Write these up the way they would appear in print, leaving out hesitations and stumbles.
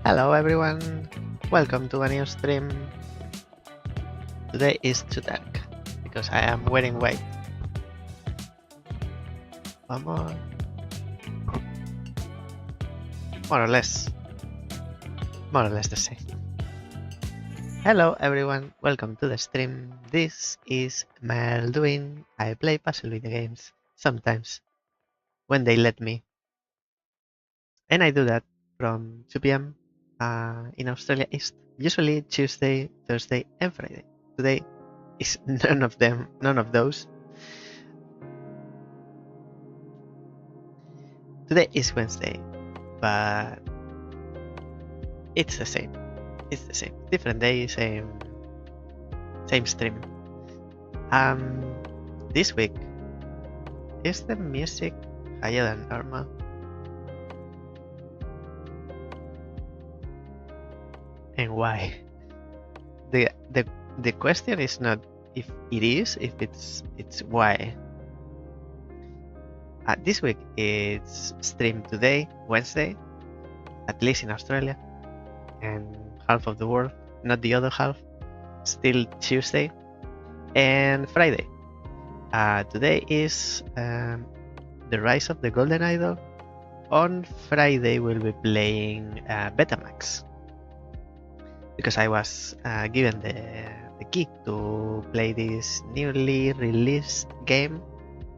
Hello everyone, welcome to a new stream. Today is too dark because I am wearing white. Vamos. More or less the same. Hello everyone, welcome to the stream. This is Mael Duin. I play puzzle video games sometimes when they let me. And I do that from 2 p.m. In Australia East. Usually Tuesday, Thursday and Friday. Today is none of those. Today is Wednesday, but it's the same. It's the same. Different day, same stream. This week is the music higher than normal? And why? The question is not if it is, if it's why. This week it's streamed today, Wednesday, at least in Australia, and half of the world, not the other half, still Tuesday and Friday. Today is the Rise of the Golden Idol. On Friday we'll be playing Betamax, because I was given the key to play this newly released game,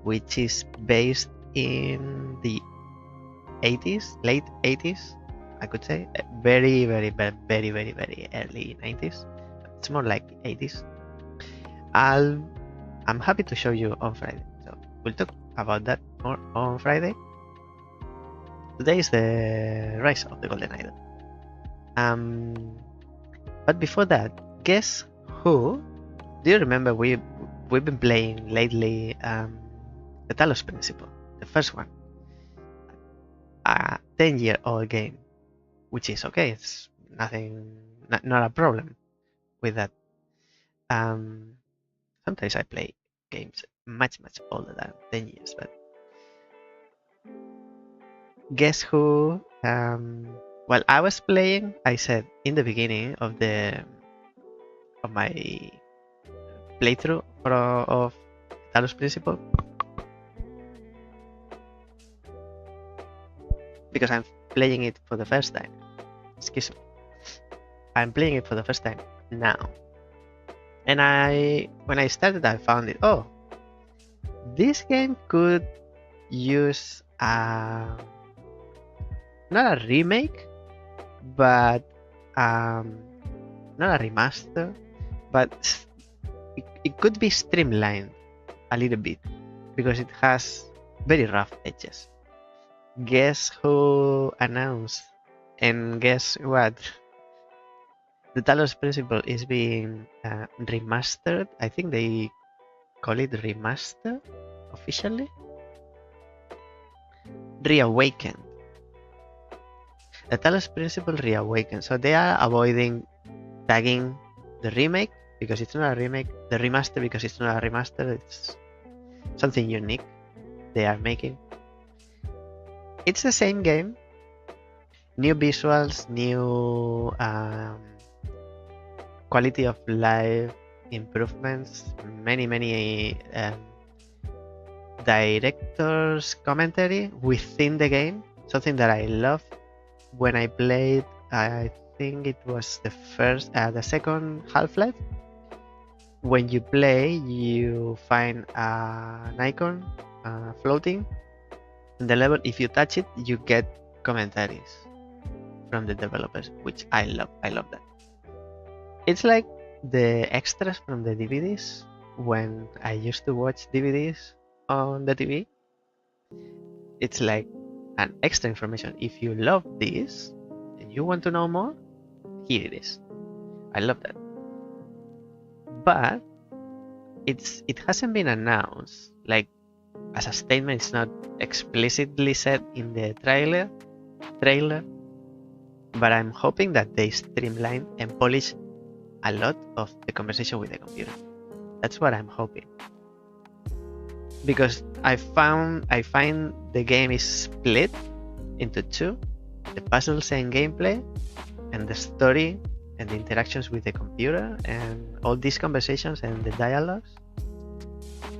which is based in the 80s, late 80s, I could say, very early 90s. It's more like 80s. I'm happy to show you on Friday, so we'll talk about that more on Friday. Today is the Rise of the Golden Idol. But before that, guess who? Do you remember we've been playing lately the Talos Principle, the first one, a 10-year-old game, which is okay. It's not a problem with that. Sometimes I play games much older than 10 years, but guess who? While I was playing, I said in the beginning of my playthrough of Talos Principle, because I'm playing it for the first time. Excuse me. I'm playing it for the first time now. And when I started, I found it. Oh, this game could use not a remake, but not a remaster, but it could be streamlined a little bit, because it has very rough edges. Guess who announced, and guess what? The Talos Principle is being remastered. I think they call it remaster officially. Reawakened. The Talos Principle Reawakened. So they are avoiding tagging the remake, because it's not a remake, the remaster, because it's not a remaster. It's something unique they are making. It's the same game, new visuals, new quality of life improvements, many director's commentary within the game, something that I love. When I played, I think it was the second Half-Life. When you play, you find an icon floating in the level. If you touch it, you get commentaries from the developers, which I love. I love that. It's like the extras from the DVDs when I used to watch DVDs on the TV. It's like an extra information. If you love this and you want to know more, here it is. I love that. But it hasn't been announced, like as a statement. It's not explicitly said in the trailer, but I'm hoping that they streamline and polish a lot of the conversation with the computer. That's what I'm hoping, because I find the game is split into two, the puzzles and gameplay, and the story and the interactions with the computer and all these conversations and the dialogues,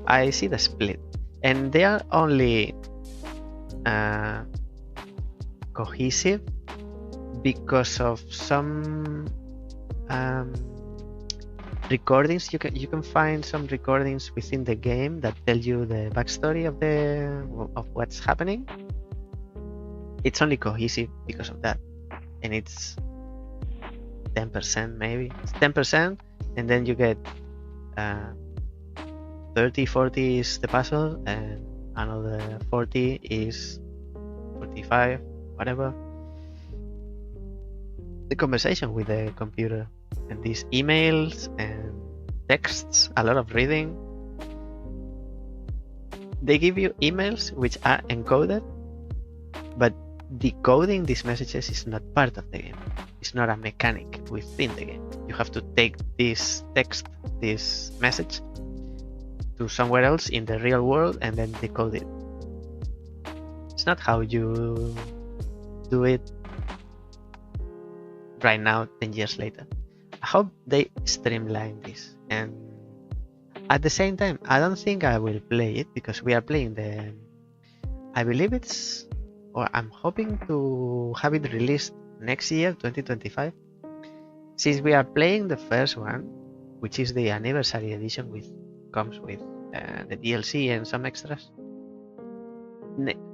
I see the split. And they are only cohesive because of some recordings. You can find some recordings within the game that tell you the backstory of what's happening. It's only cohesive because of that, and it's 10% maybe. It's 10%, and then you get 30-40 is the puzzle, and another 40 is 45, whatever, the conversation with the computer, and these emails and texts, a lot of reading. They give you emails which are encoded, but decoding these messages is not part of the game. It's not a mechanic within the game. You have to take this text, this message, to somewhere else in the real world and then decode it. It's not how you do it right now, 10 years later. I hope they streamline this. And at the same time, I don't think I will play it because we are playing the... I believe it's... or I'm hoping to have it released next year, 2025. Since we are playing the first one, which is the anniversary edition, which comes with the DLC and some extras.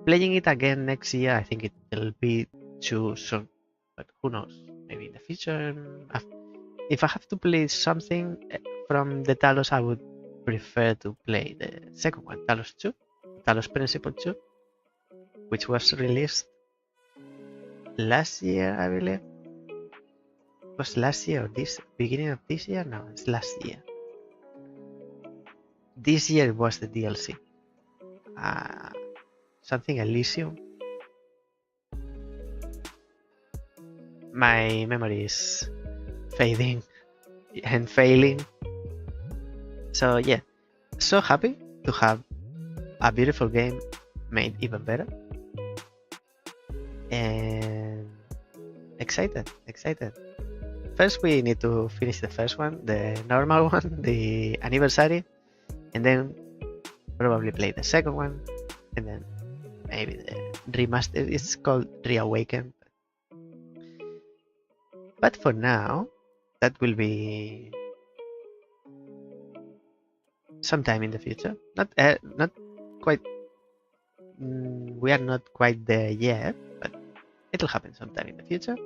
Playing it again next year, I think it will be too soon. But who knows? Maybe in the future. If I have to play something from the Talos, I would prefer to play the second one, Talos 2, Talos Principle 2, which was released last year, I believe. Was last year or this beginning of this year? No, it's last year. This year was the DLC. Something Elysium. My memory is fading and failing. So yeah, so happy to have a beautiful game made even better. And excited. First we need to finish the first one, the normal one, the anniversary, and then probably play the second one, and then maybe the remaster. It's called Reawaken. But for now, that will be sometime in the future. Not quite. We are not quite there yet, but it'll happen sometime in the future.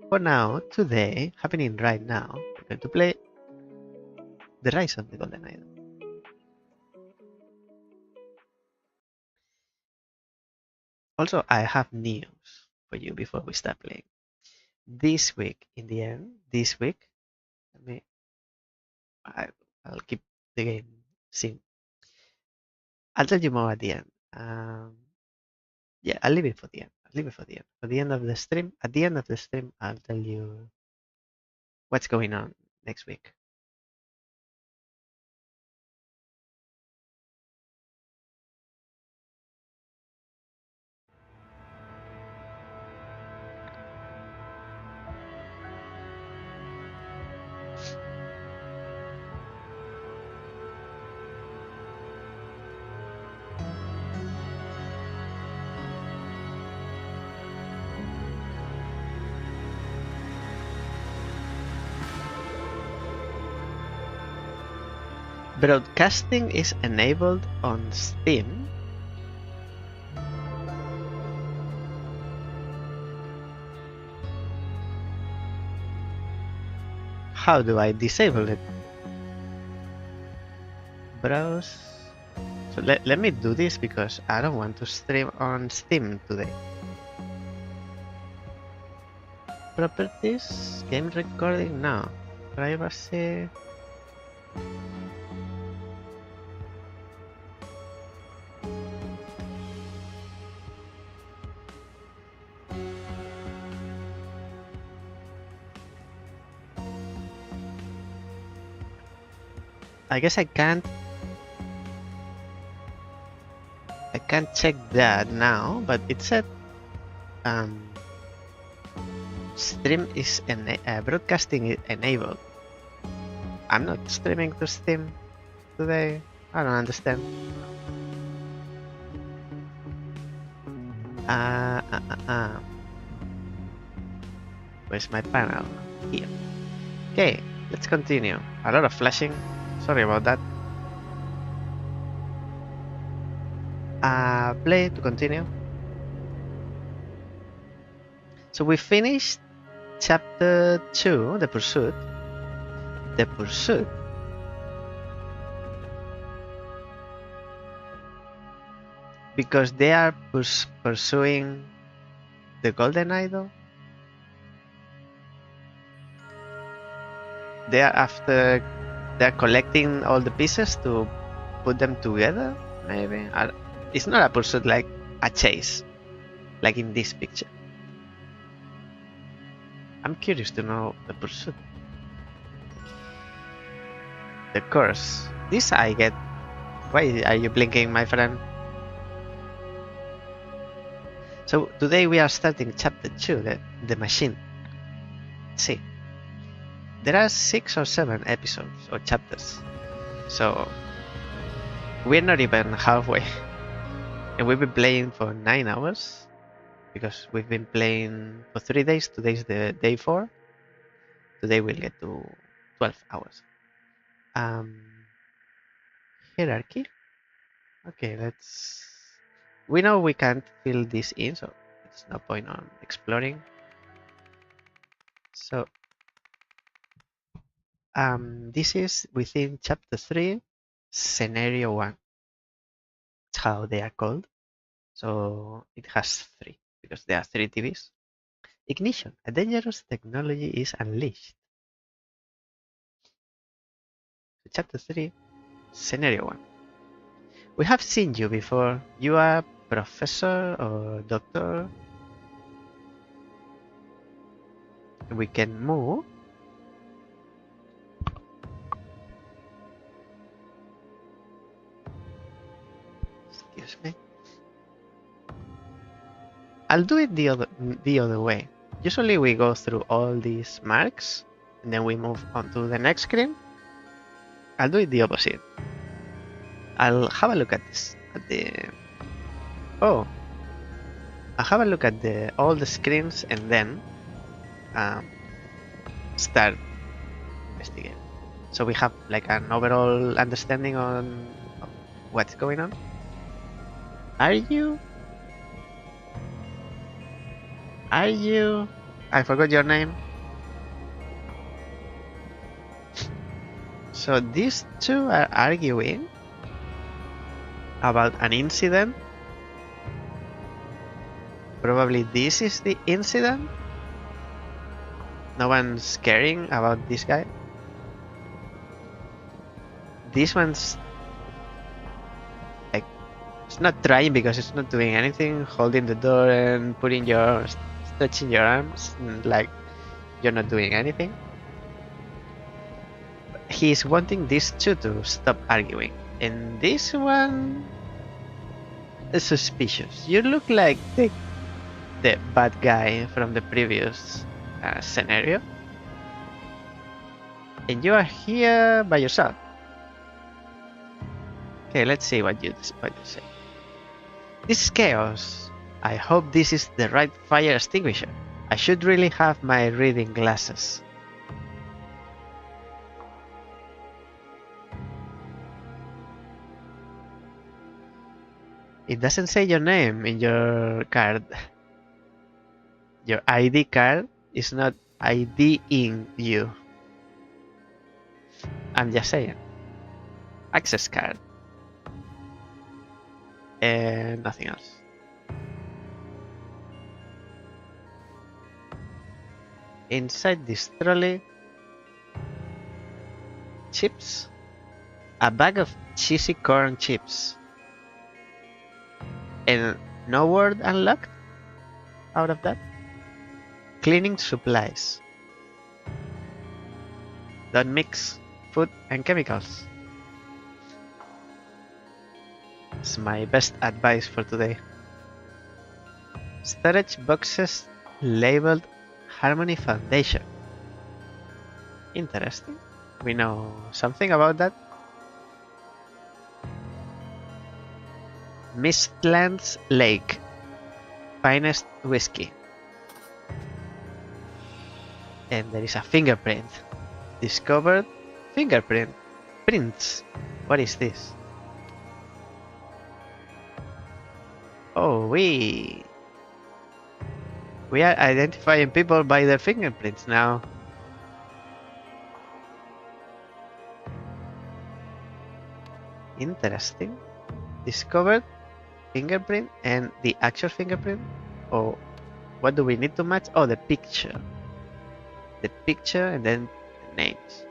For now, today, happening right now, we're going to play The Rise of the Golden Idol. Also, I have news for you before we start playing. This week, in the end, I'll keep the game sync. I'll tell you more at the end. Yeah, I'll leave it for the end. For the end of the stream. At the end of the stream, I'll tell you what's going on next week. Broadcasting is enabled on Steam. How do I disable it? Browse. So let me do this because I don't want to stream on Steam today. Properties, game recording, no. Privacy. I guess I can't check that now, but it said Stream is broadcasting enabled. I'm not streaming to Steam today. I don't understand. Where's my panel? Here. Okay, let's continue. A lot of flashing. Sorry about that. Play to continue. So we finished chapter 2, the pursuit. The pursuit. Because they are pursuing the golden idol. They're collecting all the pieces to put them together, maybe. It's not a pursuit like a chase, like in this picture. I'm curious to know the pursuit. The course. This I get. Why are you blinking, my friend? So today we are starting chapter 2, the machine. Let's see. There are 6 or 7 episodes or chapters. So we're not even halfway. And we've been playing for 9 hours. Because we've been playing for 3 days. Today's the day 4. Today we'll get to 12 hours. Hierarchy. Okay, let's... We know we can't fill this in, so it's no point on exploring. So, this is within chapter 3, scenario 1. That's how they are called. So it has 3 because there are 3 TVs. Ignition. A dangerous technology is unleashed. Chapter 3, scenario 1. We have seen you before. You are professor or doctor. We can move. Excuse me. I'll do it the other way. Usually we go through all these marks and then we move on to the next screen. I'll do it the opposite. I'll have a look at this. I'll have a look at all the screens and then start investigating. So we have like an overall understanding of what's going on. Are you? I forgot your name. So these two are arguing about an incident. Probably this is the incident. No one's caring about this guy. This one's like, it's not trying because it's not doing anything, holding the door and stretching your arms like you're not doing anything. He's wanting these two to stop arguing. And this one is suspicious. You look like the bad guy from the previous scenario. And you are here by yourself. Okay, let's see what you say. This is chaos. I hope this is the right fire extinguisher. I should really have my reading glasses. It doesn't say your name in your card. Your ID card is not IDing you. I'm just saying. Access card. And nothing else. Inside this trolley, chips. A bag of cheesy corn chips. And no word unlocked out of that. Cleaning supplies. Don't mix food and chemicals. It's my best advice for today. Storage boxes labeled Harmony Foundation. Interesting. We know something about that. Mistlands Lake. Finest whiskey. And there is a fingerprint. Discovered fingerprint. Prints. What is this? Oh, we are identifying people by their fingerprints now. Interesting. Discovered fingerprint and the actual fingerprint. Oh, what do we need to match? Oh, the picture. The picture and then the names.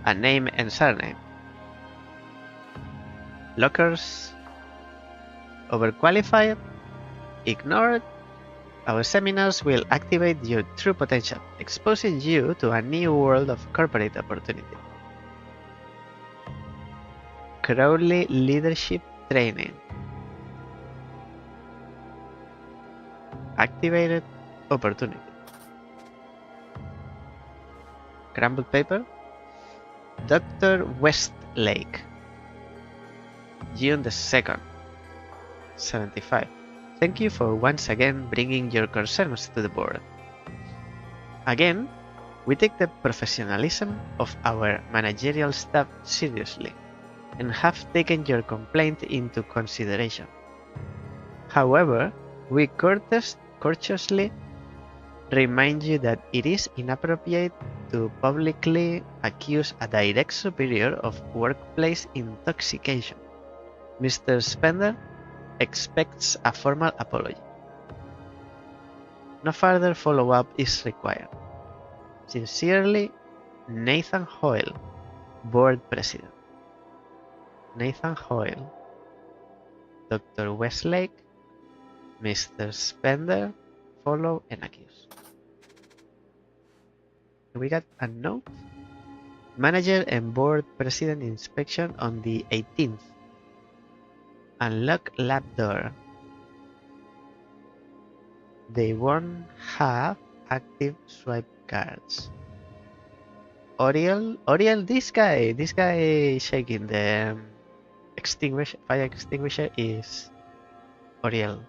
A name and surname. Lockers. Overqualified. Ignored. Our seminars will activate your true potential, exposing you to a new world of corporate opportunity. Crowley Leadership Training. Activated opportunity. Crumbled paper. Dr. Westlake. June the 2nd. 75. Thank you for once again bringing your concerns to the board. Again, we take the professionalism of our managerial staff seriously and have taken your complaint into consideration. However, we courteously remind you that it is inappropriate to publicly accuse a direct superior of workplace intoxication. Mr. Spender expects a formal apology. No further follow-up is required. Sincerely, Nathan Hoyle, Board President. Nathan Hoyle, Dr. Westlake, Mr. Spender, follow and accuse. We got a note. Manager and Board President inspection on the 18th. Unlock lab door. They won't have active swipe cards. Oriel, this guy shaking the fire extinguisher is Oriel.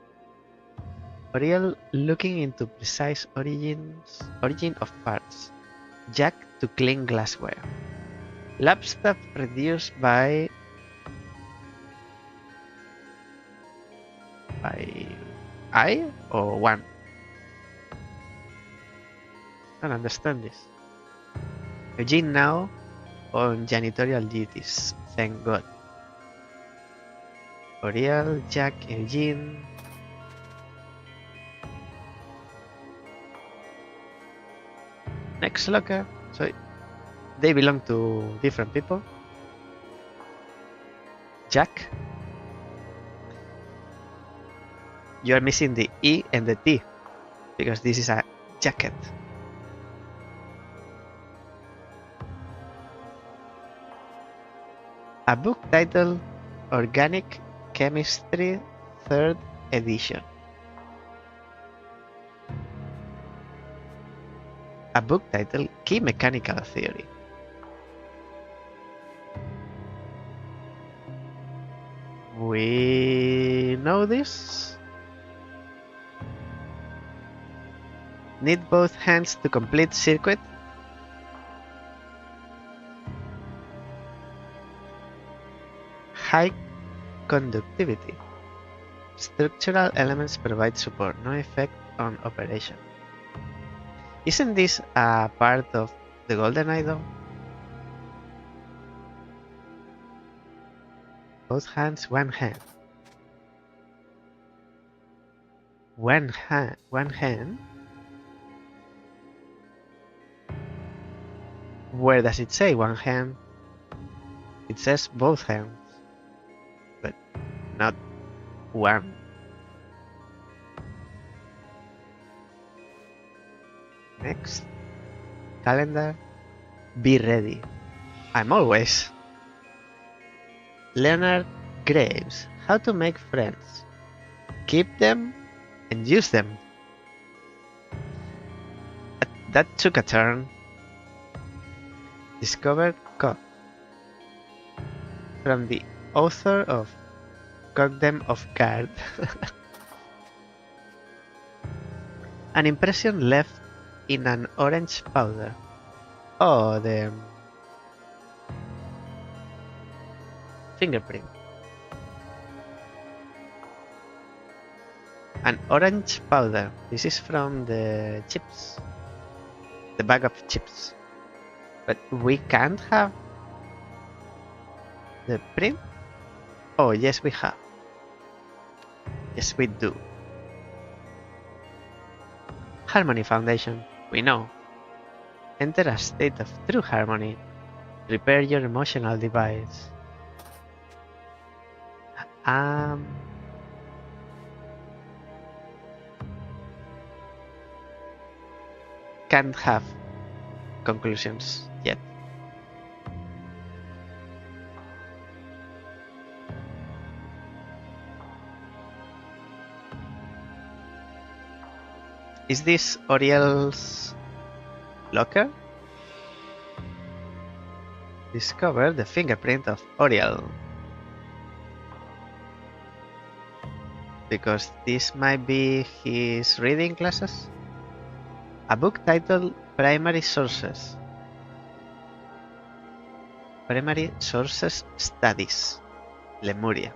Oriel looking into precise origin of parts. Jack to clean glassware. Lab staff reduced by I or 1? I don't understand this. Eugene now on janitorial duties, thank God. Oriel, Jack, Eugene. Next locker. So they belong to different people. Jack. You are missing the E and the T because this is a jacket. A book titled Organic Chemistry 3rd edition. A book titled Key Mechanical Theory. We know this. Need both hands to complete circuit. High conductivity. Structural elements provide support, no effect on operation. Isn't this a part of the Golden Idol? Both hands, one hand. One hand. Where does it say one hand? It says both hands, but not one. Next. Calendar. Be ready. I'm always. Leonard Graves. How to make friends. Keep them and use them. That took a turn. Discovered Cock. From the author of Caught Them Off Guard. An impression left in an orange powder. Oh, the fingerprint. An orange powder. This is from the chips. The bag of chips. But we can't have the print? Oh, yes we have. Yes we do. Harmony Foundation. We know. Enter a state of true harmony. Repair your emotional device. Can't have conclusions yet. Is this Oriel's locker? Discover the fingerprint of Oriel. Because this might be his reading classes. A book titled Primary Sources. Primary Sources Studies. Lemuria.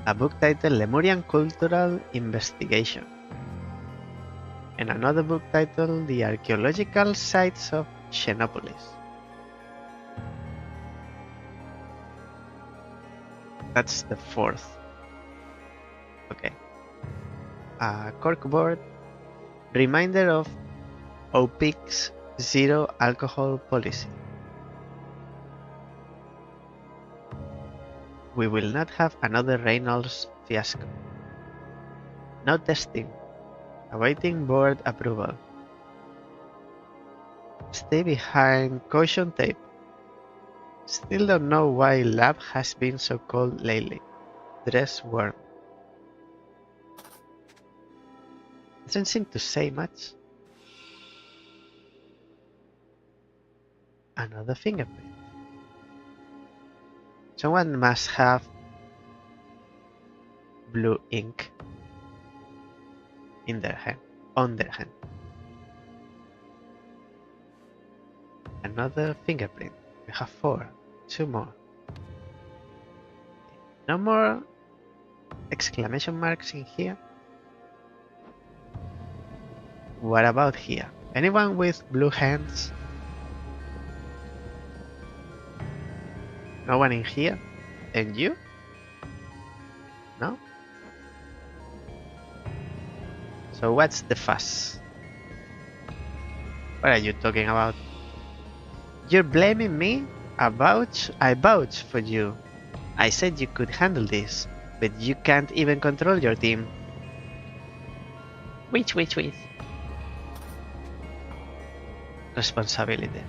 A book titled Lemurian Cultural Investigation. And another book titled The Archaeological Sites of Xenopolis. That's the fourth. Okay. Corkboard. Reminder of OPIC's zero alcohol policy. We will not have another Reynolds fiasco. No testing. Awaiting board approval. Stay behind caution tape. Still don't know why lab has been so cold lately. Dress warm. Doesn't seem to say much. Another fingerprint. Someone must have blue ink in their hand, on their hand. Another fingerprint. We have 4. 2 more. No more exclamation marks in here. What about here? Anyone with blue hands? No one in here? And you? No? So what's the fuss? What are you talking about? You're blaming me? I vouch for you. I said you could handle this, but you can't even control your team. Which. Responsibility.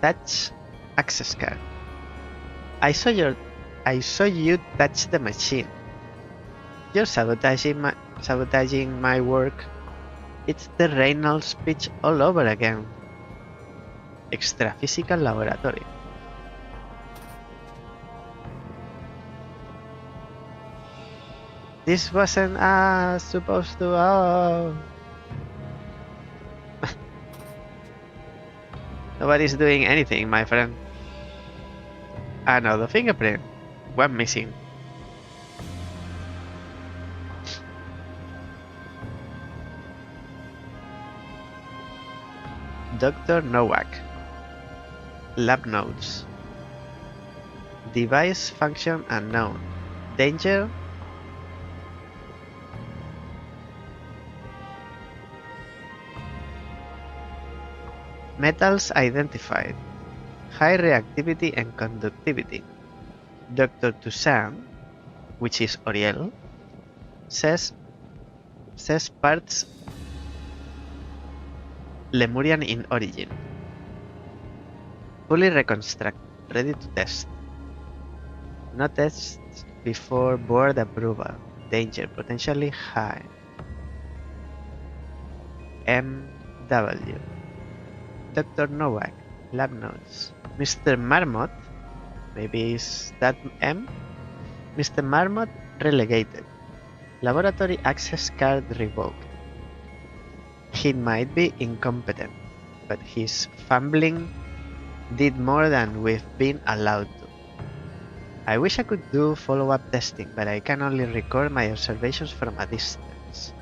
Touch access card. I saw you touch the machine. You're sabotaging my work. It's the Reynolds speech all over again. Extra physical laboratory. This wasn't supposed to. Oh. Nobody's doing anything, my friend. Another fingerprint. One missing. Dr. Nowak. Lab notes. Device function unknown. Danger. Metals identified. High reactivity and conductivity. Dr. Toussaint, which is Oriel, says parts Lemurian in origin. Fully reconstruct. Ready to test. No tests before board approval. Danger potentially high. MW. Dr. Novak. Lab notes. Mr. Marmot. Maybe is that M? Mr. Marmot relegated. Laboratory access card revoked. He might be incompetent, but his fumbling did more than we've been allowed to. I wish I could do follow-up testing, but I can only record my observations from a distance.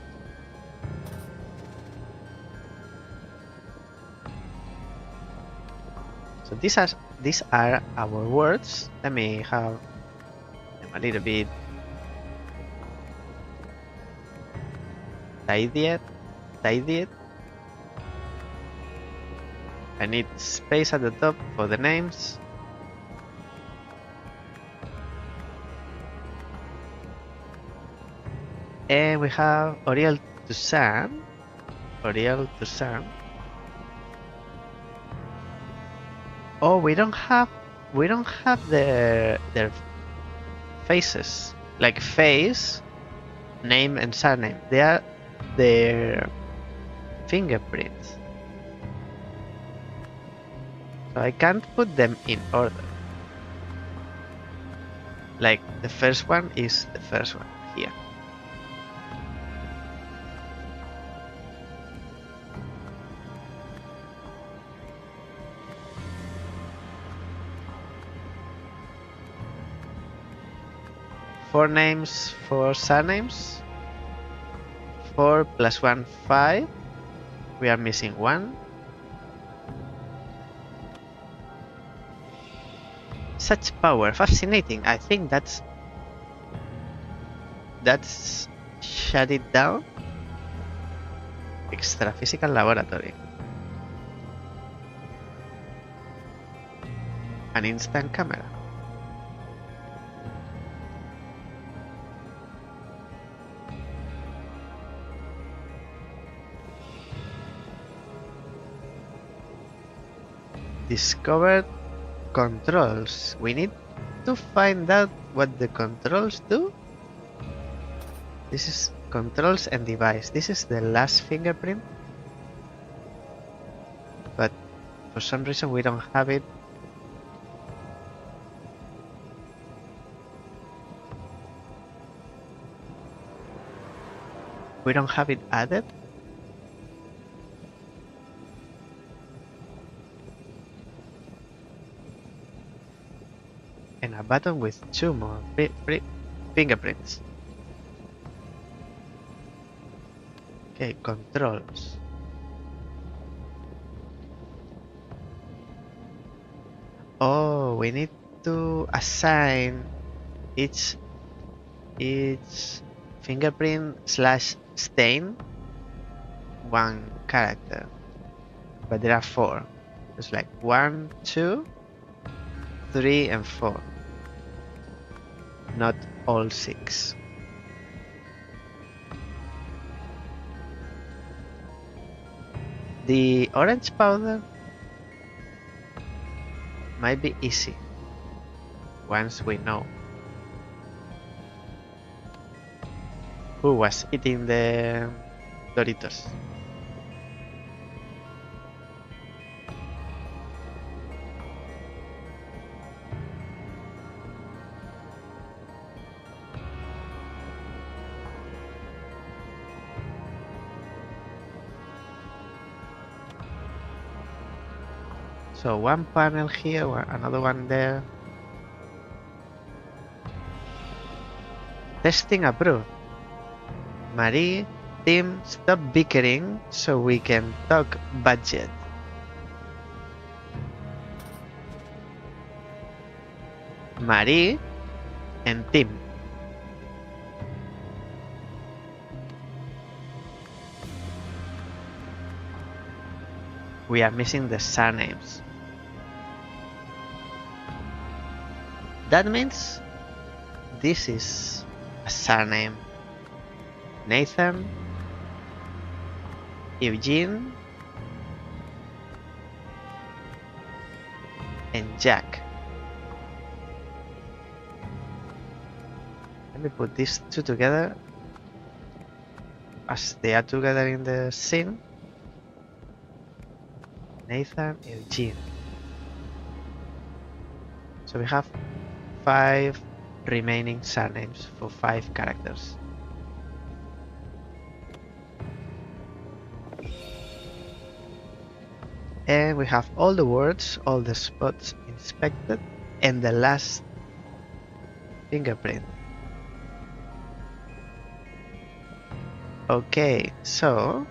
So these are our words. Let me have them a little bit tidied. I need space at the top for the names. And we have Oriel Toussaint. Oh, we don't have their faces. Like face, name and surname. They are their fingerprints. So I can't put them in order. Like the first one is the first one here. Four names, four surnames. 4 plus 1, 5. We are missing 1. Such power, fascinating. I think that's shut it down. Extra-physical laboratory. An instant camera. Discovered controls. We need to find out what the controls do. This is controls and device. This is the last fingerprint, but for some reason we don't have it. We don't have it added. And a button with 2 more fingerprints. Okay, controls. Oh, we need to assign each fingerprint / stain 1 character. But there are 4. It's like 1, 2, 3, and 4. Not all 6. The orange powder might be easy once we know who was eating the Doritos. So 1 panel here, another one there. Testing approved. Marie, Tim, stop bickering so we can talk budget. Marie and Tim. We are missing the surnames. That means this is a surname. Nathan, Eugene, and Jack. Let me put these two together as they are together in the scene. Nathan, Eugene. So we have 5 remaining surnames for 5 characters. And we have all the words, all the spots inspected, and the last fingerprint. Okay, so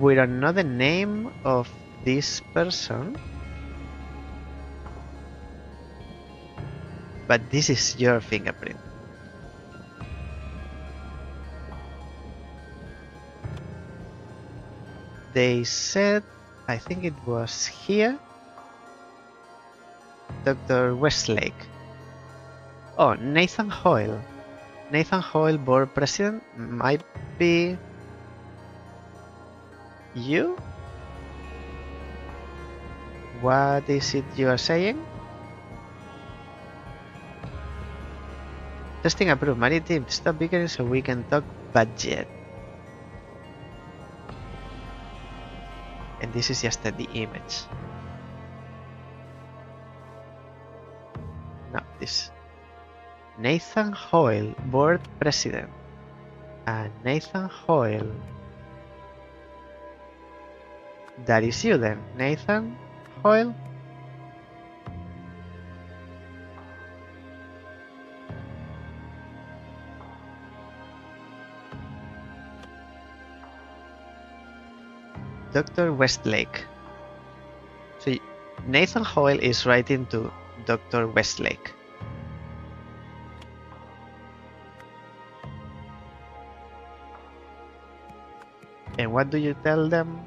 we don't know the name of this person, but this is your fingerprint. They said, I think it was here, Dr. Westlake. Oh, Nathan Hoyle. Nathan Hoyle, board president, might be you? What is it you are saying? Testing approved. Money team, stop bickering so we can talk budget. And this is just the image. No, this. Nathan Hoyle, board president. And Nathan Hoyle. That is you then, Nathan Hoyle. Dr. Westlake. So Nathan Hoyle is writing to Dr. Westlake. And what do you tell them?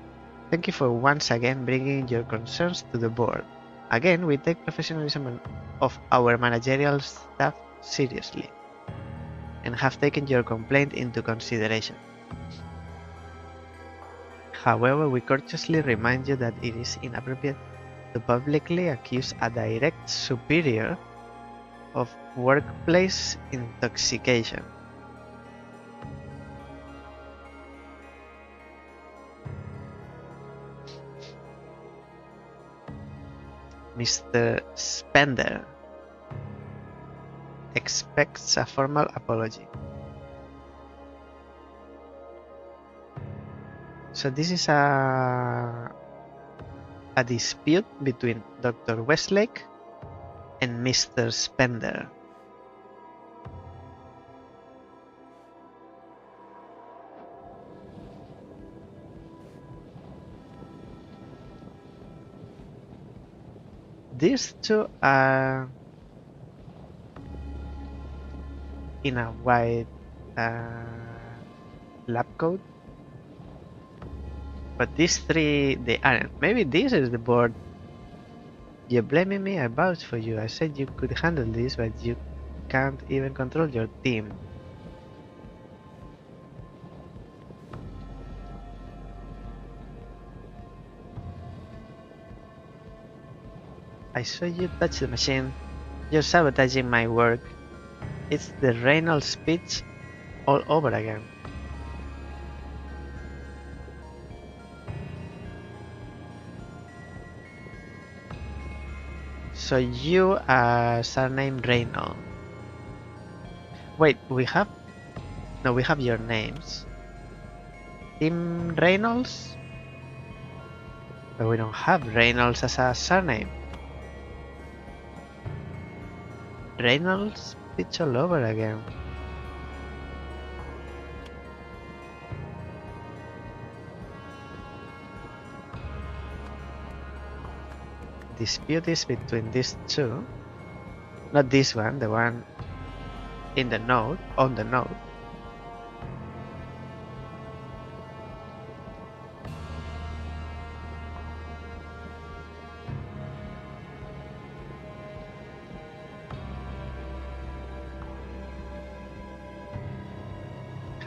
Thank you for once again bringing your concerns to the board. Again, we take professionalism of our managerial staff seriously and have taken your complaint into consideration. However, we courteously remind you that it is inappropriate to publicly accuse a direct superior of workplace intoxication. Mr. Spender expects a formal apology. So this is a dispute between Dr. Westlake and Mr. Spender. These two are in a white lab coat, but these 3, they aren't. Maybe this is the board. You're blaming me, I vouched for you. I said you could handle this, but you can't even control your team. I saw you touch the machine. You're sabotaging my work. It's the Reynolds speech all over again. So you are surname Reynolds. Wait, we have your names. Tim Reynolds? But we don't have Reynolds as a surname. Reynolds speech all over again. Dispute is between these two. Not this one, the one in the note, on the note.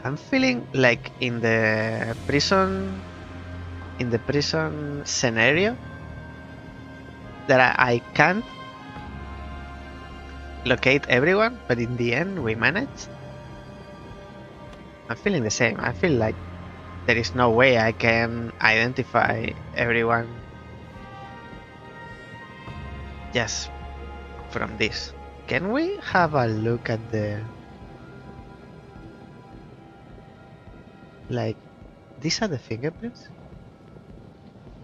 I'm feeling like in the prison in the prison scenario that I can't locate everyone, but in the end we managed. I'm feeling the same. I feel like there is no way I can identify everyone just from this. Can we have a look at the... Like, these are the fingerprints?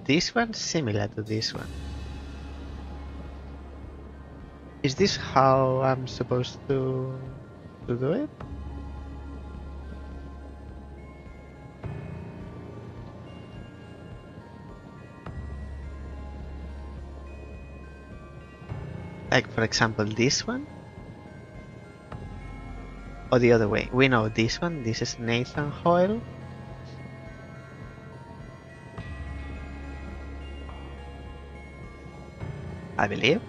This one's similar to this one. Is this how I'm supposed to do it? Like, for example, this one? Or the other way? We know this one. This is Nathan Hoyle. I believe.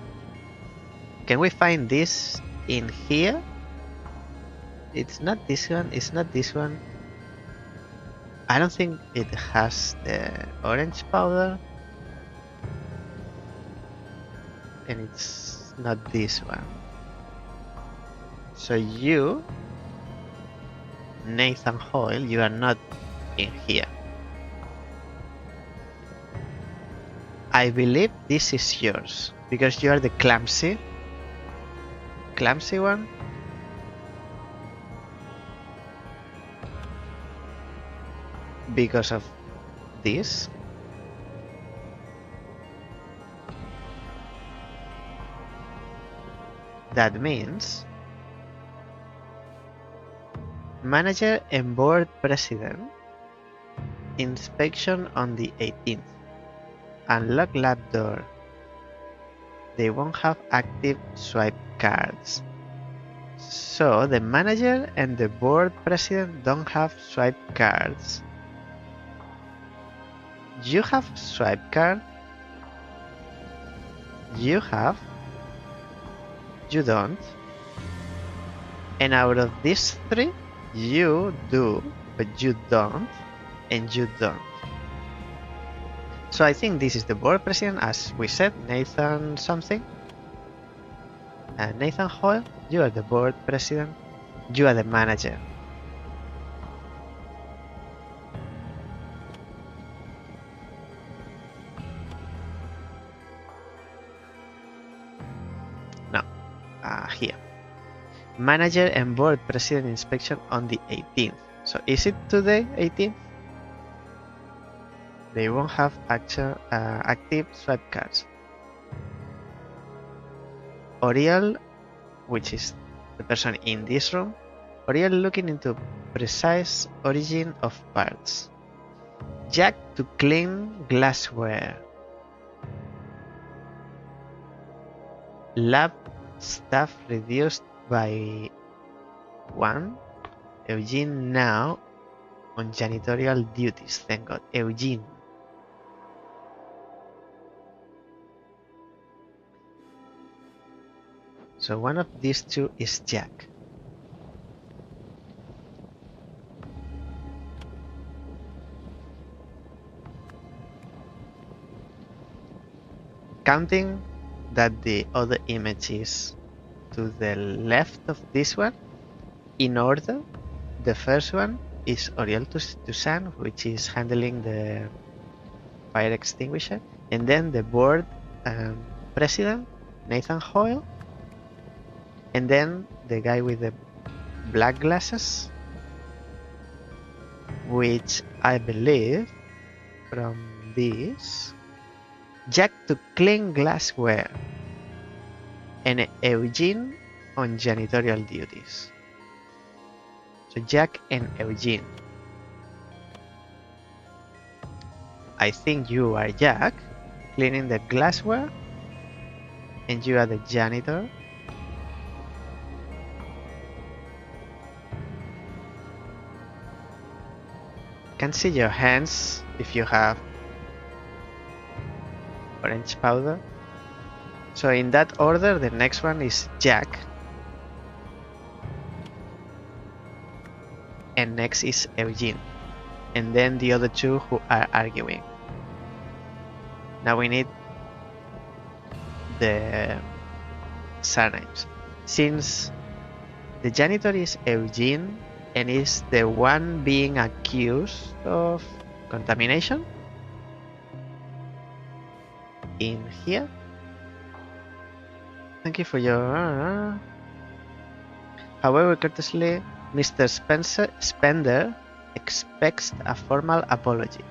Can we find this in here? It's not this one. It's not this one. I don't think it has the orange powder. And it's not this one. So you, Nathan Hoyle, you are not in here. I believe this is yours because you are the clumsy one. Because of this. That means manager and board president inspection on the 18th. Unlock lab door. They won't have active swipe cards. So the manager and the board president don't have swipe cards. You have swipe card. You have. You don't. And out of these three, you do, but you don't, and you don't. So I think this is the board president, as we said, Nathan something. And Nathan Hoyle, you are the board president, you are the manager. No, here. Manager and board president inspection on the 18th. So is it today, 18th? They won't have active swipe cards. Oriel, which is the person in this room, Oriel looking into precise origin of parts. Jack to clean glassware. Lab staff reduced by 1. Eugene now on janitorial duties. Thank God. Eugene. So one of these two is Jack. Counting that the other image is to the left of this one, in order, the first one is Oriel Toussaint, which is handling the fire extinguisher, and then the board president, Nathan Hoyle, and then the guy with the black glasses, which I believe from this, Jack to clean glassware, and Eugene on janitorial duties. So Jack and Eugene. I think you are Jack, cleaning the glassware, and you are the janitor. Can see your hands if you have orange powder. So in that order, the next one is Jack, and next is Eugene, and then the other two who are arguing. Now we need the surnames. Since the janitor is Eugene and is the one being accused of contamination, in here. Thank you for your... However, courteously, Mr. Spender expects a formal apology.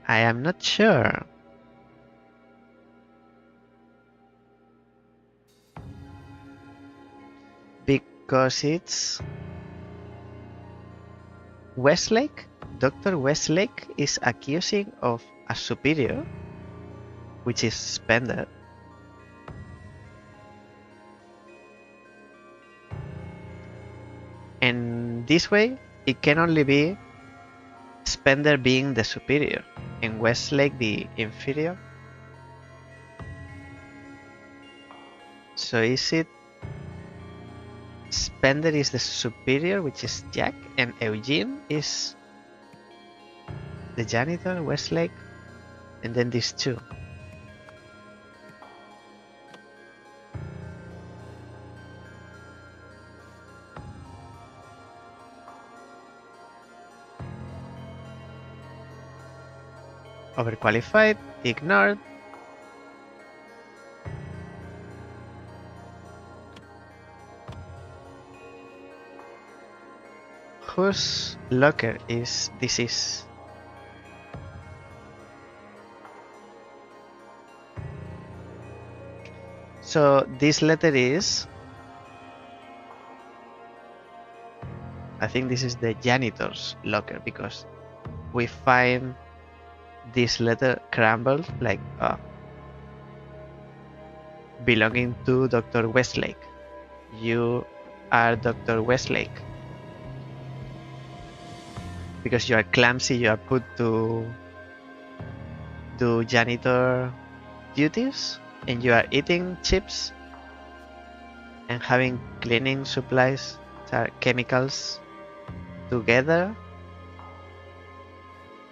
I am not sure. Because it's Westlake. Dr. Westlake is accusing of a superior, which is Spender. And this way, it can only be Spender being the superior and Westlake the inferior. So is it Spender is the superior, which is Jack, and Eugene is the janitor, Westlake, and then these two. Overqualified, ignored. Whose locker is this? So this letter is, I think this is the janitor's locker, because we find this letter crumbled, like belonging to Dr. Westlake. You are Dr. Westlake. Because you are clumsy, you are put to do janitor duties, and you are eating chips and having cleaning supplies that are chemicals together.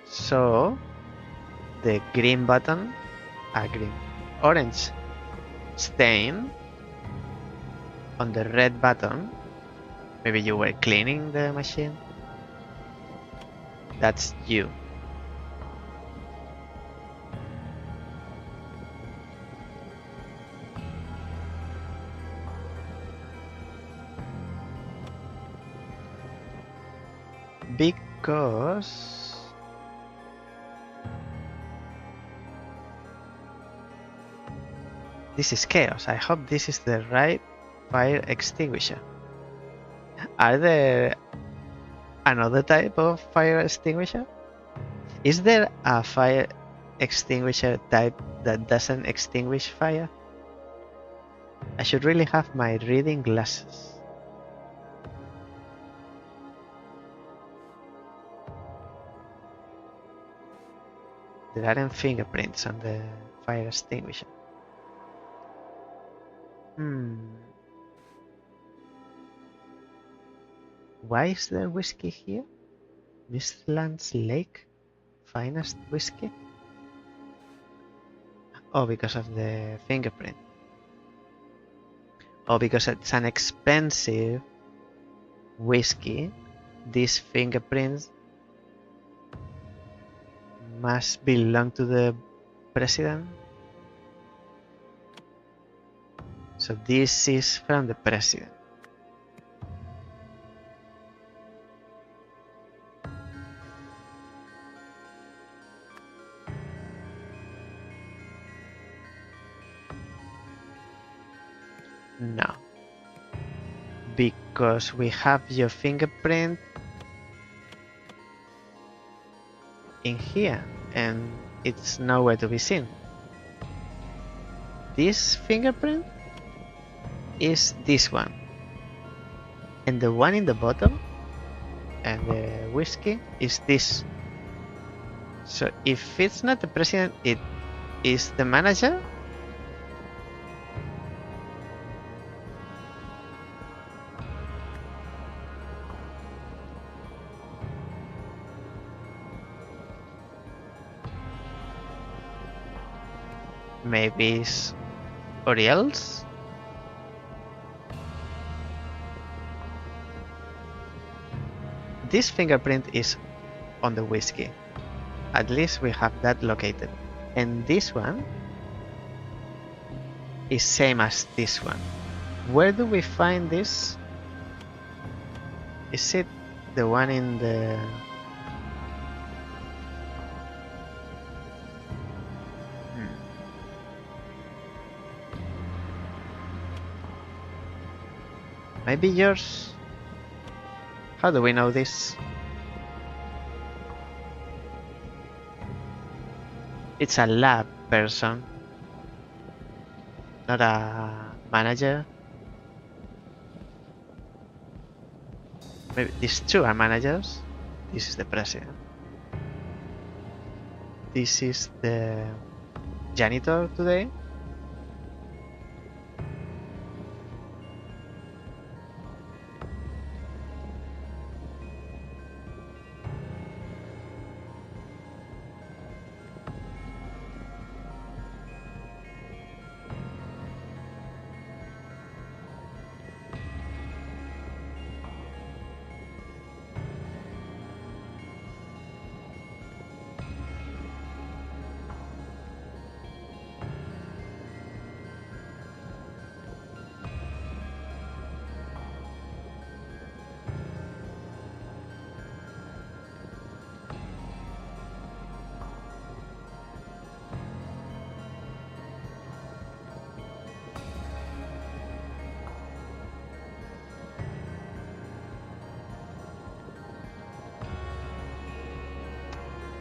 So the green button, orange stain on the red button, maybe you were cleaning the machine. That's you. Because this is chaos. I hope this is the right fire extinguisher. Are there another type of fire extinguisher? Is there a fire extinguisher type that doesn't extinguish fire? I should really have my reading glasses. There aren't fingerprints on the fire extinguisher. Why is there whiskey here? Mistlands Lake? Finest whiskey? Oh, because of the fingerprint. Oh, because it's an expensive whiskey. These fingerprints must belong to the president. So this is from the president. No, because we have your fingerprint in here and it's nowhere to be seen. This fingerprint is this one, and the one in the bottom and the whiskey is this. So if it's not the president, it is the manager. Maybe it's Oriel's. This fingerprint is on the whiskey. At least we have that located. And this one is same as this one. Where do we find this? Is it the one in the... Maybe yours? How do we know this? It's a lab person, not a manager. Maybe these two are managers. This is the president. This is the janitor today.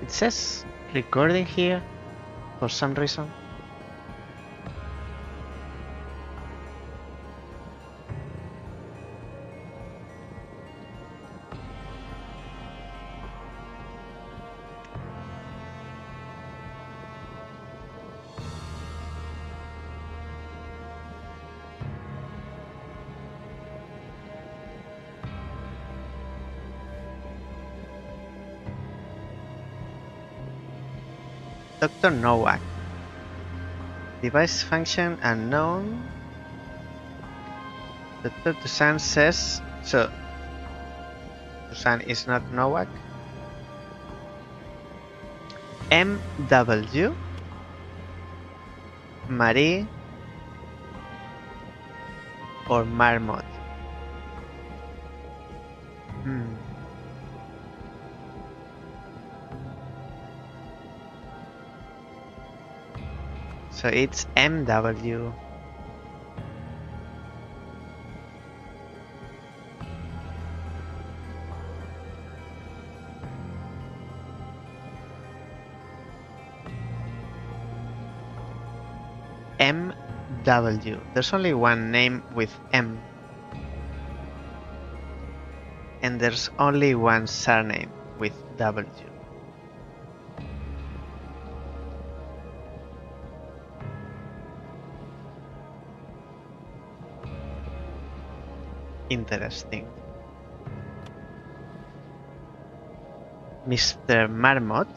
It says recording here for some reason. Dr. Nowak. Device function unknown. Dr. Tusan says so. Tusan is not Nowak. MW. Marie or Marmot. So it's MW. MW. There's only one name with M. And there's only one surname with W. Interesting. Mr. Marmot.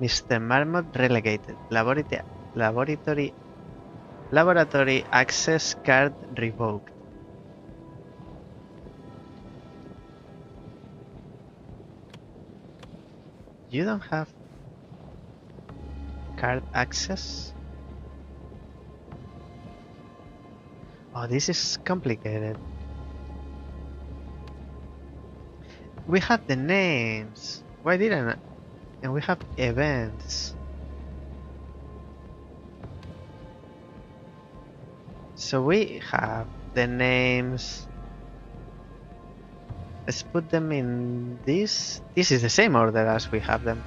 Mr. Marmot relegated. Laboratory access card revoked. You don't have card access? Oh, this is complicated. We have the names. Why didn't I? And we have events. So we have the names. Let's put them in this. This is the same order as we have them.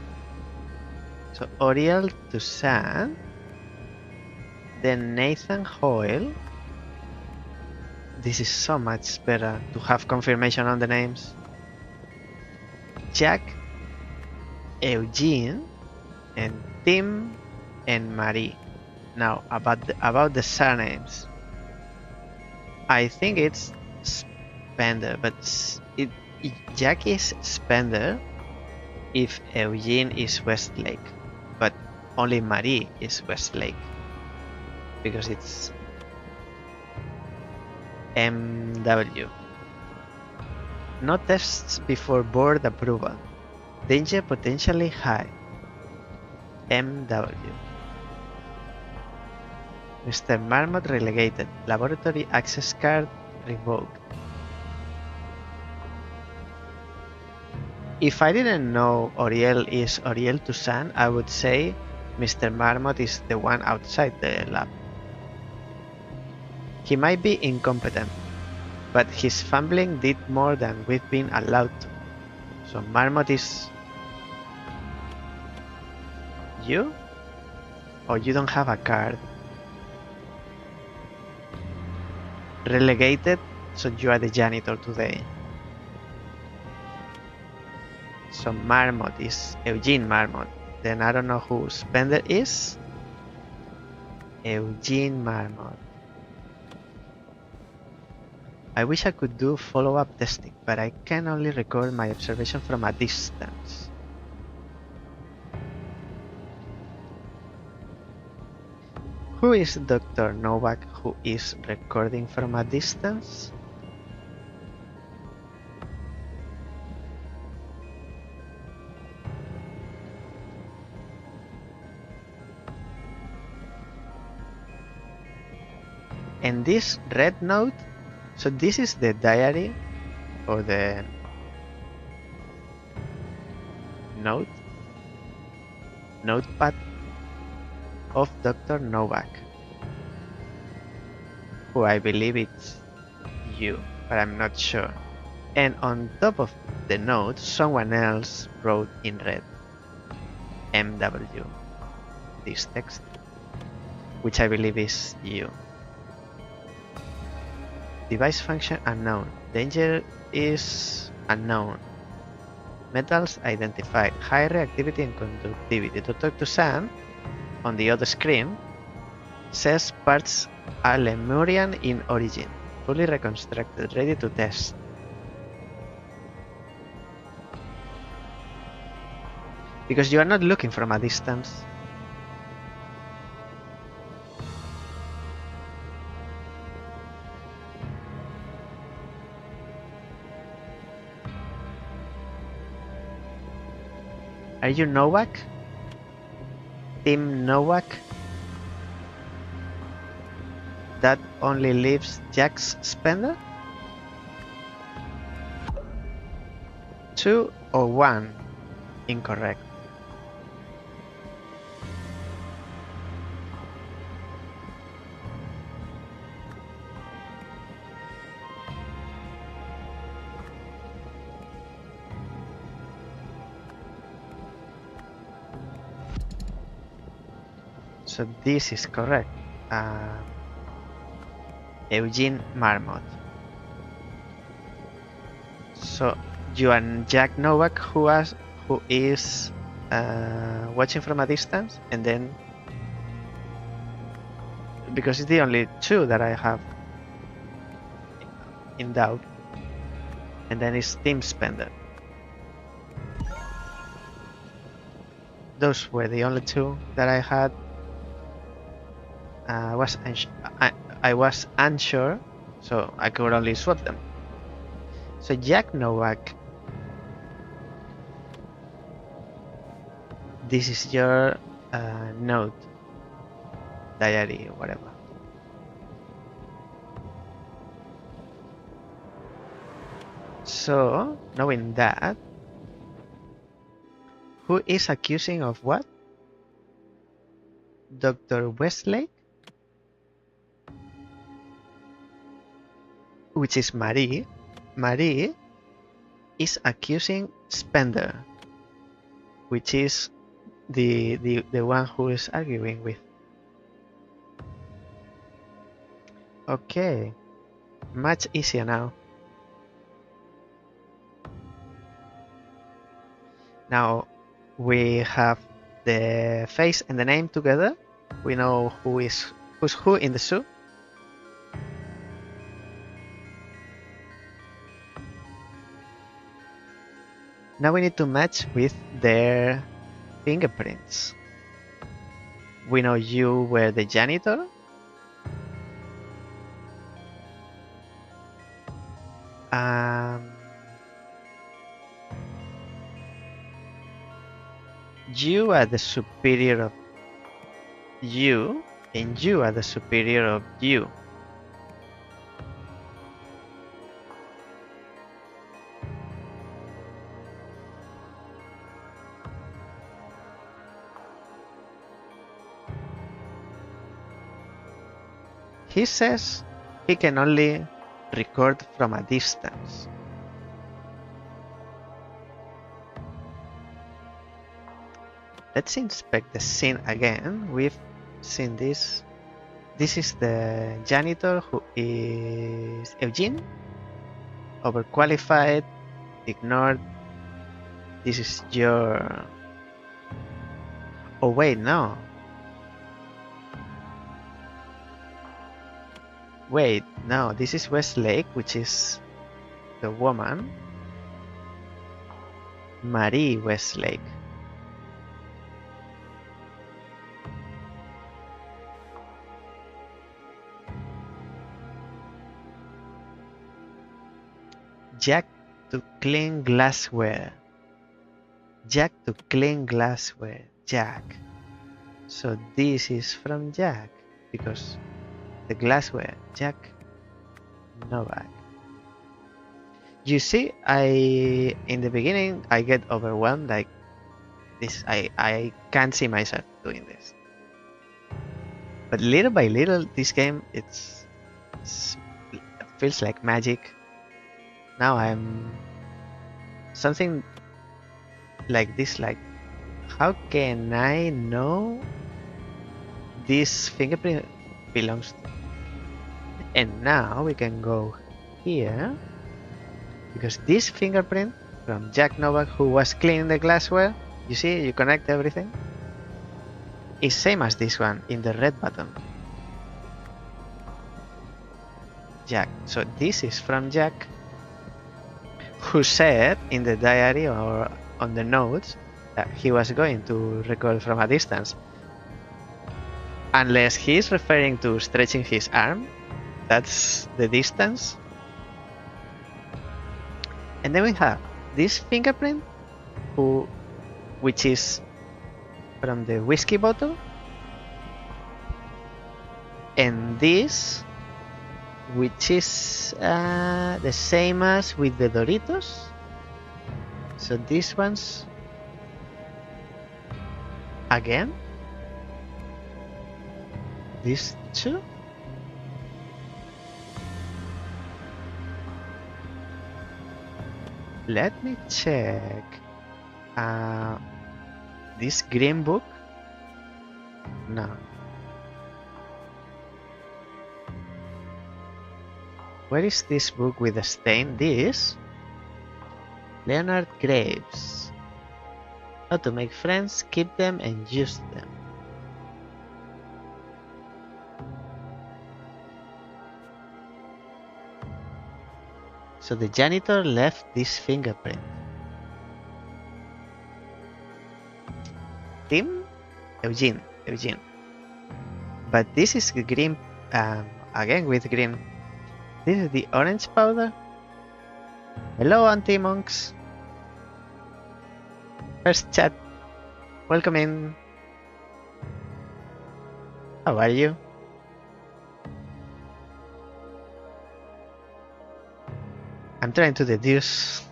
So Oriel Toussaint, then Nathan Hoyle. This is so much better to have confirmation on the names. Jack, Eugene, and Tim and Marie. Now about the surnames. I think it's Spender, but Jack is Spender if Eugene is Westlake, but only Marie is Westlake because it's MW. No tests before board approval. Danger potentially high. MW. Mr. Marmot relegated. Laboratory access card revoked. If I didn't know Oriel is Oriel Toussaint, I would say Mr. Marmot is the one outside the lab. He might be incompetent, but his fumbling did more than we've been allowed to. So Marmot is you? Or you don't have a card? Relegated, so you are the janitor today. So Marmot is Eugene Marmot. Then I don't know who Spender is. Eugene Marmot. I wish I could do follow-up testing, but I can only record my observation from a distance. Who is Dr. Novak who is recording from a distance? And this red note, so this is the diary or the notepad of Dr. Novak, who I believe it's you, but I'm not sure. And on top of the note, someone else wrote in red, MW, this text, which I believe is you. Device function unknown. Danger is unknown. Metals identified. High reactivity and conductivity. Dr. Toussaint, on the other screen, says parts are Lemurian in origin. Fully reconstructed. Ready to test. Because you are not looking from a distance. Are you Novak? Team Novak? That only leaves Jack's Spender? 2 or 1? Incorrect. So this is correct. Eugene Marmot. So you and Jack Novak, who is watching from a distance, and then because it's the only two that I have in doubt, and then it's Team Spender. Those were the only two that I had. I was unsure, so I could only swap them. So Jack Novak, this is your note, diary, or whatever. So, knowing that, who is accusing of what? Dr. Westlake? Which is Marie. Marie is accusing Spender, which is the one who is arguing with. Okay, much easier now. Now we have the face and the name together. We know who's who in the zoo. Now we need to match with their fingerprints. We know you were the janitor. You are the superior of you, and you are the superior of you. He says he can only record from a distance. Let's inspect the scene again. We've seen this. This is the janitor, who is Eugene. Overqualified, ignored. This is your... Oh wait, no. Wait, no, this is Westlake, which is the woman. Marie Westlake. Jack to clean glassware. Jack to clean glassware. Jack. So this is from Jack, because the glassware. Jack Novak. You see, in the beginning I get overwhelmed like this. I can't see myself doing this. But little by little, this game it feels like magic. Now I'm something like this, like how can I know this fingerprint belongs to? And now we can go here, because this fingerprint from Jack Novak, who was cleaning the glassware, you see, you connect everything, is same as this one in the red button. Jack. So this is from Jack, who said in the diary or on the notes that he was going to record from a distance. Unless he's referring to stretching his arm, that's the distance. And then we have this fingerprint, which is from the whiskey bottle, and this, which is the same as with the Doritos. So these ones again, these two. Let me check. This green book? No. Where is this book with the stain? This? Leonard Graves. How to make friends, keep them, and use them. So the janitor left this fingerprint. Tim? Eugene. But this is green, again with green. This is the orange powder. Hello, anti-monks. First chat. Welcome in. How are you? I'm trying to deduce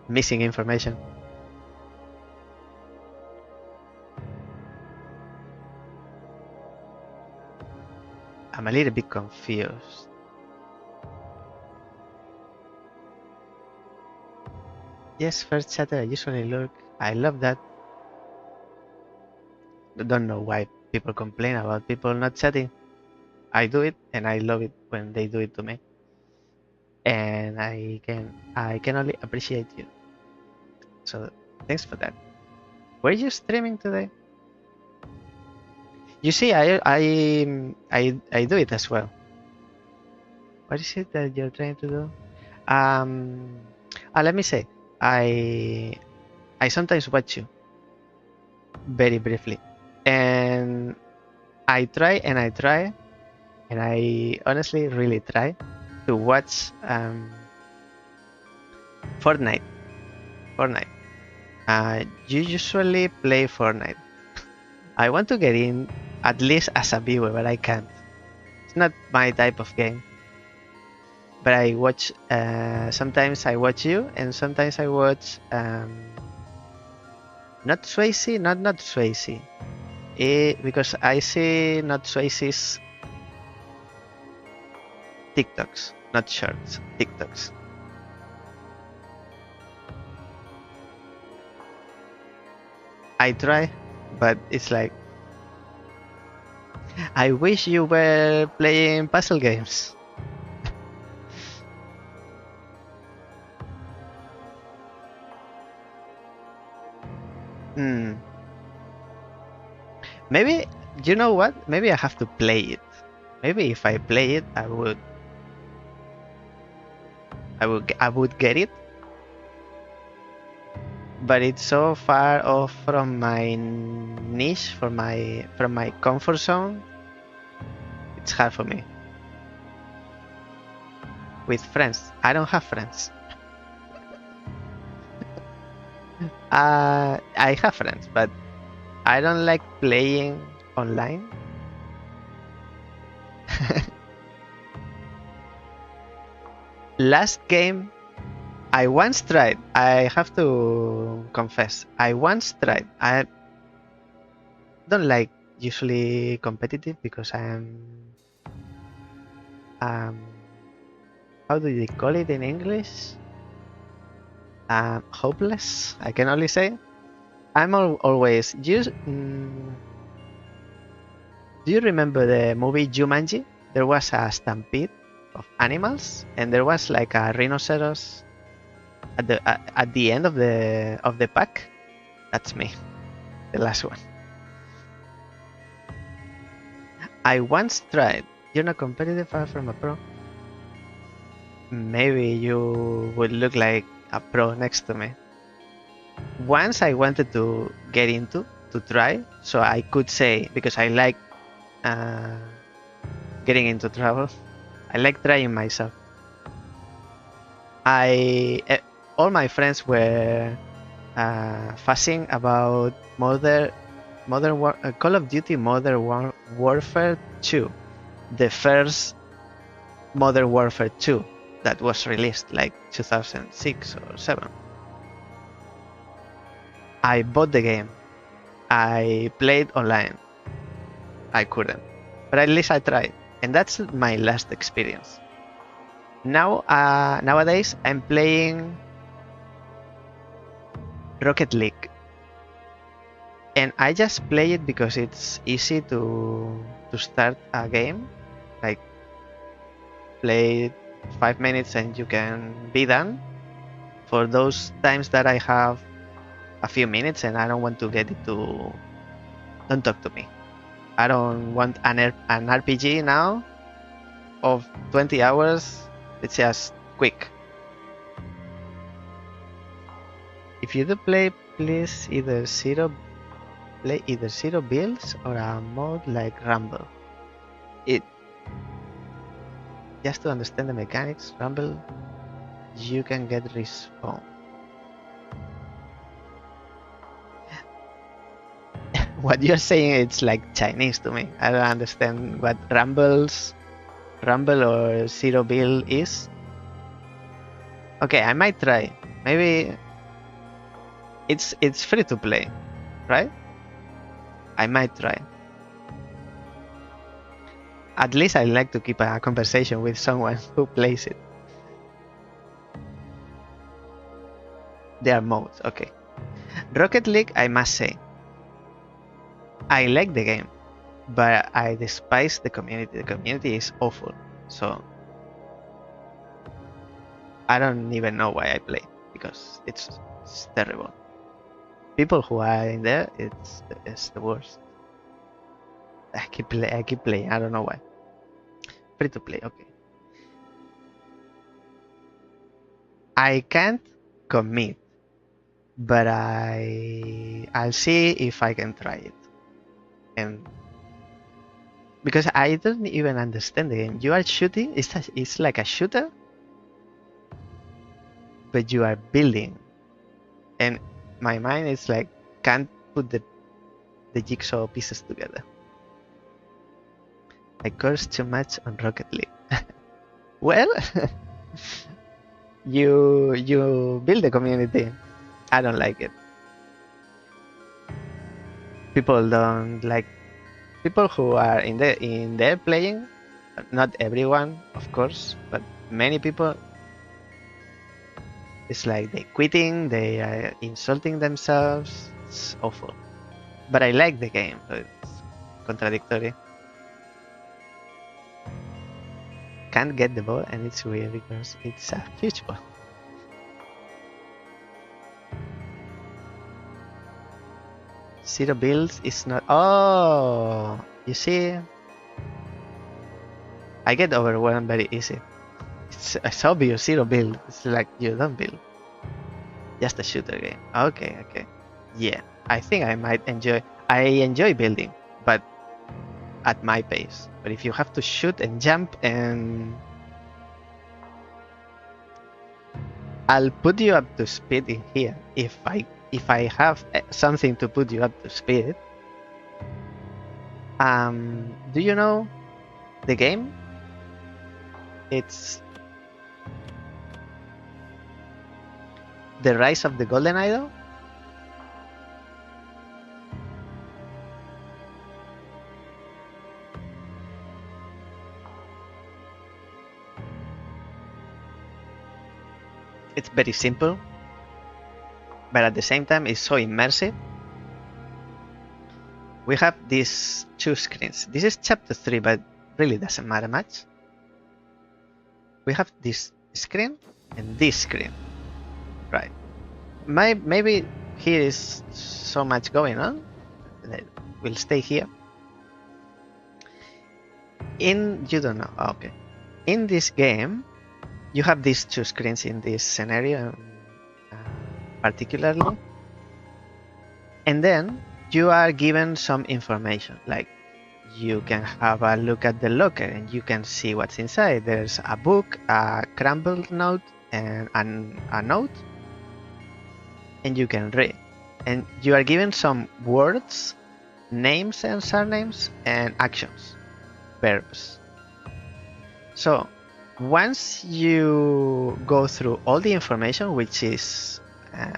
missing information. I'm a little bit confused. Yes, first chatter, I usually look. I love that. Don't know why people complain about people not chatting. I do it, and I love it when they do it to me. And I can only appreciate you. So Thanks for that. Were you streaming today? You see, I do it as well. What is it that you're trying to do? Um, let me say, I I sometimes watch you very briefly, and I try and I try, and I honestly really try to watch Fortnite. Fortnite. You usually play Fortnite. I want to get in at least as a viewer, but I can't. It's not my type of game. But I watch. Sometimes I watch you, and sometimes I watch. Not Swayze, not Swayze. Because I see not Swayze's TikToks, not shorts, TikToks. I try, but it's like I wish you were playing puzzle games. Hmm. Maybe you know what? Maybe I have to play it. Maybe if I play it, I would get it. But it's so far off from my niche, from my comfort zone. It's hard for me. With friends, I don't have friends. I have friends, but I don't like playing online. Last game, I once tried. I have to confess, I once tried. I don't like usually competitive because I am um, how do they call it in English? Hopeless. I can only say I'm always. Do you remember the movie Jumanji? There was a stampede of animals, and there was like a rhinoceros at the end of the pack. That's me, the last one. I once tried. You're not competitive, far from a pro. Maybe you would look like a pro next to me. Once I wanted to get into to try, so I could say because I like uh, getting into trouble. I like trying myself. All my friends were fussing about Call of Duty Modern Warfare 2, the first Modern Warfare 2 that was released like 2006 or 7. I bought the game. I played online. I couldn't, but at least I tried, and that's my last experience. Nowadays I'm playing Rocket League, and I just play it because it's easy to start a game. Like play 5 minutes and you can be done. For those times that I have a few minutes and I don't want to get it to, don't talk to me. I don't want an RPG now of 20 hours. It's just quick. If you do play, please play either zero builds or a mode like Rumble. It just to understand the mechanics, Rumble, you can get respawn. What you're saying, it's like Chinese to me. I don't understand what Rumble or zero build is. Okay, I might try. Maybe it's free to play, right? I might try. At least I like to keep a conversation with someone who plays it. There are modes, okay. Rocket League, I must say, I like the game, but I despise the community. The community is awful, so I don't even know why I play because it's terrible. People who are in there, it's the worst. I keep playing. I don't know why. Free to play. Okay. I can't commit, but I'll see if I can try it. And because I don't even understand the game. You are shooting. It's like a shooter, but you are building. And my mind is like can't put the jigsaw pieces together. I curse too much on Rocket League. Well, you build a community. I don't like it. People don't like people who are in there playing. Not everyone, of course, but many people. It's like they quitting, they are insulting themselves. It's awful. But I like the game, so it's contradictory. Can't get the ball, and it's weird because it's a huge ball. Zero builds is not. Oh, you see, I get overwhelmed very easy. It's obvious zero build. It's like you don't build. Just a shooter game. Okay, okay. Yeah, I think I might enjoy. I enjoy building, but at my pace. But if you have to shoot and jump, and I'll put you up to speed in here if I have something to put you up to speed. Do you know the game? It's The Rise of the Golden Idol. It's very simple, but at the same time it's so immersive. We have these two screens. This is chapter 3, but really doesn't matter much. We have this screen and this screen, right? Maybe here is so much going on that we'll stay here. You don't know. Okay. In this game, you have these two screens in this scenario, particularly, and then you are given some information, like you can have a look at the locker and you can see what's inside. There's a book, a crumpled note, and a note, and you can read. And you are given some words, names and surnames, and actions, verbs. So once you go through all the information, which is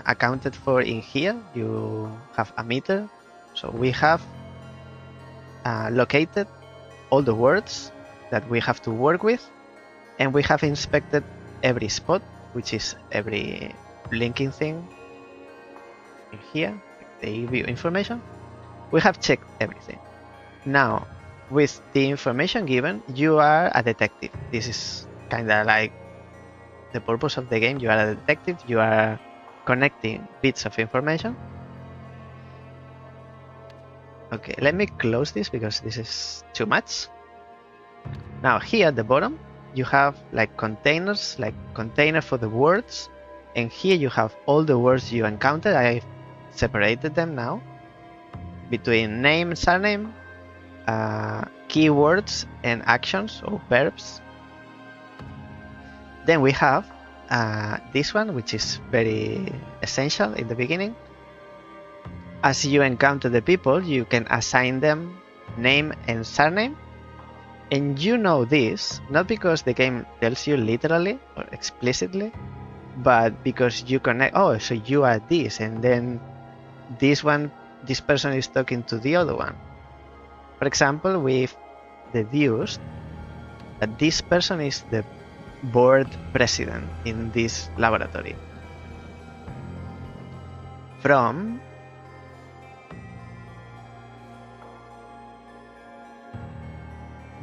accounted for in here, you have a meter. So we have located all the words that we have to work with, and we have inspected every spot, which is every linking thing in here. They view information. We have checked everything. Now, with the information given, you are a detective. This is kind of like the purpose of the game. You are a detective. You are connecting bits of information. Okay, let me close this because this is too much. Now here at the bottom, you have like containers, like container for the words. And here you have all the words you encountered. I separated them now between name, surname, keywords, and actions or verbs. Then we have this one, which is very essential in the beginning. As you encounter the people, you can assign them name and surname. And you know this, not because the game tells you literally or explicitly, but because you connect, oh, so you are this, and then this person is talking to the other one. For example, we've deduced that this person is the board president in this laboratory from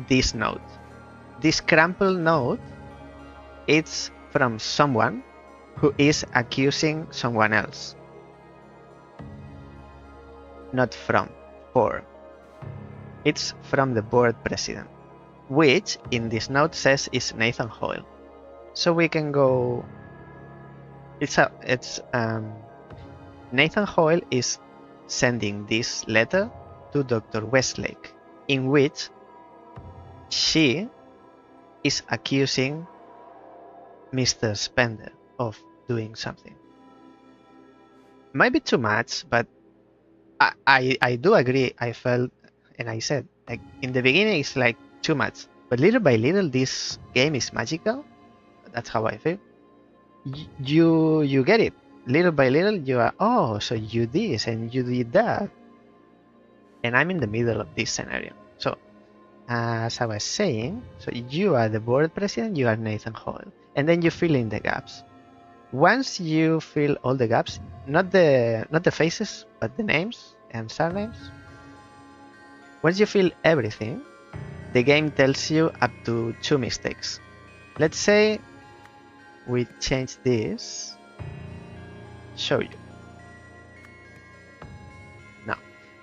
this note. This crumpled note, it's from someone who is accusing someone else. not from, for. It's from the board president, which in this note says is Nathan Hoyle. So we can go. Nathan Hoyle is sending this letter to Dr. Westlake, in which she is accusing Mr. Spender of doing something. Might be too much, but I do agree. I felt, and I said, like in the beginning it's like too much, but little by little this game is magical. That's how I feel. You get it. Little by little you are, oh, so you this and you did that. And I'm in the middle of this scenario. So as I was saying, so you are the board president, you are Nathan Hoyle, and then you fill in the gaps. Once you fill all the gaps, not the faces, but the names and surnames. Once you fill everything, the game tells you up to 2 mistakes. Let's say we change this. Show you. Now,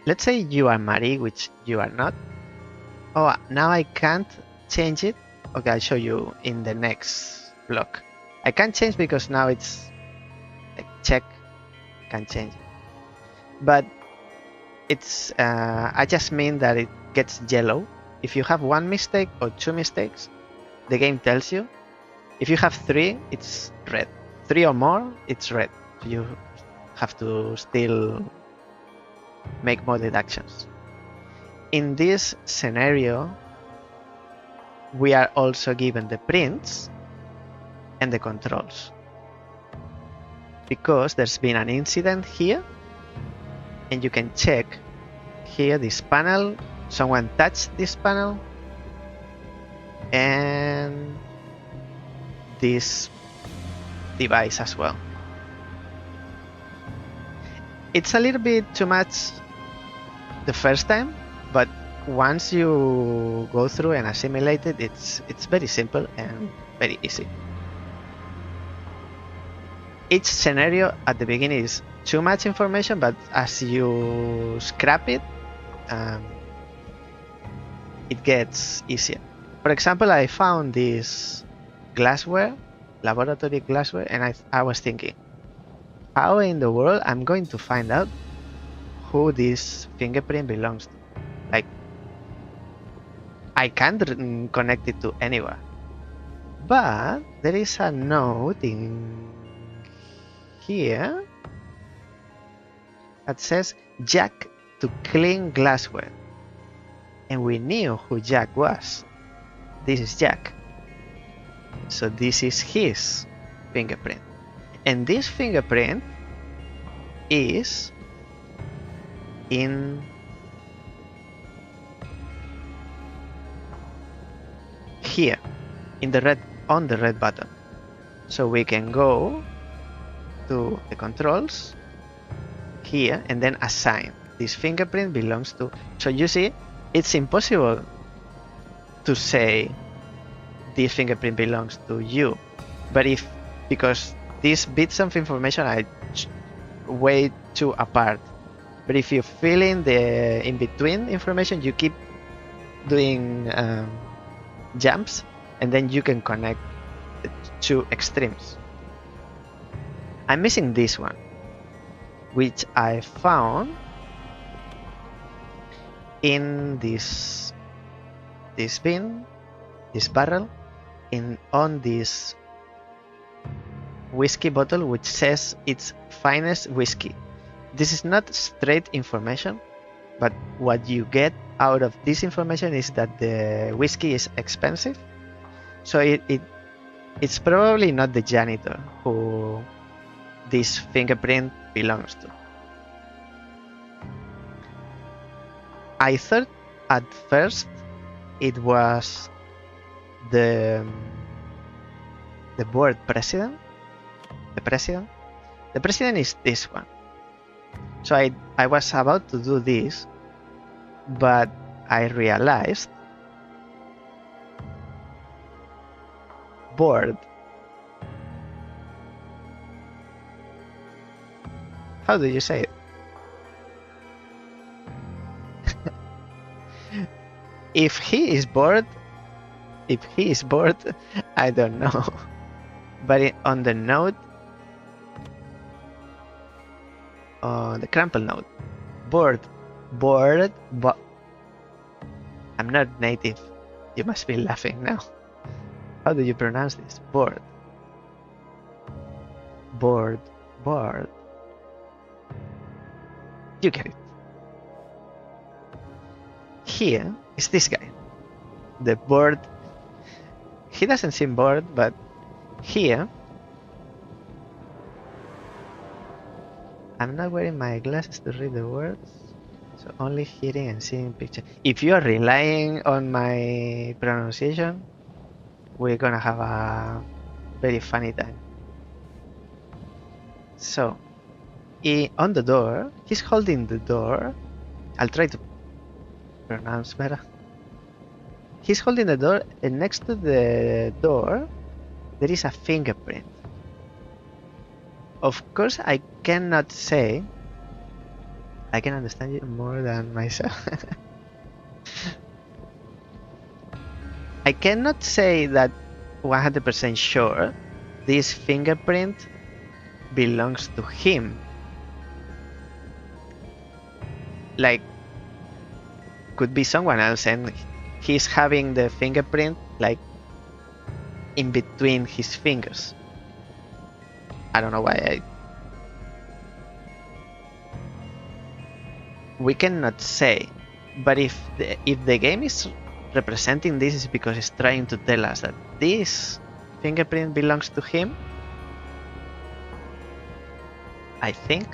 let's say you are Marie, which you are not. Oh, now I can't change it. Okay, I'll show you in the next block. I can't change because now it's like check, can't change it. But it's I just mean that it gets yellow. If you have 1 mistake or 2 mistakes, the game tells you. If you have 3, it's red. 3 or more, it's red. So you have to still make more deductions. In this scenario, we are also given the prints and the controls, because there's been an incident here, and you can check here this panel. Someone touched this panel, and this device as well. It's a little bit too much the first time, but once you go through and assimilate it, it's very simple and very easy. Each scenario at the beginning is too much information, but as you scrap it, it gets easier. For example, I found this glassware, laboratory glassware, and I was thinking, how in the world I'm going to find out who this fingerprint belongs to? Like, I can't connect it to anyone. But there is a note in here that says Jack to clean glassware. And we knew who Jack was. This is Jack. So this is his fingerprint. And this fingerprint is in here, in the red, on the red button. So we can go to the controls here and then assign. This fingerprint belongs to. So you see, it's impossible to say this fingerprint belongs to you, but because these bits of information are way too apart. But if you fill in the in-between information, you keep doing jumps, and then you can connect the 2 extremes. I'm missing this one, which I found in this bin, this barrel, on this whiskey bottle, which says it's finest whiskey. This is not straight information, but what you get out of this information is that the whiskey is expensive. So it's probably not the janitor who this fingerprint belongs to. I thought at first it was the board president. The president is this one. So I was about to do this, but I realized board. How do you say it? If he is bored, I don't know. But on the note, on the crumple note, bored, but I'm not native. You must be laughing now. How do you pronounce this? Bored. Bored. Bored. You get it. Here is this guy. The bored. He doesn't seem bored, but here I'm not wearing my glasses to read the words, so only hearing and seeing pictures. If you are relying on my pronunciation, we're gonna have a very funny time. So, on the door, he's holding the door. I'll try to pronounce better. He's holding the door, and next to the door, there is a fingerprint. Of course, I cannot say I can understand you more than myself. I cannot say that 100% sure this fingerprint belongs to him. Like, could be someone else, and he's having the fingerprint like in between his fingers. I don't know why we cannot say, but if the game is representing this, is because it's trying to tell us that this fingerprint belongs to him. I think.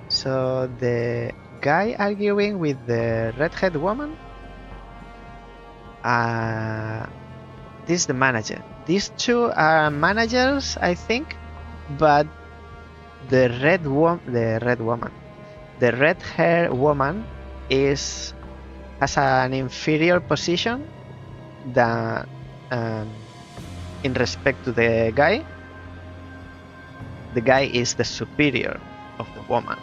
So the guy arguing with the redhead woman, this is the manager. These two are managers, I think, but the red hair woman has an inferior position than in respect to the guy. The guy is the superior of the woman.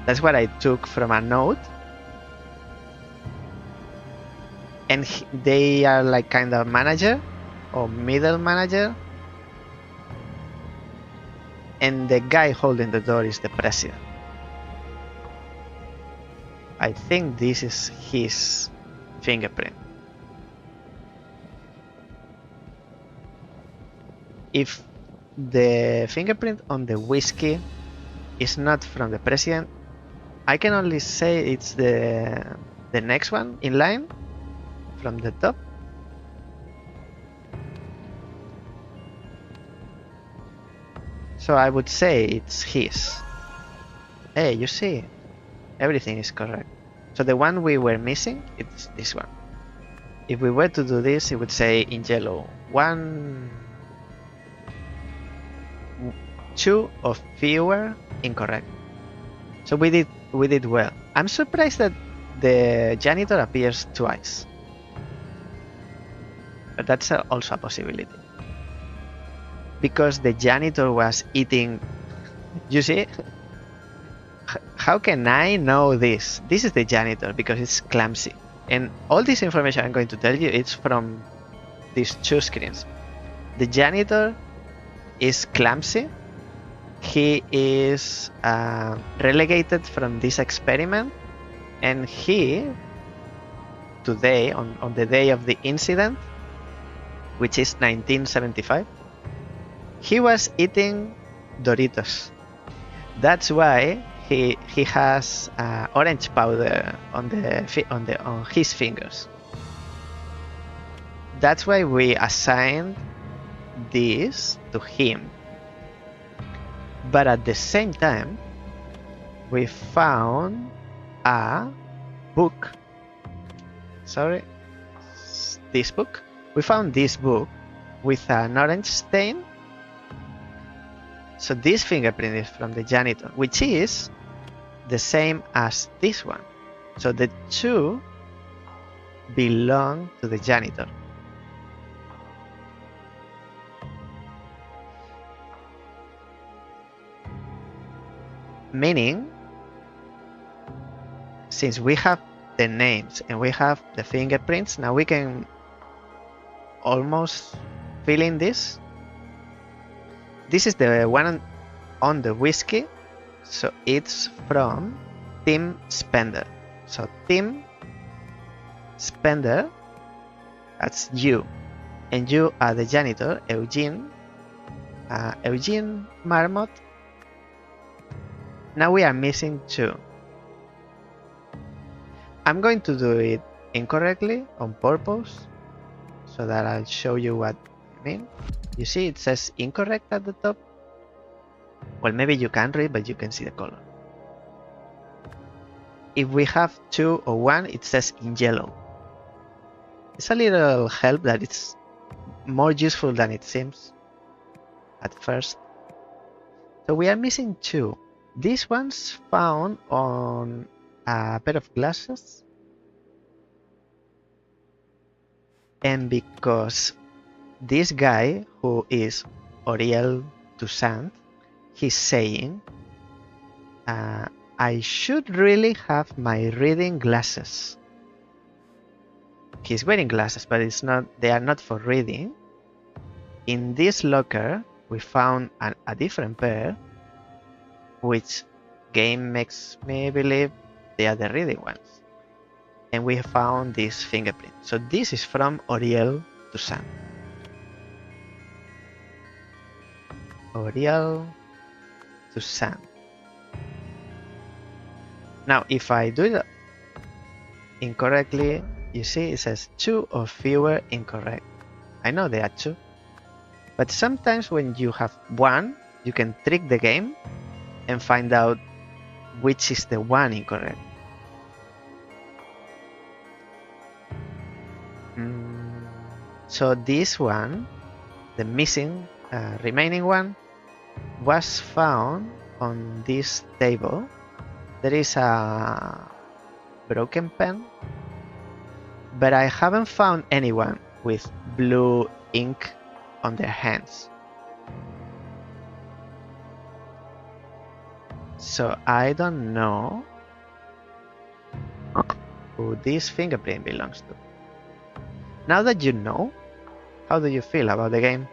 That's what I took from a note. And they are like kind of manager or middle manager. And the guy holding the door is the president. I think this is his fingerprint. If the fingerprint on the whiskey is not from the president, I can only say it's the next one in line from the top. So I would say it's his. Hey, you see, everything is correct. So the one we were missing, it's this one. If we were to do this, it would say in yellow, 2 or fewer incorrect. So we did well. I'm surprised that the janitor appears twice, but that's also a possibility, because the janitor was eating. You see, how can I know this? This is the janitor because it's clumsy, and all this information I'm going to tell you, it's from these 2 screens. The janitor is clumsy. He is relegated from this experiment, and he today, on the day of the incident, which is 1975, he was eating Doritos. That's why he has orange powder on his fingers. That's why we assigned this to him. But at the same time, we found a book. Sorry, this book. We found this book with an orange stain. So this fingerprint is from the janitor, which is the same as this one. So the 2 belong to the janitor. Meaning, since we have the names and we have the fingerprints, now we can almost fill in this. This is the one on the whiskey, so it's from Tim Spender. So Tim Spender, that's you, and you are the janitor, Eugene. Eugene Marmot. Now we are missing 2. I'm going to do it incorrectly on purpose so that I'll show you what I mean. You see it says incorrect at the top? Well, maybe you can't read, but you can see the color. If we have 2 or 1, it says in yellow. It's a little help that it's more useful than it seems at first. So we are missing 2. This one's found on a pair of glasses. And because this guy, who is Oriel Toussaint, he's saying, I should really have my reading glasses. He's wearing glasses, but they are not for reading. In this locker, we found a different pair, which game makes me believe they are the reading ones. And we found this fingerprint. So this is from Oriel Toussaint. Oriel Toussaint. Now, if I do it incorrectly, you see it says 2 or fewer incorrect. I know there are 2. But sometimes when you have 1, you can trick the game and find out which is the 1 incorrect. So this one, the missing remaining one, was found on this table. There is a broken pen, but I haven't found anyone with blue ink on their hands. So I don't know who this fingerprint belongs to. Now that you know, how do you feel about the game?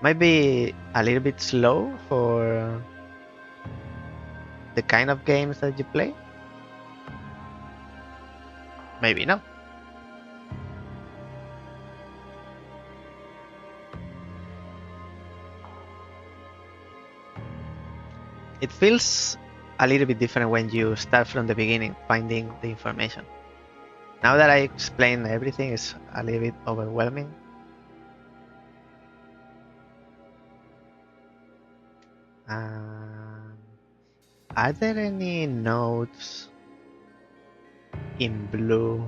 Might be a little bit slow for the kind of games that you play. Maybe not. It feels a little bit different when you start from the beginning, finding the information. Now that I explained everything, it's a little bit overwhelming. Are there any notes in blue?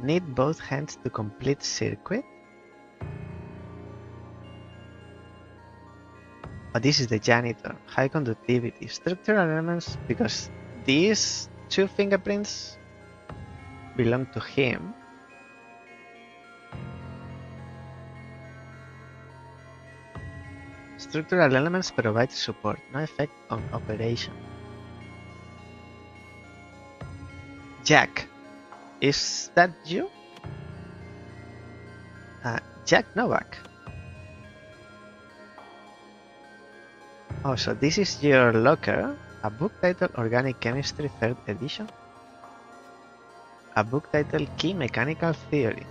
Need both hands to complete circuit? Oh, this is the janitor. High conductivity. Structural elements, because these 2 fingerprints belong to him. Structural elements provide support, no effect on operation. Jack, is that you? Jack Novak. Oh, so this is your locker. A book titled Organic Chemistry 3rd edition. A book titled Key Mechanical Theory.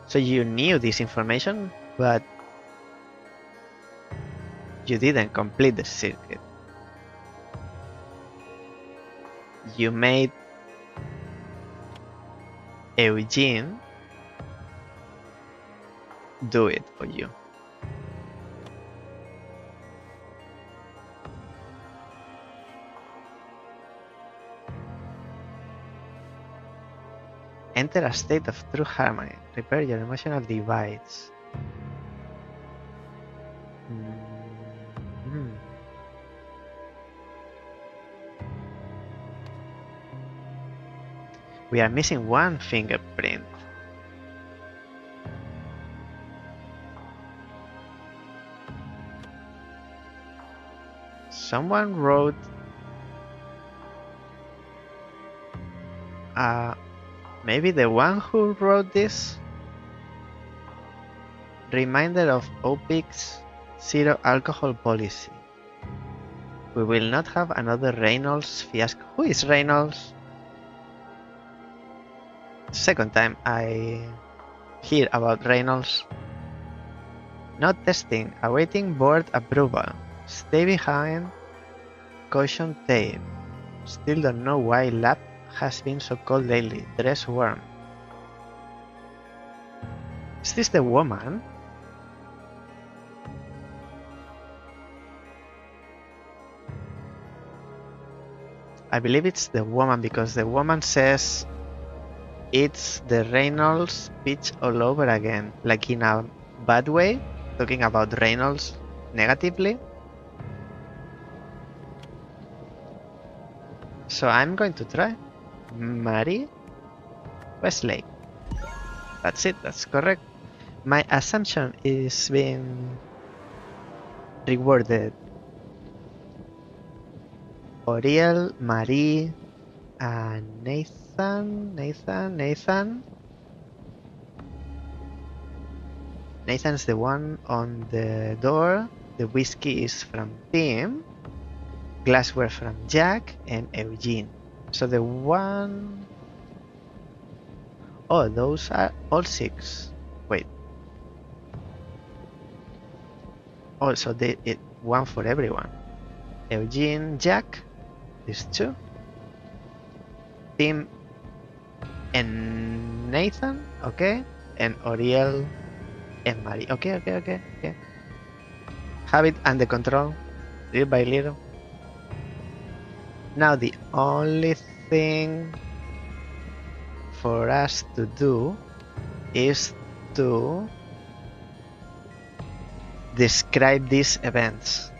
So you knew this information, but you didn't complete the circuit. You made Eugene do it for you. Enter a state of true harmony. Repair your emotional divides. We are missing 1 fingerprint. someone wrote maybe the one who wrote this? Reminder of OPIC's zero alcohol policy. We will not have another Reynolds fiasco. Who is Reynolds? Second time I hear about Reynolds. Not testing, awaiting board approval. Stay behind, caution tape. Still don't know why lab has been so cold lately. Dress warm. Is this the woman? I believe it's the woman because the woman says it's the Reynolds pitch all over again, like in a bad way, talking about Reynolds negatively. So I'm going to try Mary Westlake. That's it, that's correct. My assumption is being rewarded. Oriel, Marie, and Nathan. Nathan's the one on the door. The whiskey is from Tim. Glassware from Jack and Eugene. So the one... Oh, those are all 6. Wait. Also, one for everyone. Eugene, Jack, these 2. Tim and Nathan, okay. And Oriel and Marie. Okay. Have it under control, little by little. Now the only thing for us to do is to describe these events.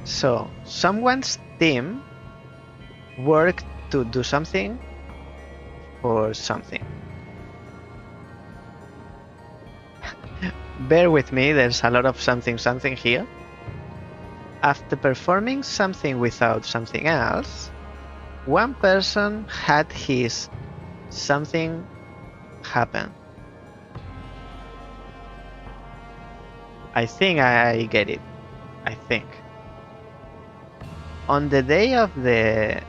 So someone's team worked to do something or something. Bear with me, there's a lot of something here. After performing something without something else, one person had his something happen. I think I get it. I think. On the day of the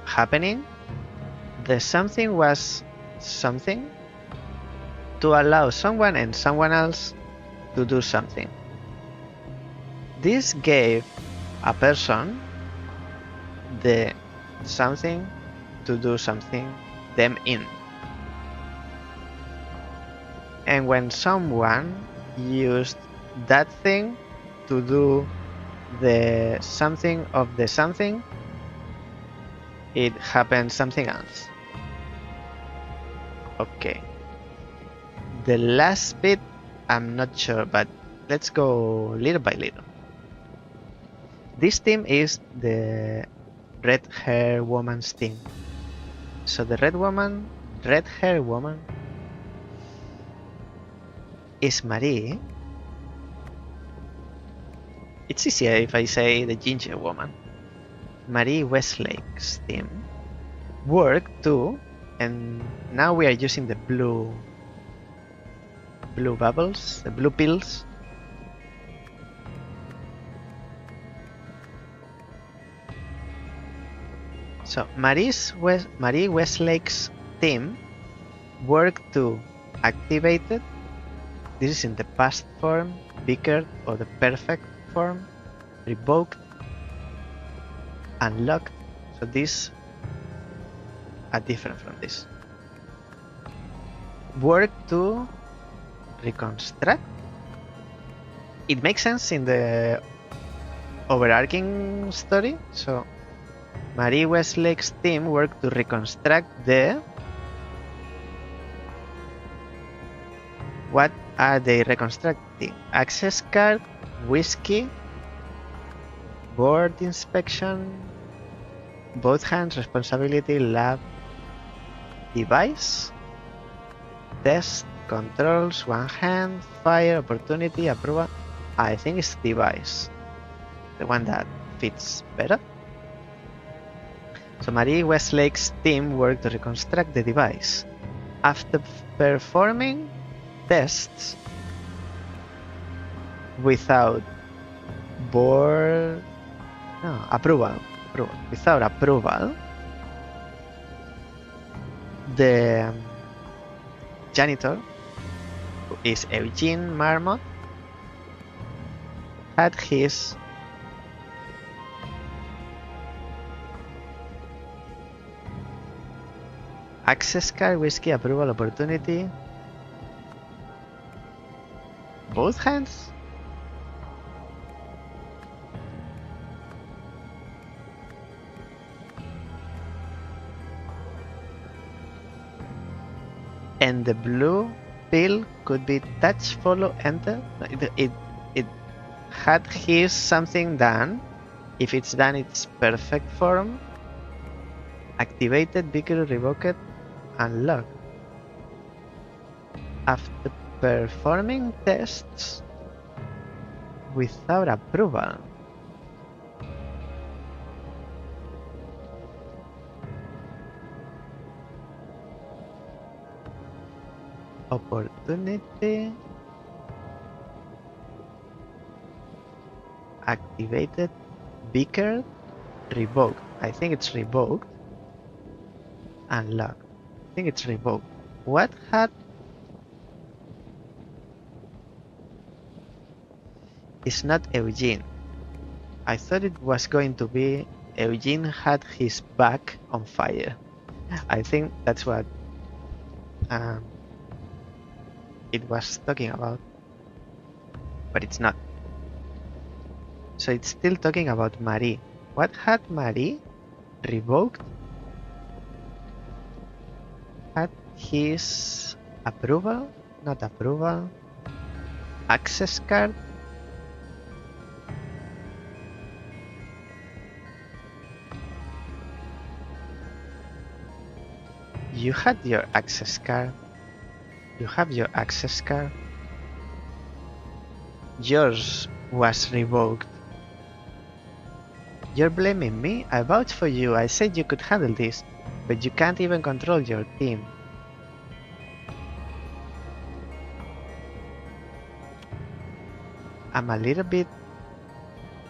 happening, the something was something to allow someone and someone else to do something. This gave a person the something to do something them in. And when someone used that thing to do the something of the something, it happened something else. Okay. The last bit, I'm not sure, but let's go little by little. This team is the red hair woman's team. So the red hair woman is Marie. It's easier if I say the ginger woman. Marie Westlake's team worked too, and now we are using the blue bubbles, the blue pills. So Marie Westlake's team worked to activate it. This is in the past form, Vickard, or the perfect form, revoked, unlocked. So these are different from this. Work to reconstruct. It makes sense in the overarching story. So Marie Westlake's team worked to reconstruct the... What are they reconstructing? Access card, whiskey, board inspection, both hands, responsibility, lab, device, test, controls, one hand, fire, opportunity, approval. I think it's device, the one that fits better. So Marie Westlake's team worked to reconstruct the device. After performing tests without without approval, the janitor, who is Eugene Marmot, had his access card whiskey approval opportunity both hands. And the blue pill could be touch, follow, enter. It had his something done. If it's done, it's perfect form. Activated, beaker, revoked, unlocked. After performing tests without approval. Opportunity activated, beaker, revoked. I think it's revoked. Unlocked. I think it's revoked. What had is not Eugene. I thought it was going to be Eugene had his back on fire. I think that's what it was talking about, but it's not. So it's still talking about Marie. What had Marie revoked? Had his approval, not approval, access card. You had your access card. You have your access card. Yours was revoked. You're blaming me? I vouched for you. I said you could handle this, but you can't even control your team. I'm a little bit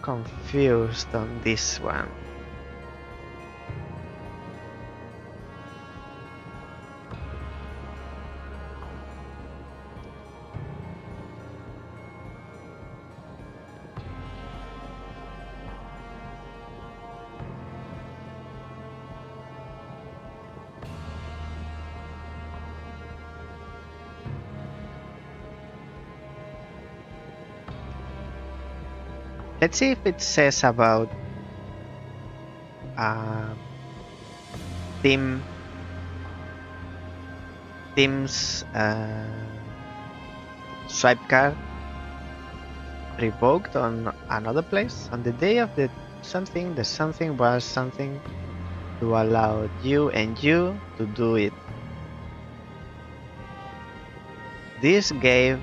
confused on this one. Let's see if it says about team's swipe card revoked on another place. On the day of the something was something to allow you and you to do it. This gave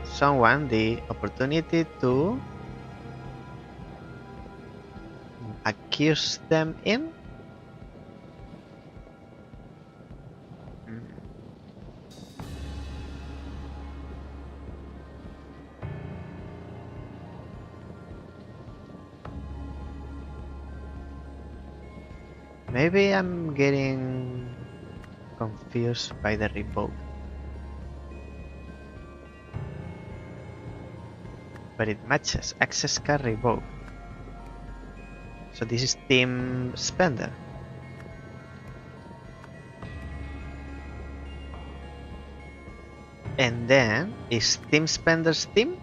someone the opportunity to accuse them in. Maybe I'm getting confused by the revoke. But it matches. Access card revoke. So this is Team Spender. And then is Team Spender's team?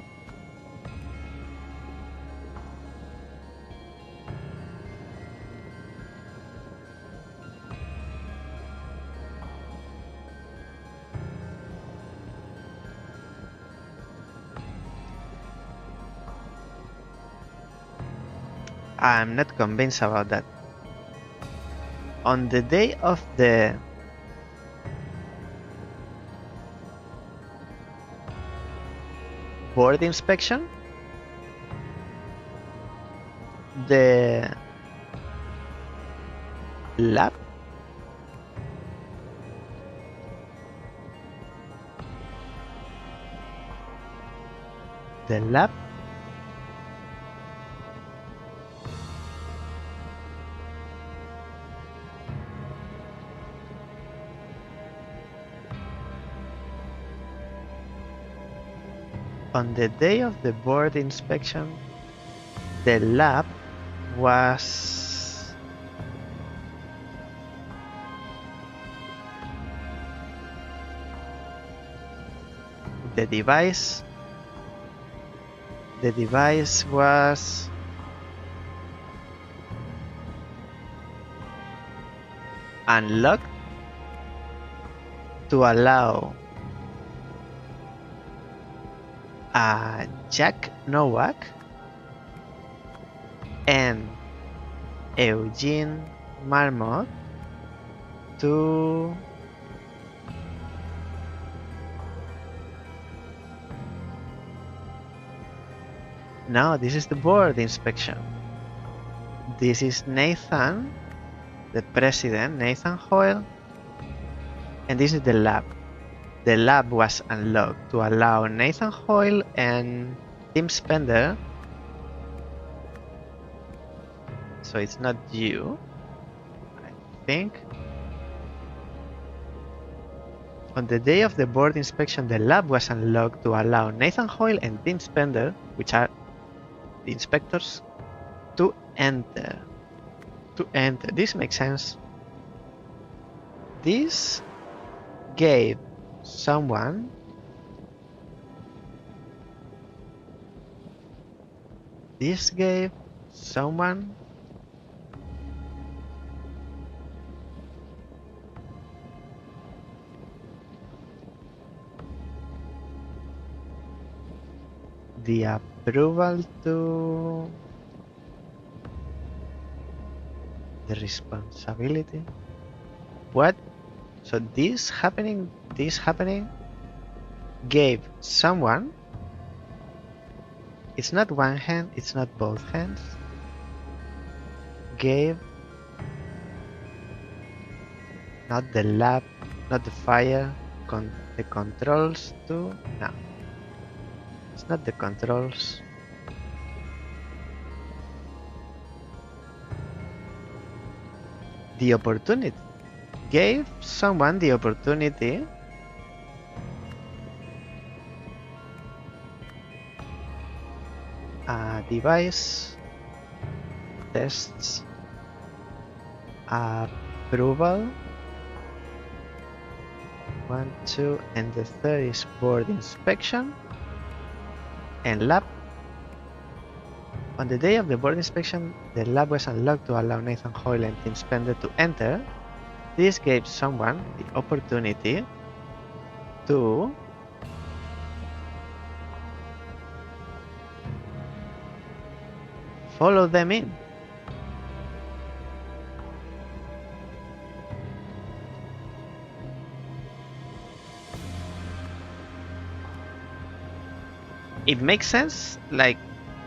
I'm not convinced about that. On the day of the board inspection, the lab. The lab. On the day of the board inspection, the lab was the device. The device was unlocked to allow Jack Nowak and Eugene Marmot to no, this is the board inspection. This is Nathan, the president, Nathan Hoyle, and this is the lab. The lab was unlocked to allow Nathan Hoyle and Tim Spender. So it's not you, I think. On the day of the board inspection, the lab was unlocked to allow Nathan Hoyle and Tim Spender, which are the inspectors, to enter. This makes sense. This gave someone the approval to the responsibility. What? So this happening gave someone, it's not one hand, it's not both hands, gave not the lab, not the fire, the controls to, no, it's not the controls. The opportunity, gave someone the opportunity device tests approval 1, 2, and the third is board inspection and lab. On the day of the board inspection, the lab was unlocked to allow Nathan Hoyle and Tim Spender to enter. This gave someone the opportunity to follow them in. It makes sense, like,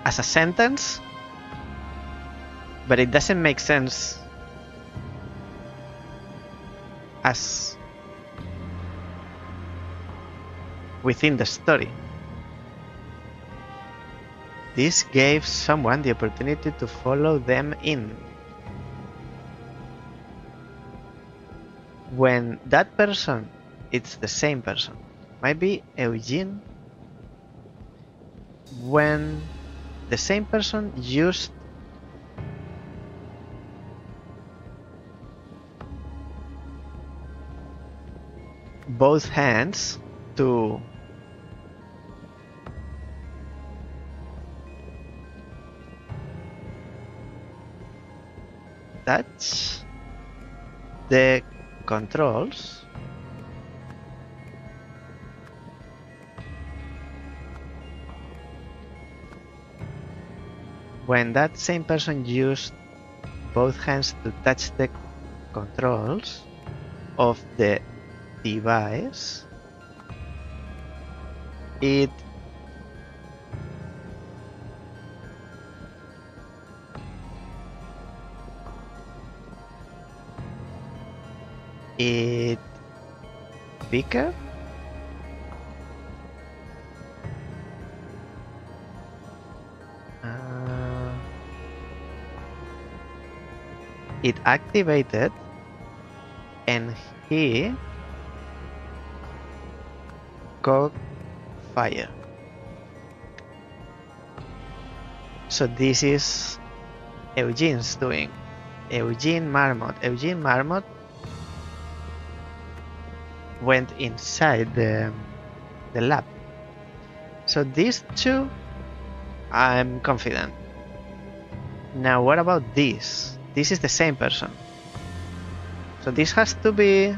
as a sentence, but it doesn't make sense as within the story. This gave someone the opportunity to follow them in. When that person, it's the same person, might be Eugene. When the same person used both hands to touch the controls, when that same person used both hands to touch the controls of the device, it it bigger? It activated and he caught fire. So this is Eugene's doing. Eugene Marmot. Eugene Marmot went inside the lab. So these two, I'm confident. Now what about this? This is the same person. So this has to be...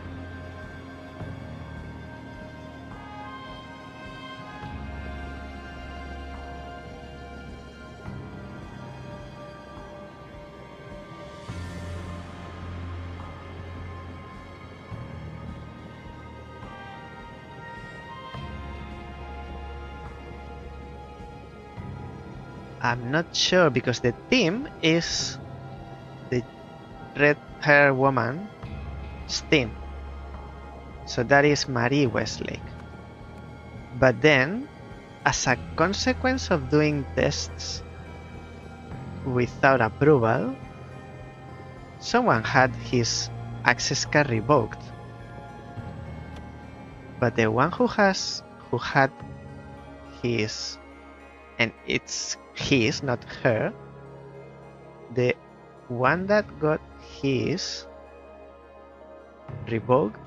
I'm not sure because the team is the red-haired woman's team. So that is Marie Westlake. But then, as a consequence of doing tests without approval, someone had his access card revoked. But the one who had his, and it's his, not her, the one that got his revoked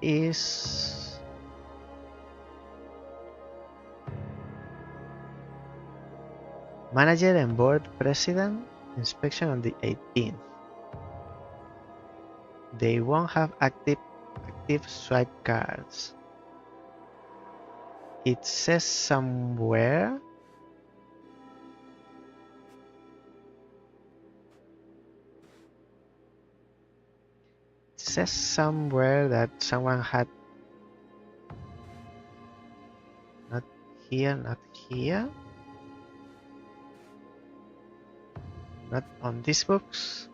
is manager and board president. Inspection on the 18th. They won't have active swipe cards. It says somewhere that someone had, not here, not on these books.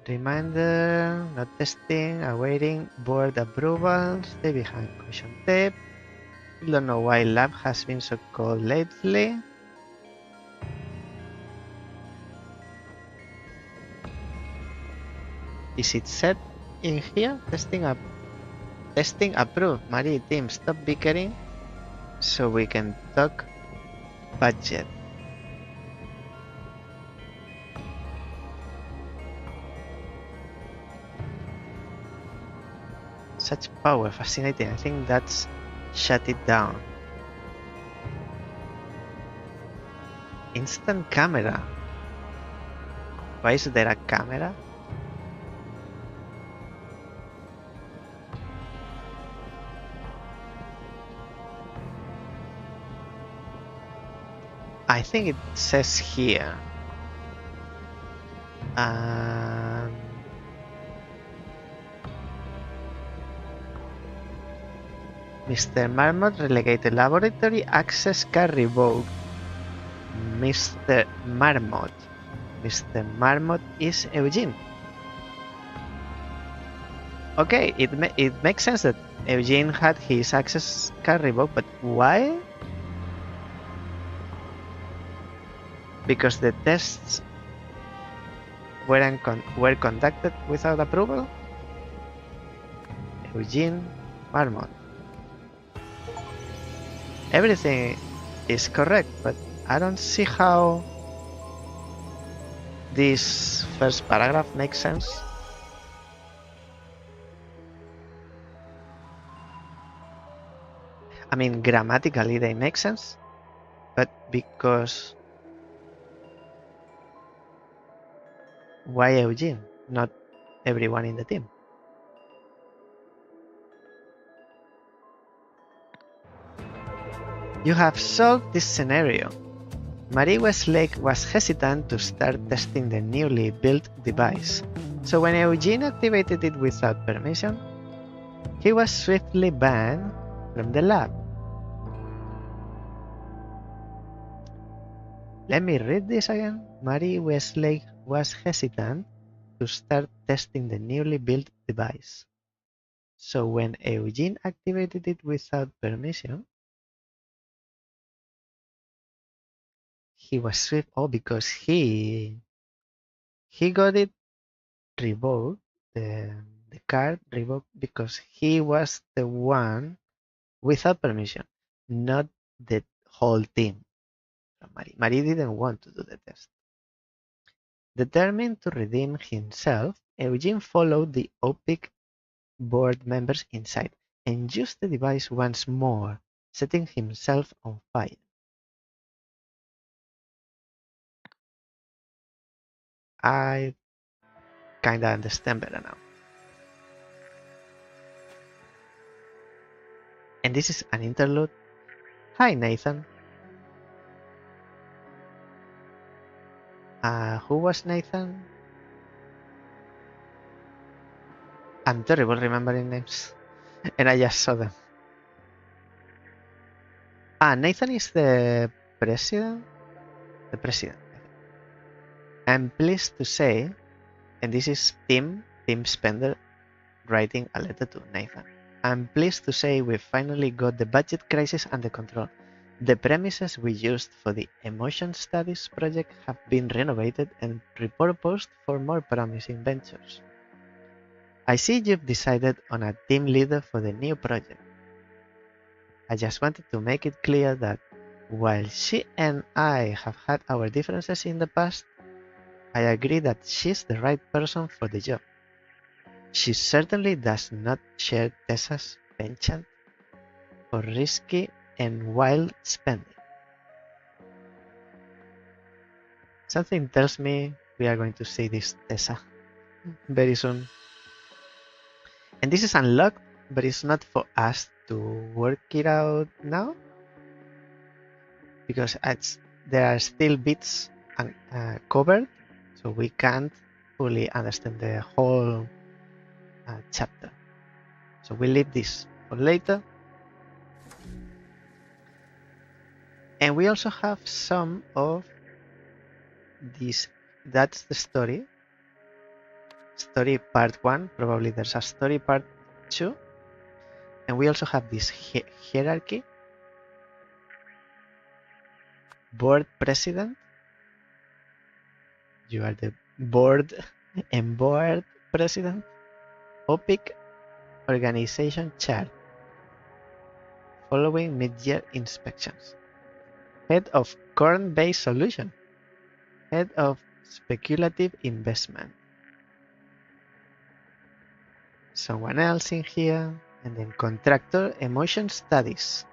Reminder, not testing, awaiting board approval, stay behind caution tape. Don't know why lab has been so cold lately. Is it set in here? Testing approved. Marie, team, stop bickering so we can talk budget. Such power, fascinating. I think that's shut it down. Instant camera. Why is there a camera? I think it says here. Mr. Marmot relegated laboratory access card revoked. Mr. Marmot. Mr. Marmot is Eugene. Okay, it makes sense that Eugene had his access card revoked, but why? Because the tests were conducted without approval? Eugene Marmot. Everything is correct, but I don't see how this first paragraph makes sense. I mean, grammatically they make sense, but because... Why Eugene, not everyone in the team? You have solved this scenario. Marie Westlake was hesitant to start testing the newly built device. So when Eugene activated it without permission, he was swiftly banned from the lab. Let me read this again. Mary Westlake was hesitant to start testing the newly built device. So when Eugene activated it without permission, he was swift. Oh, because he got it revoked, the card revoked because he was the one without permission, not the whole team. Marie didn't want to do the test. Determined to redeem himself, Eugene followed the OPIC board members inside and used the device once more, setting himself on fire. I kinda understand better now. And this is an interlude. Hi, Nathan. Who was Nathan? I'm terrible remembering names. And I just saw them. Nathan is the president? The president. I'm pleased to say, and this is Tim Spender writing a letter to Nathan. I'm pleased to say we finally got the budget crisis under control. The premises we used for the emotion studies project have been renovated and repurposed for more promising ventures. I see you've decided on a team leader for the new project. I just wanted to make it clear that while she and I have had our differences in the past, I agree that she's the right person for the job. She certainly does not share Tessa's penchant for risky and wild spending. Something tells me we are going to see this Tessa very soon. And this is unlocked, but it's not for us to work it out now, because there are still bits covered, so we can't fully understand the whole chapter. So we'll leave this for later. And we also have some of these. That's the story. Story part 1. Probably there's a story part 2. And we also have this hierarchy. Board president. You are the board and board president. OPIC organization chart. Following mid-year inspections. Head of corn-based solution. Head of speculative investment. Someone else in here. And then contractor emotion studies.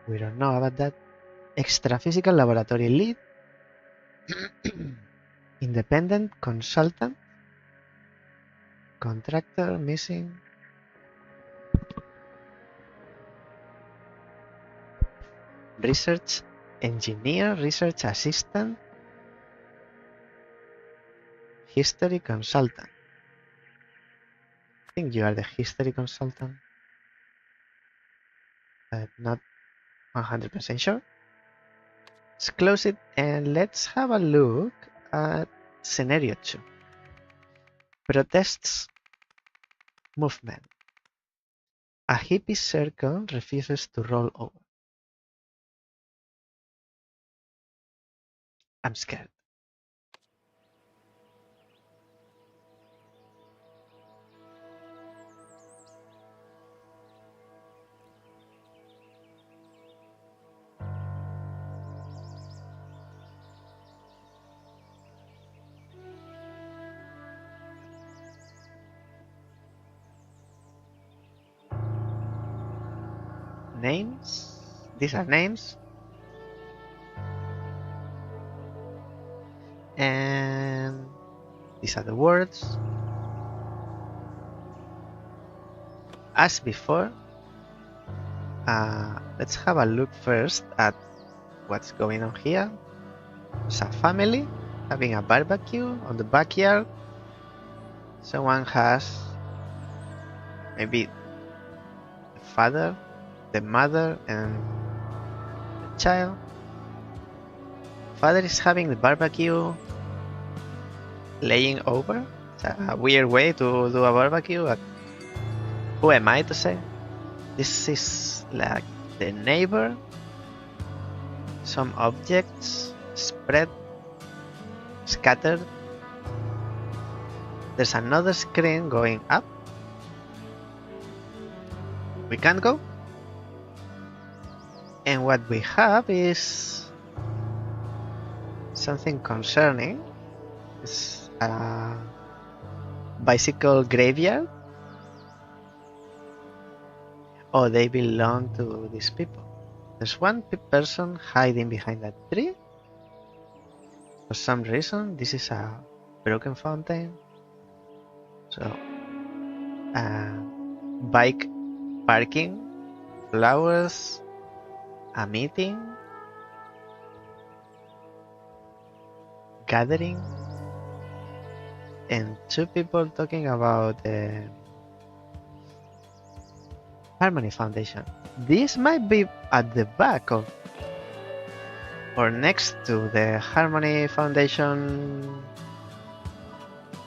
We don't know about that. Extra-physical laboratory lead. Independent consultant. Contractor missing. Research engineer, research assistant. History consultant. I think you are the history consultant, but not 100% sure. Let's close it and let's have a look at scenario 2. Protests movement. A hippie circle refuses to roll over. I'm scared. Names. These are names. And these are the words. As before, let's have a look first at what's going on here. There's a family having a barbecue on the backyard. Someone has maybe the father, the mother, and the child. Father is having the barbecue laying over. It's a weird way to do a barbecue, but who am I to say? This is like the neighbor. Some objects spread, scattered. There's another screen going up. We can't go. And what we have is something concerning. It's a bicycle graveyard. Oh, they belong to these people. There's one person hiding behind that tree. For some reason, this is a broken fountain. So, bike parking, flowers, a meeting, gathering, and two people talking about the Harmony Foundation. This might be at the back of or next to the Harmony Foundation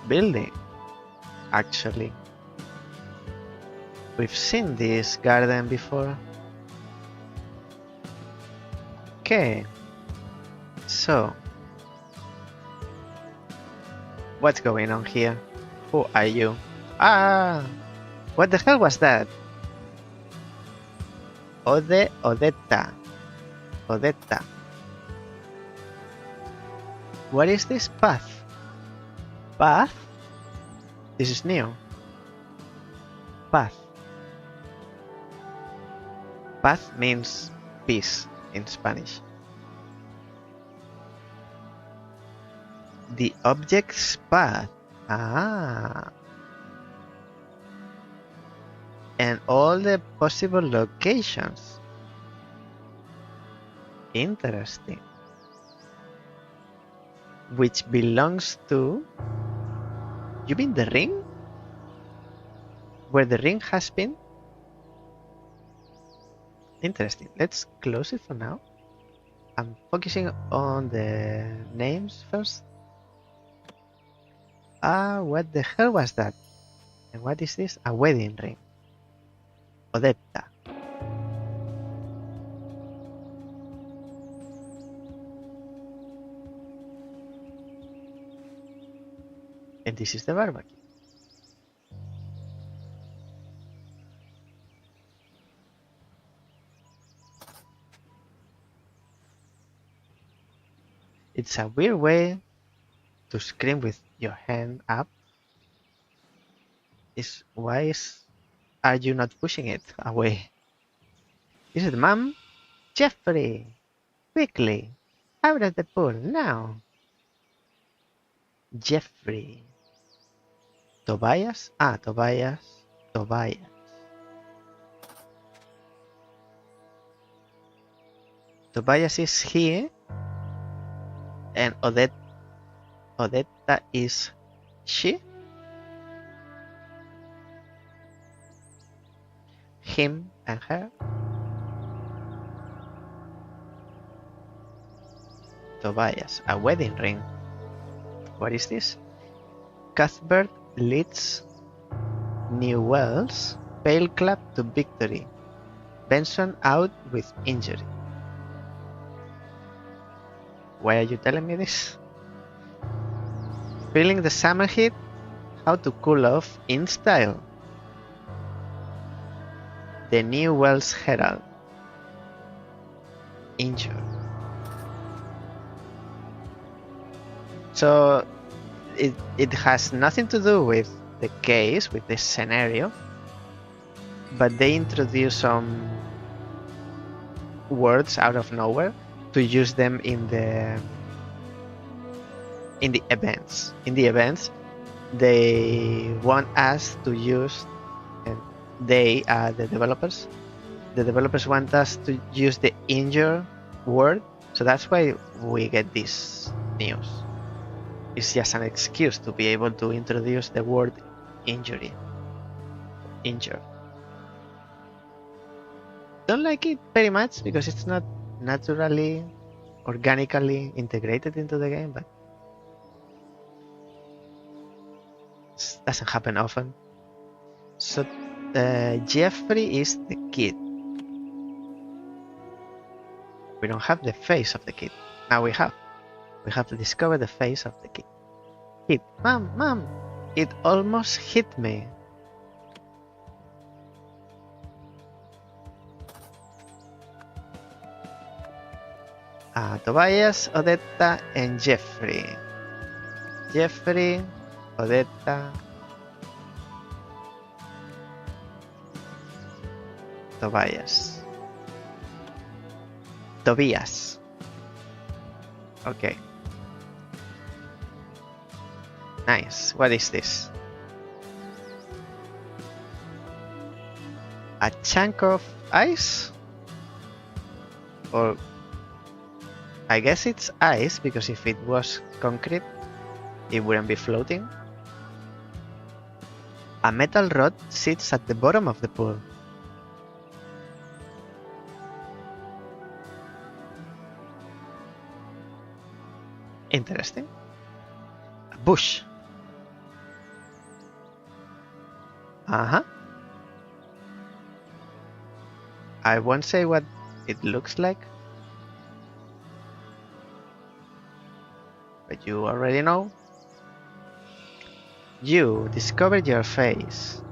building. Actually, we've seen this garden before. Okay, so what's going on here? Who are you? Ah, what the hell was that? Odetta. What is this path? Path? This is new. Path. Path means peace in Spanish. The object's path. Ah. And all the possible locations. Interesting. Which belongs to... You mean the ring? Where the ring has been? Interesting. Let's close it for now. I'm focusing on the names first. Ah, what the hell was that? And what is this? A wedding ring. Odetta. And this is the barbecue. It's a weird way to scream with your hand up. Are you not pushing it away? Is it Mom? Jeffrey! Quickly! Out of the pool, now! Jeffrey. Tobias? Ah, Tobias. Tobias is here. And Odetta is she? Him and her? Tobias, a wedding ring. What is this? Cuthbert leads New Wells Pale Club to victory. Benson out with injury. Why are you telling me this? Feeling the summer heat? How to cool off in style. The New Wells Herald. Injured. So it has nothing to do with the case, with the scenario, but they introduce some words out of nowhere to use them in the events. In the events, they want us to use, and they are the developers. The developers want us to use the injure word, so that's why we get this news. It's just an excuse to be able to introduce the word injury. Injure. Don't like it very much because it's not naturally, organically integrated into the game, but it doesn't happen often. So Jeffrey is the kid. We don't have the face of the kid. Now we have. We have to discover the face of the kid. Kid, mom, it almost hit me. Tobias, Odetta, and Jeffrey. Jeffrey, Odetta, Tobias. Tobias. Okay. Nice. What is this? A chunk of ice? Or I guess it's ice, because if it was concrete, it wouldn't be floating. A metal rod sits at the bottom of the pool. Interesting. A bush. Uh-huh. I won't say what it looks like, but you already know. You discovered your face.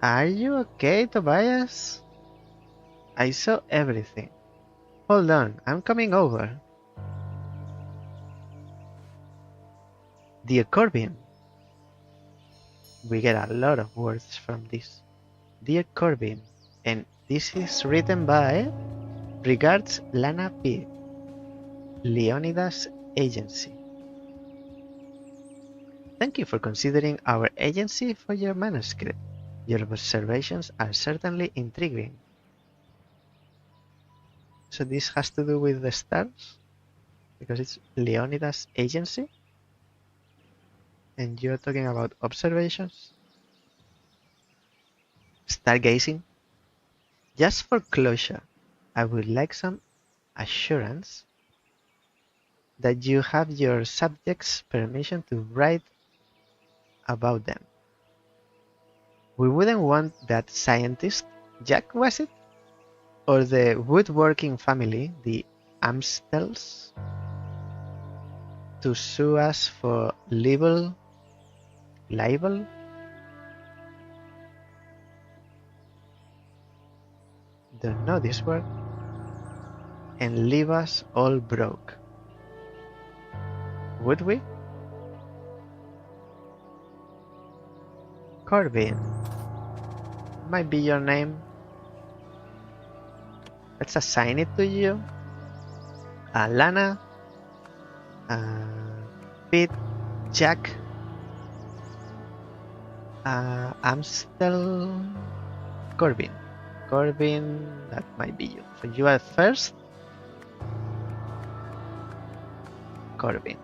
Are you okay, Tobias? I saw everything. Hold on, I'm coming over. Dear Corbin. We get a lot of words from this. Dear Corbin, and this is written by Regards Lana P. Leonidas Agency. Thank you for considering our agency for your manuscript. Your observations are certainly intriguing. So this has to do with the stars? Because it's Leonidas Agency? And you're talking about observations? Stargazing? Just for closure, I would like some assurance that you have your subjects' permission to write about them. We wouldn't want that scientist, Jack was it? Or the woodworking family, the Amstels, to sue us for libel? Don't know this word. And leave us all broke. Would we? Corbin. Might be your name. Let's assign it to you. Lana. Pete. Jack. Amstel. Corbin. Corbin, that might be you. So you are first. Corbin.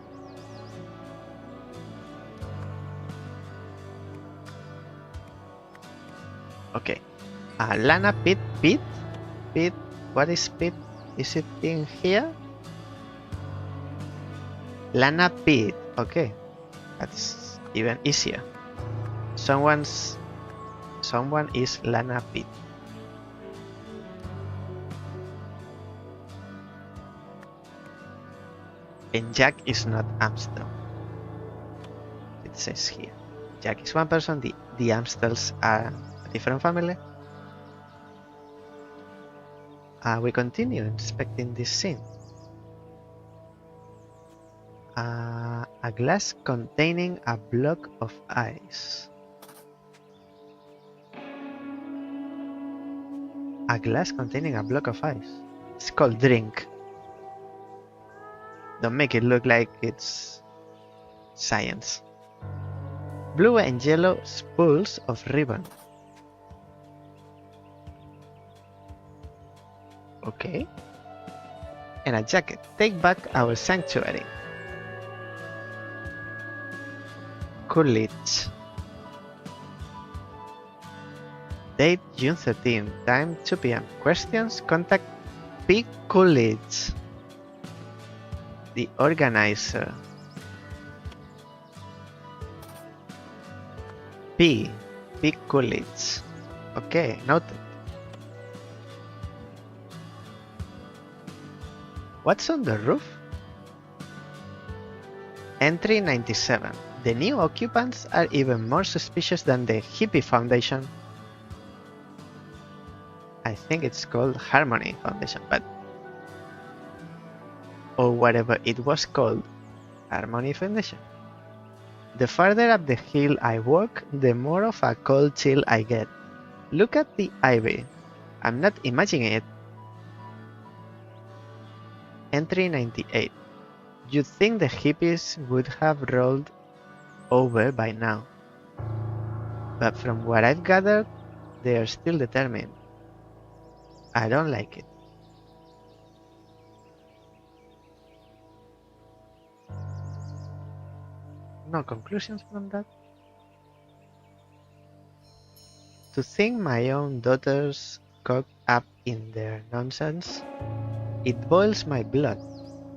Okay. Lana, Pete, what is Pete? Is it in here? Lana, Pete. Okay, that's even easier. Someone is Lana, Pete. And Jack is not Amstel. It says here. Jack is one person, the Amstels are a different family. We continue inspecting this scene. A glass containing a block of ice. A glass containing a block of ice. It's called drink. Don't make it look like it's science. Blue and yellow spools of ribbon. Okay. And a jacket. Take back our sanctuary. Coolidge. Date June 13, time 2 p.m. Questions, contact P. Coolidge, the organizer. P. Coolidge. Okay, noted. What's on the roof? Entry 97. The new occupants are even more suspicious than the hippie foundation. I think it's called Harmony Foundation, but or whatever it was called, Harmony Foundation. The farther up the hill I walk, the more of a cold chill I get. Look at the ivy. I'm not imagining it. Entry 98. You'd think the hippies would have rolled over by now. But from what I've gathered, they are still determined. I don't like it. No conclusions from that? To think my own daughters caught up in their nonsense, it boils my blood.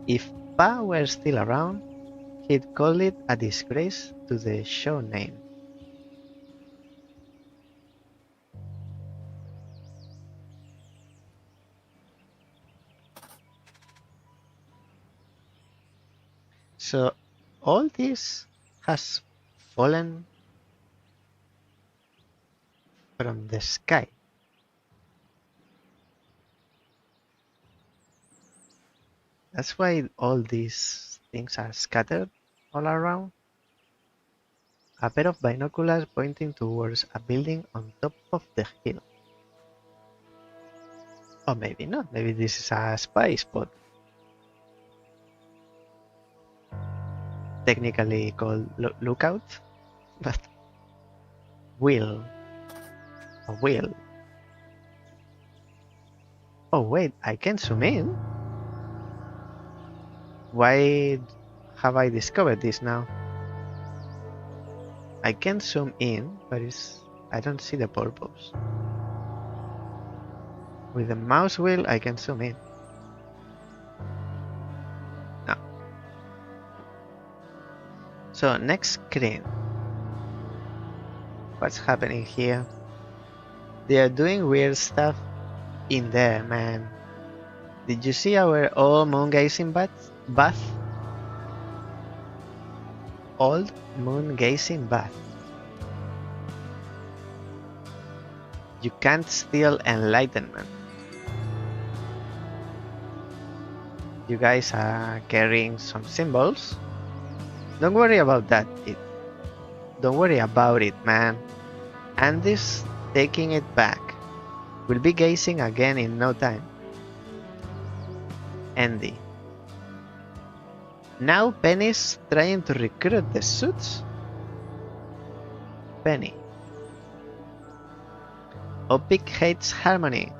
If Pa were still around, he'd call it a disgrace to the show name. So all this has fallen from the sky. That's why all these things are scattered all around. A pair of binoculars pointing towards a building on top of the hill. Or maybe not, maybe this is a spy spot. Technically called lookout, but wheel. A wheel. Oh wait, I can zoom in? Why have I discovered this now? I can zoom in, but I don't see the purpose. With the mouse wheel I can zoom in. No. So next screen. What's happening here? They are doing weird stuff in there, man. Did you see our old moon gazing bath? Old moon gazing bath. You can't steal enlightenment. You guys are carrying some symbols. Don't worry about that. Don't worry about it, man. Andy's taking it back. We'll be gazing again in no time. Andy. Now Penny's trying to recruit the suits. Penny. Opic hates Harmony.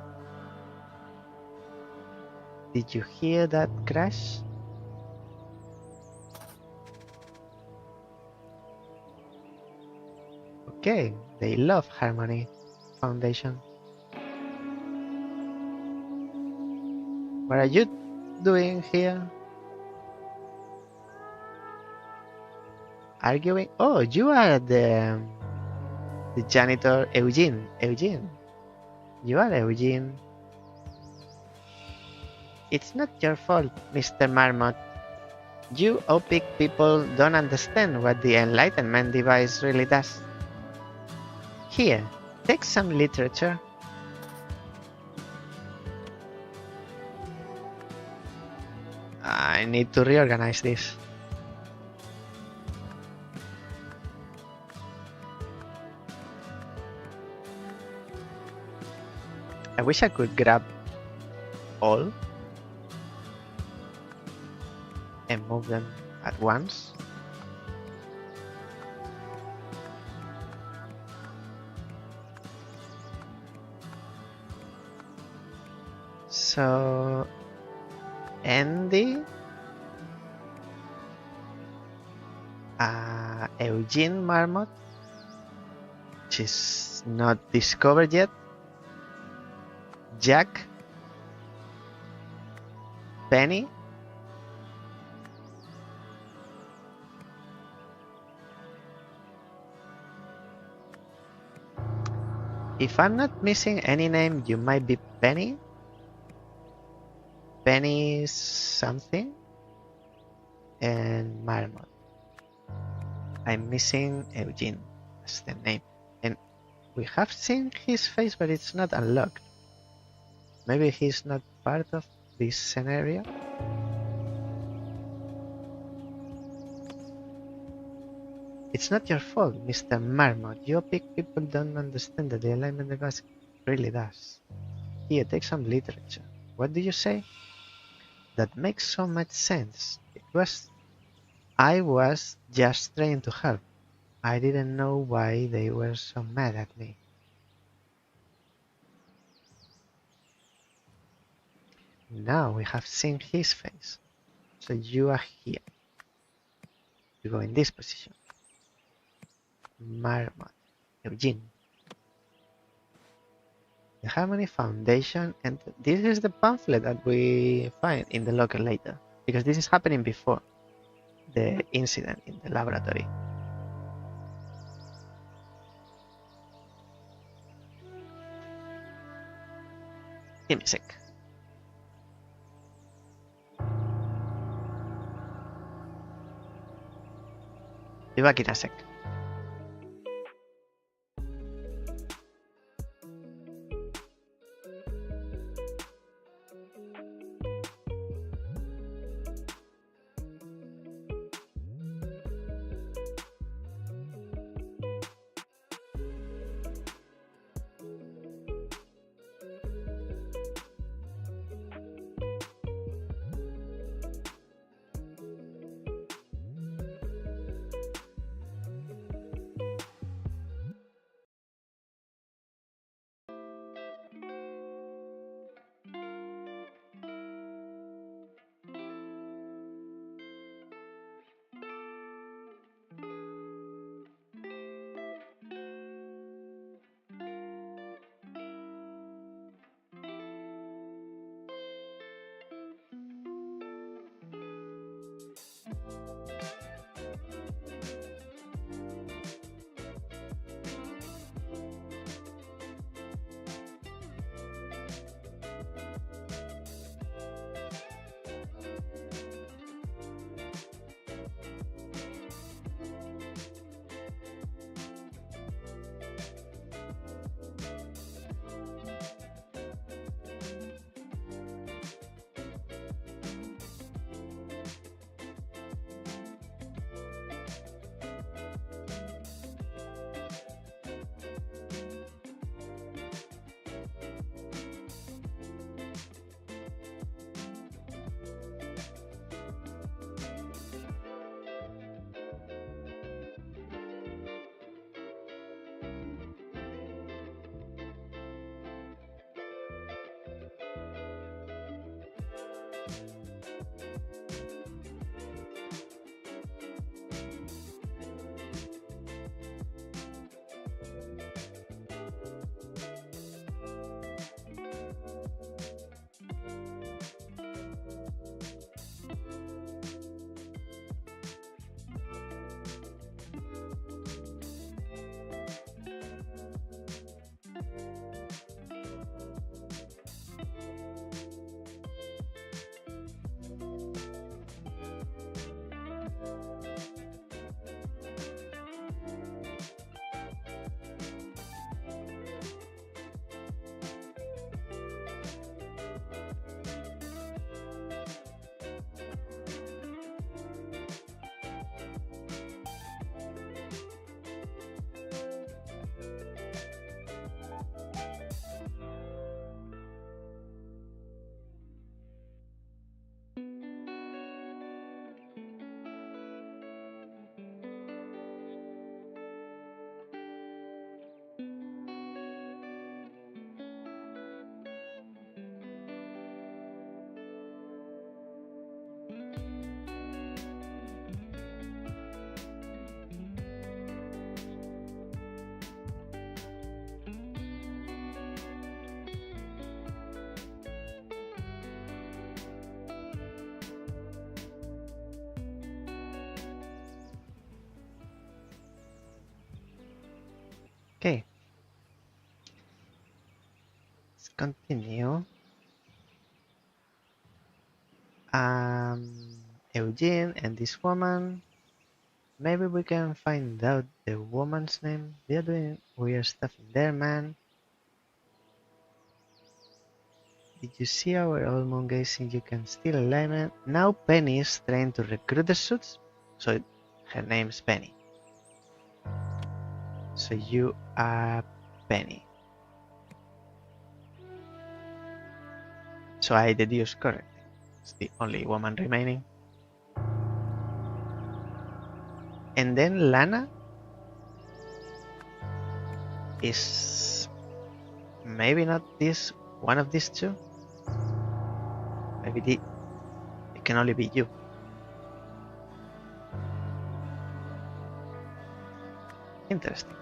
Did you hear that crash? Okay, they love Harmony Foundation. What are you doing here? Arguing? Oh, you are the janitor Eugene. You are Eugene. It's not your fault, Mr. Marmot. You Opic people don't understand what the Enlightenment device really does. Here, take some literature. I need to reorganize this. I wish I could grab all and move them at once. So Andy Eugene Marmot, which is not discovered yet. Jack, Penny, if I'm not missing any name, you might be Penny. Penny something, and Marmot. I'm missing Eugene as the name, and we have seen his face, but it's not unlocked. Maybe he's not part of this scenario. It's not your fault, Mr. Marmot. You opaque people don't understand that the alignment of us really does. Here, take some literature. What do you say? That makes so much sense. I was just trying to help. I didn't know why they were so mad at me. Now we have seen his face. So you are here. You go in this position. Marmot. Eugene. The Harmony Foundation, and this is the pamphlet that we find in the locker later, because this is happening before the incident in the laboratory. Give me a sec. Be back in a sec. Okay, let's continue. Eugene and this woman. Maybe we can find out the woman's name. They're doing weird stuff in there, man. Did you see our old moon gazing? You can steal alignment. Now Penny is trying to recruit the suits. So her name's Penny. So you are Penny. So I deduce correctly. It's the only woman remaining. And then Lana is maybe not this one of these two. Maybe it can only be you. Interesting.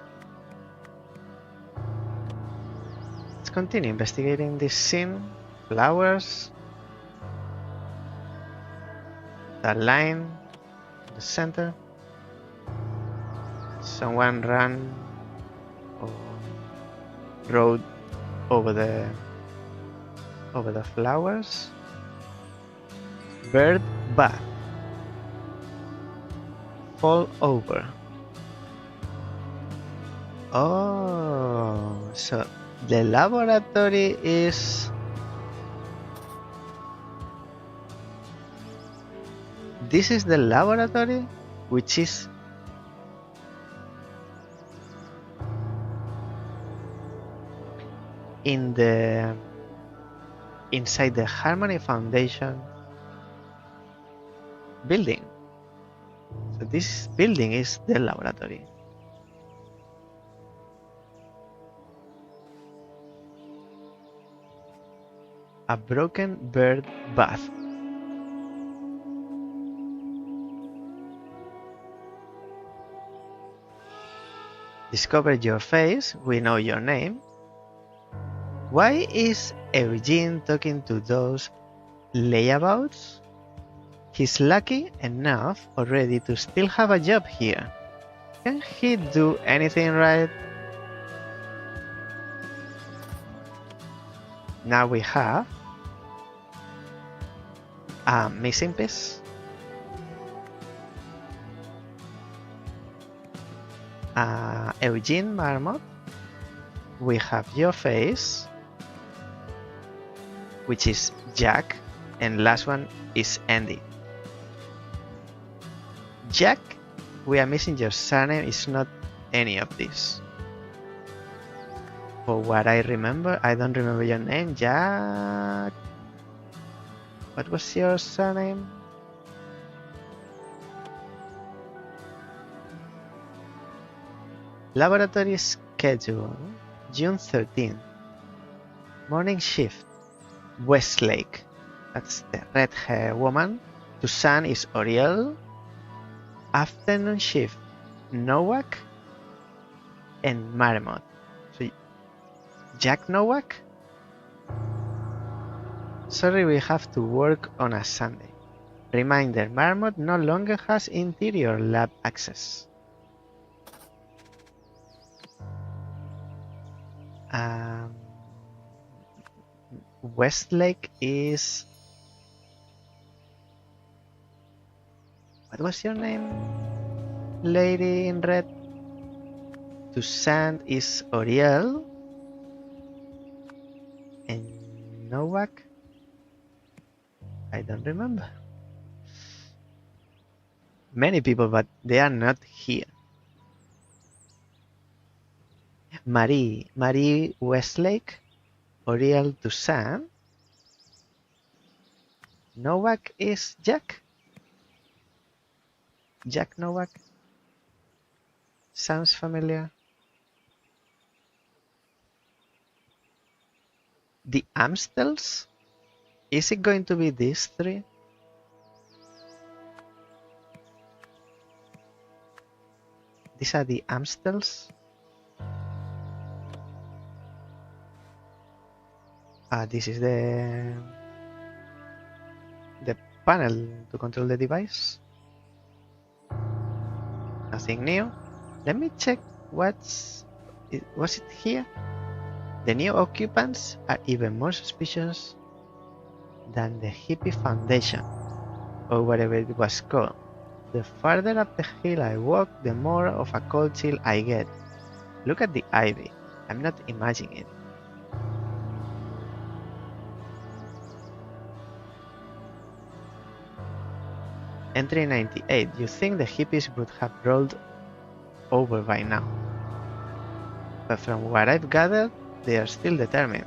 Let's continue investigating this scene. Flowers. That line in the center. Someone ran or rode over the flowers. Bird bath. Fall over. Oh, so the laboratory is... This is the laboratory, which is in the inside the Harmony Foundation building. So this building is the laboratory. A broken bird bath. Discover your face, we know your name. Why is Eugene talking to those layabouts? He's lucky enough already to still have a job here. Can he do anything right? Now we have a missing piece. Eugene Marmot. We have your face, which is Jack, and last one is Andy. Jack, we are missing your surname, is not any of this. For what I remember, I don't remember your name, Jack. What was your surname? Laboratory schedule, June 13th. Morning shift, Westlake. That's the red hair woman. Tucson is Oriel. Afternoon shift, Nowak and Marmot. So Jack Nowak? Sorry, we have to work on a Sunday. Reminder, Marmot no longer has interior lab access. Westlake is... What was your name, lady in red? Tucson is Oriel. And Nowak? I don't remember. Many people, but they are not here. Marie Westlake, Oriel Tucson. Nowak is Jack. Jack Nowak. Sounds familiar. The Amstels? Is it going to be these three? These are the Amstels. This is the panel to control the device. Nothing new. Let me check what's Was it here? The new occupants are even more suspicious than the hippie foundation, or whatever it was called. The farther up the hill I walk, the more of a cold chill I get. Look at the ivy. I'm not imagining it. Entry 98. You think the hippies would have rolled over by now. But from what I've gathered, they are still determined.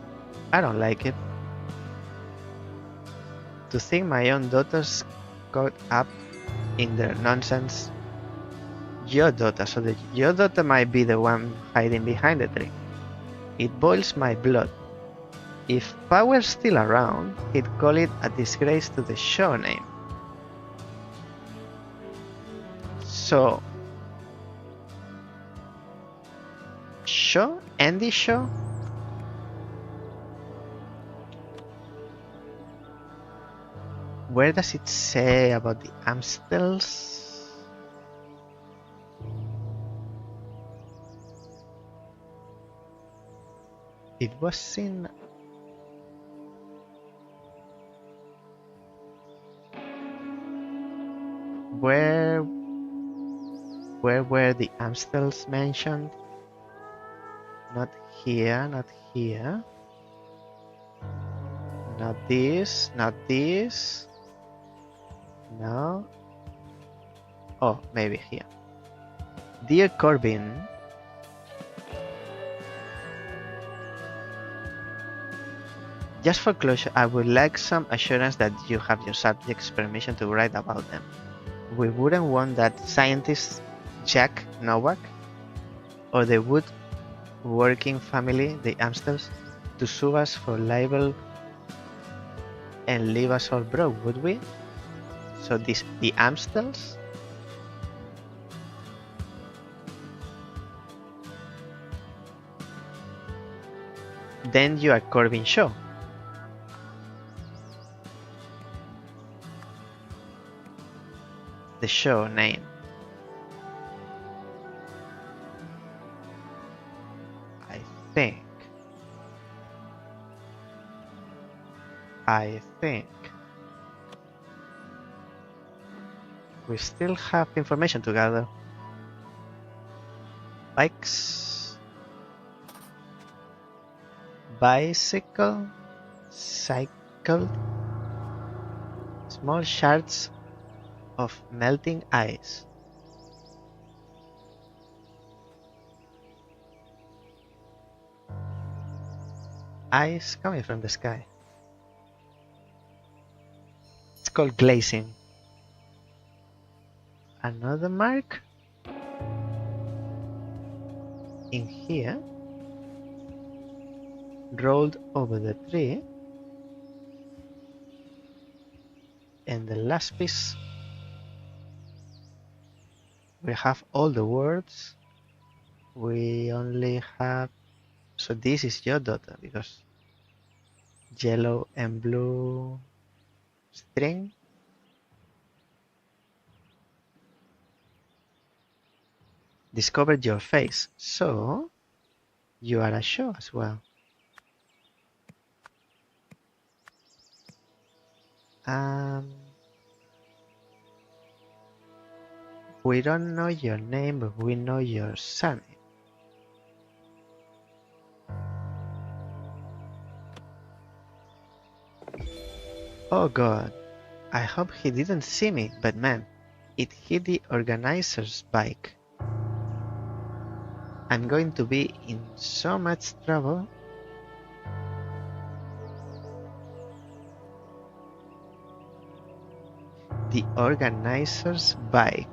I don't like it. To think my own daughter's caught up in their nonsense. Your daughter, so your daughter might be the one hiding behind the tree. It boils my blood. If Power's still around, he'd call it a disgrace to the show name. So, show? Andy show? Where does it say about the Amstels? It was in... Where were the Amstels mentioned? Not here, not here. Not this, not this. No. Oh, maybe here. Dear Corbin, just for closure, I would like some assurance that you have your subject's permission to write about them. We wouldn't want that scientist Jack Nowak or the woodworking family, the Amstels, to sue us for libel and leave us all broke, would we? So the Amstels? Then you are Corbin Shaw. The show name. I think we still have information to gather. Bikes, bicycle, cycle, small shards of melting ice. Ice coming from the sky. It's called glazing. Another mark in here, rolled over the tree, and the last piece we have all the words. We only have, so this is your daughter because yellow and blue string. Discovered your face, so you are a show as well. We don't know your name, but we know your surname. Oh God, I hope he didn't see me, but man, it hit the organizer's bike. I'm going to be in so much trouble. The organizer's bike.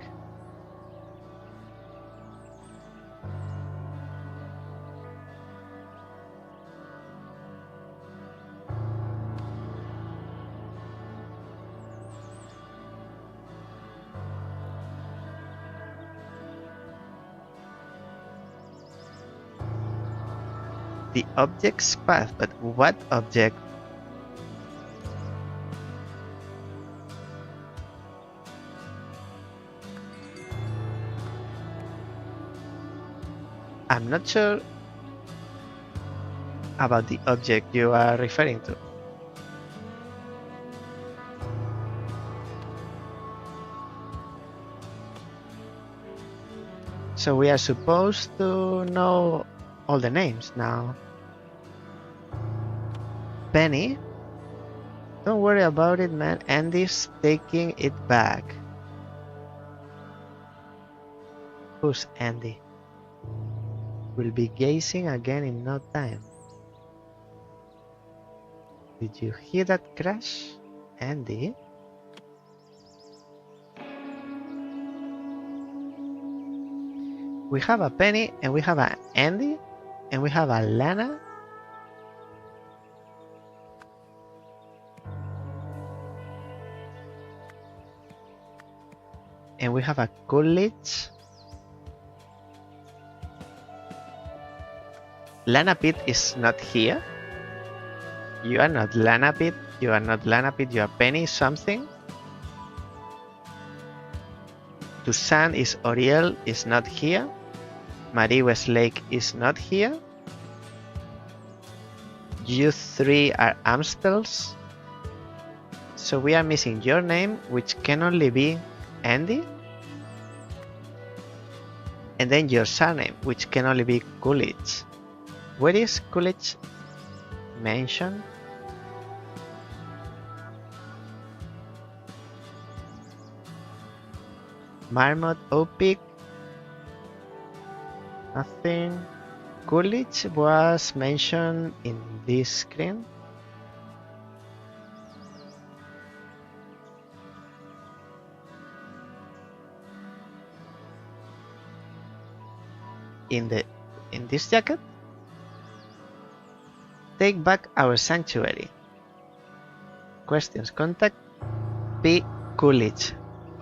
The object's path, but what object? I'm not sure about the object you are referring to. So we are supposed to know all the names now. Penny? Don't worry about it, man. Andy's taking it back. Who's Andy? We'll be gazing again in no time. Did you hear that crash, Andy? We have a Penny, and we have an Andy, and we have a Lana. And we have a Coolidge. Lana Pitt is not here. You are not Lana Pitt. You are not Lana Pitt. You are Penny something. Toussaint is Oriel is not here. Marie Westlake is not here. You three are Amstels. So we are missing your name, which can only be Andy. And then your surname, which can only be Coolidge. Where is Coolidge mentioned? Marmot, Opik. Nothing. Coolidge was mentioned in this screen. In this jacket? Take back our sanctuary. Questions. Contact P. Coolidge,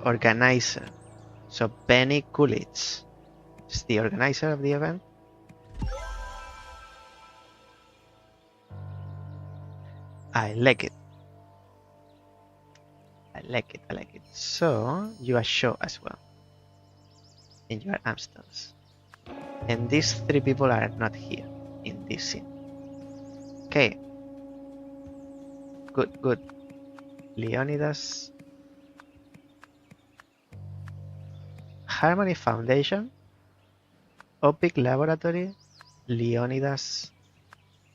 organizer. So Penny Coolidge is the organizer of the event. I like it. I like it. I like it. So you are show as well. And you are Amstels. And these three people are not here in this scene. Okay. Good, good. Leonidas. Harmony Foundation. Opic Laboratory. Leonidas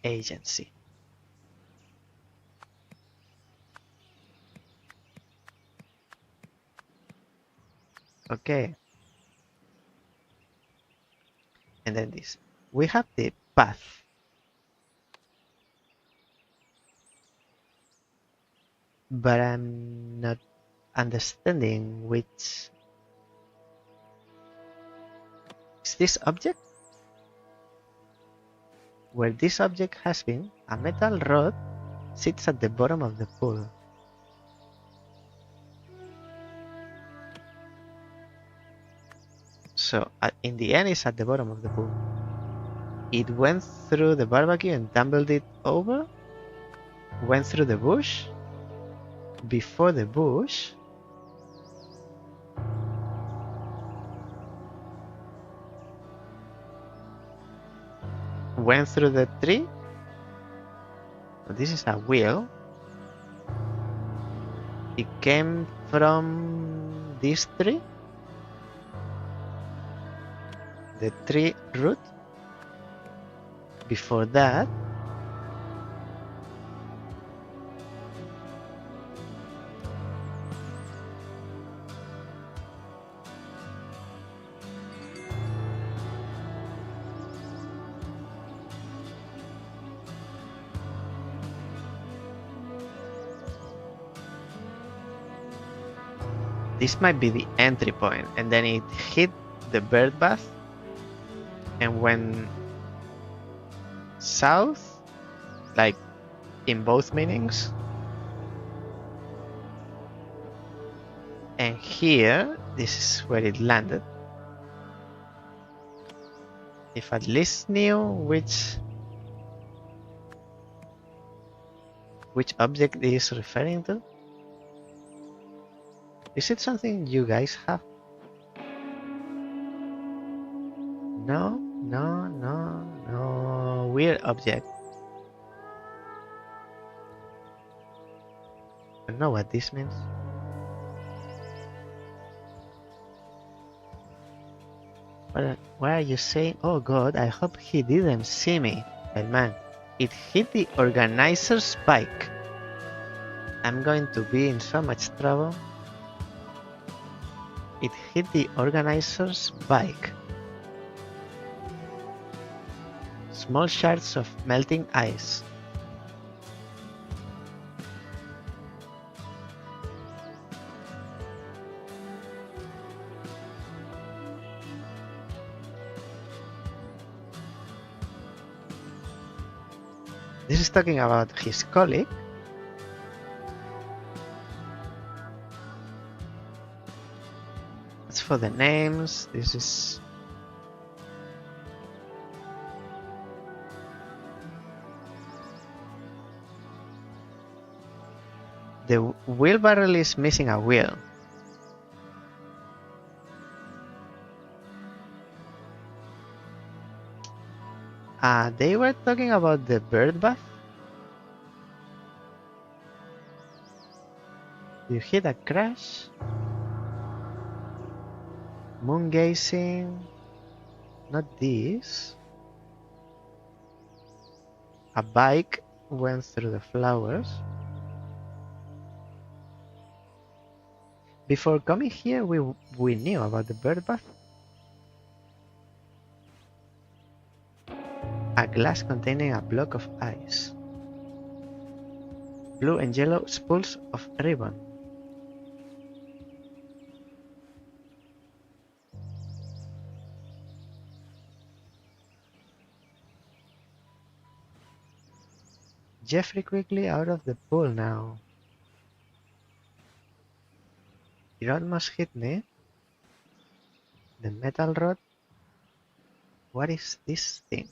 Agency. Okay. And then this. We have the path. But I'm not understanding which. Is this object? Where this object has been, a metal rod sits at the bottom of the pool. So in the end, it's at the bottom of the pool. It went through the barbecue and tumbled it over. Went through the bush. Before the bush. Went through the tree. This is a wheel. It came from this tree. The tree root. Before that, this might be the entry point, and then it hit the bird bath and went south, like in both meanings. And here, this is where it landed. If at least knew which object it is referring to. Is it something you guys have? No. Weird object. don't know what this means. What are you saying? Oh god, I hope he didn't see me. But man, it hit the organizer's bike. I'm going to be in so much trouble. It hit the organizer's bike. Small shards of melting ice. This is talking about his colleague. That's for the names. This is... The wheelbarrow is missing a wheel. They were talking about the bird bath. You hit a crash. Moon gazing. Not this. A bike went through the flowers. Before coming here, we knew about the bird bath. A glass containing a block of ice. Blue and yellow spools of ribbon. Jeffrey quickly out of the pool now. It almost hit me. The metal rod. What is this thing?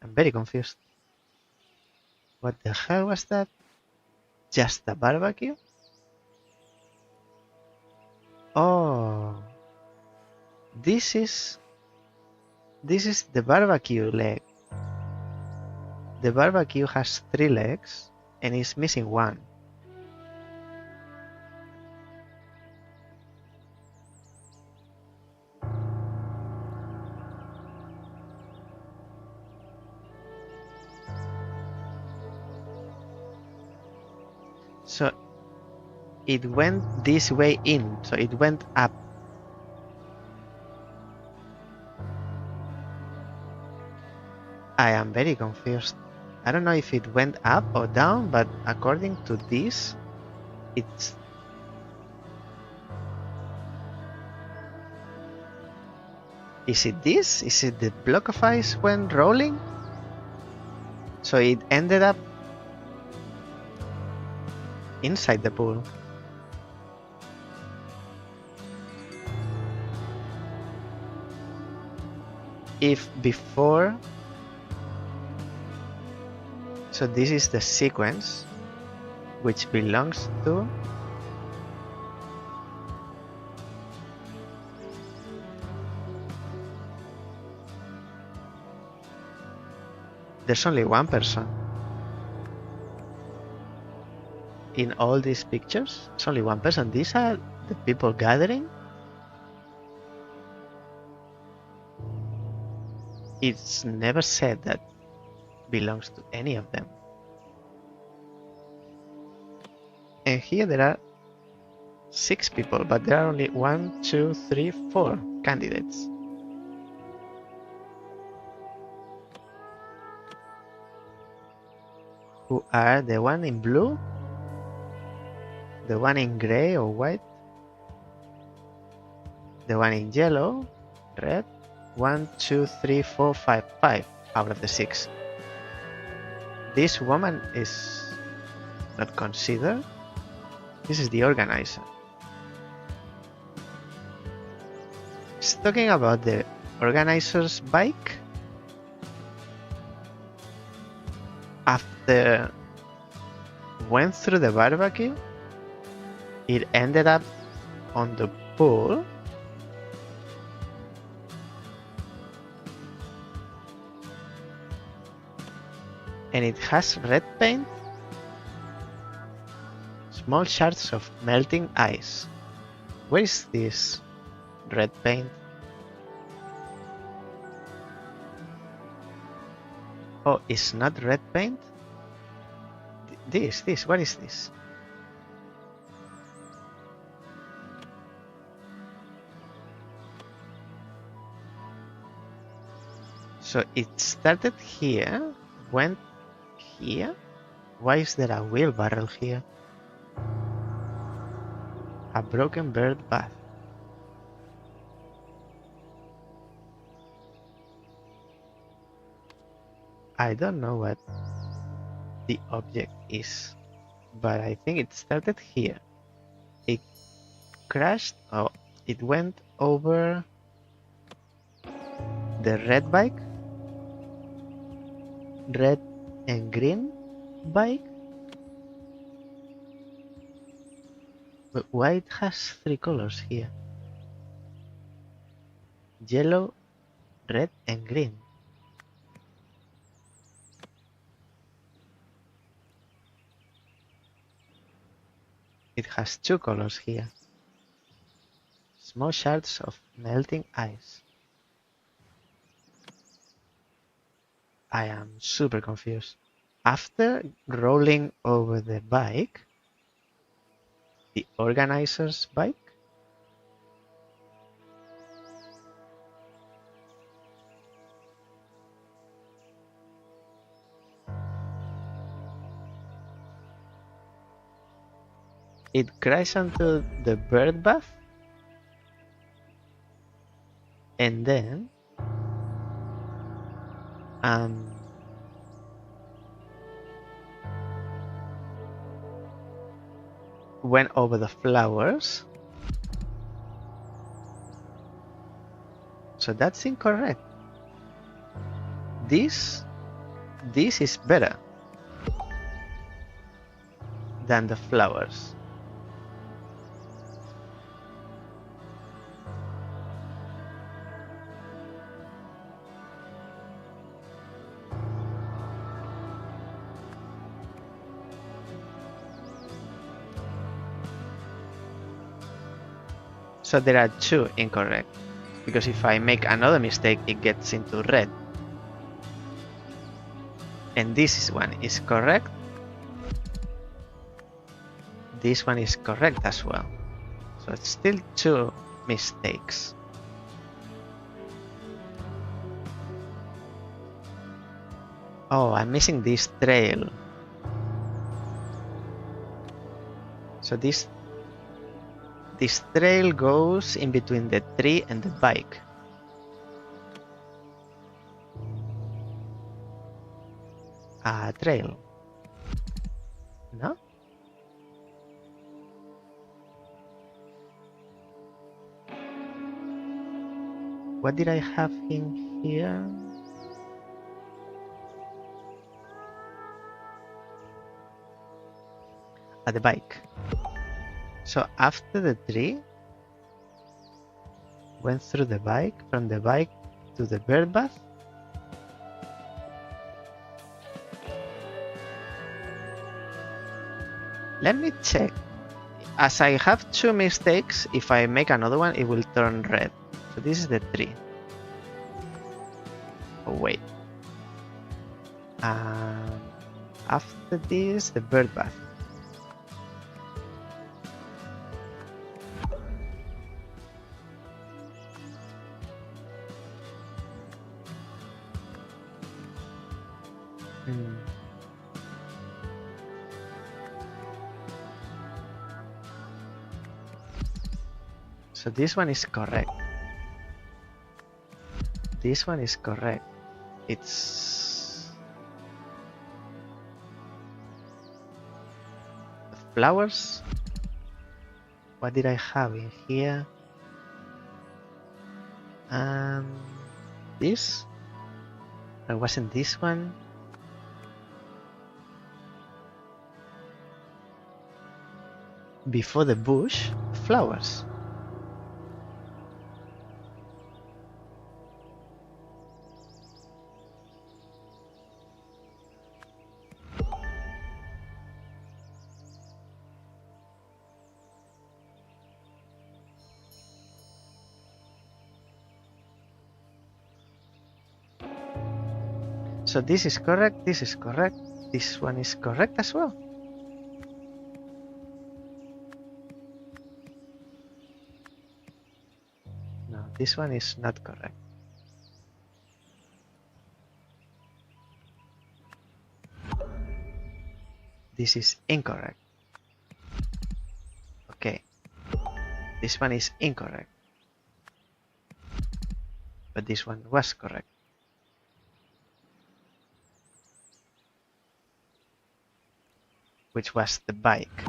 I'm very confused. What the hell was that? Just a barbecue? Oh, this is the barbecue leg. The barbecue has 3 legs and is missing 1. So it went this way in, so it went up. I am very confused. I don't know if it went up or down, but according to this, it's... Is it this? Is it the block of ice when rolling? So it ended up inside the pool. If before... So this is the sequence which belongs to... There's only one person in all these pictures. It's only one person. These are the people gathering. It's never said that belongs to any of them. And here there are 6 people, but there are only 1, 2, 3, 4 candidates. Who are the one in blue, the one in gray or white, the one in yellow, red. 1, 2, 3, 4, 5, 5 out of the 6. This woman is not considered. This is the organizer. It's talking about the organizer's bike. After went through the barbecue, it ended up on the pool. And it has red paint. Small shards of melting ice. Where is this red paint? Oh, it's not red paint? This, what is this? So it started here, went here? Why is there a wheelbarrow here? A broken bird bath. I don't know what the object is, but I think it started here. It crashed, oh, it went over the red bike, red and green bike. But why it has three colors here? Yellow, red and green. It has two colors here. Small shards of melting ice. I am super confused. After rolling over the bike, the organizer's bike, it crashed onto the bird bath, and then went over the flowers. So that's incorrect. This is better than the flowers. So there are two incorrect, because if I make another mistake, it gets into red. And this one is correct. This one is correct as well. So it's still two mistakes. Oh, I'm missing this trail. So this trail goes in between the tree and the bike. A trail. No? What did I have in here? At the bike. So after the tree, went through the bike, from the bike to the bird bath. Let me check. As I have two mistakes, if I make another one, it will turn red. So this is the tree. Oh, wait. After this, the bird bath. So this one is correct. This one is correct. It's flowers. What did I have in here? This? Or wasn't this one? Before the bush, flowers. So this is correct, this is correct, this one is correct as well. No, this one is not correct. This is incorrect. Okay, this one is incorrect. But this one was correct. Which was the bike.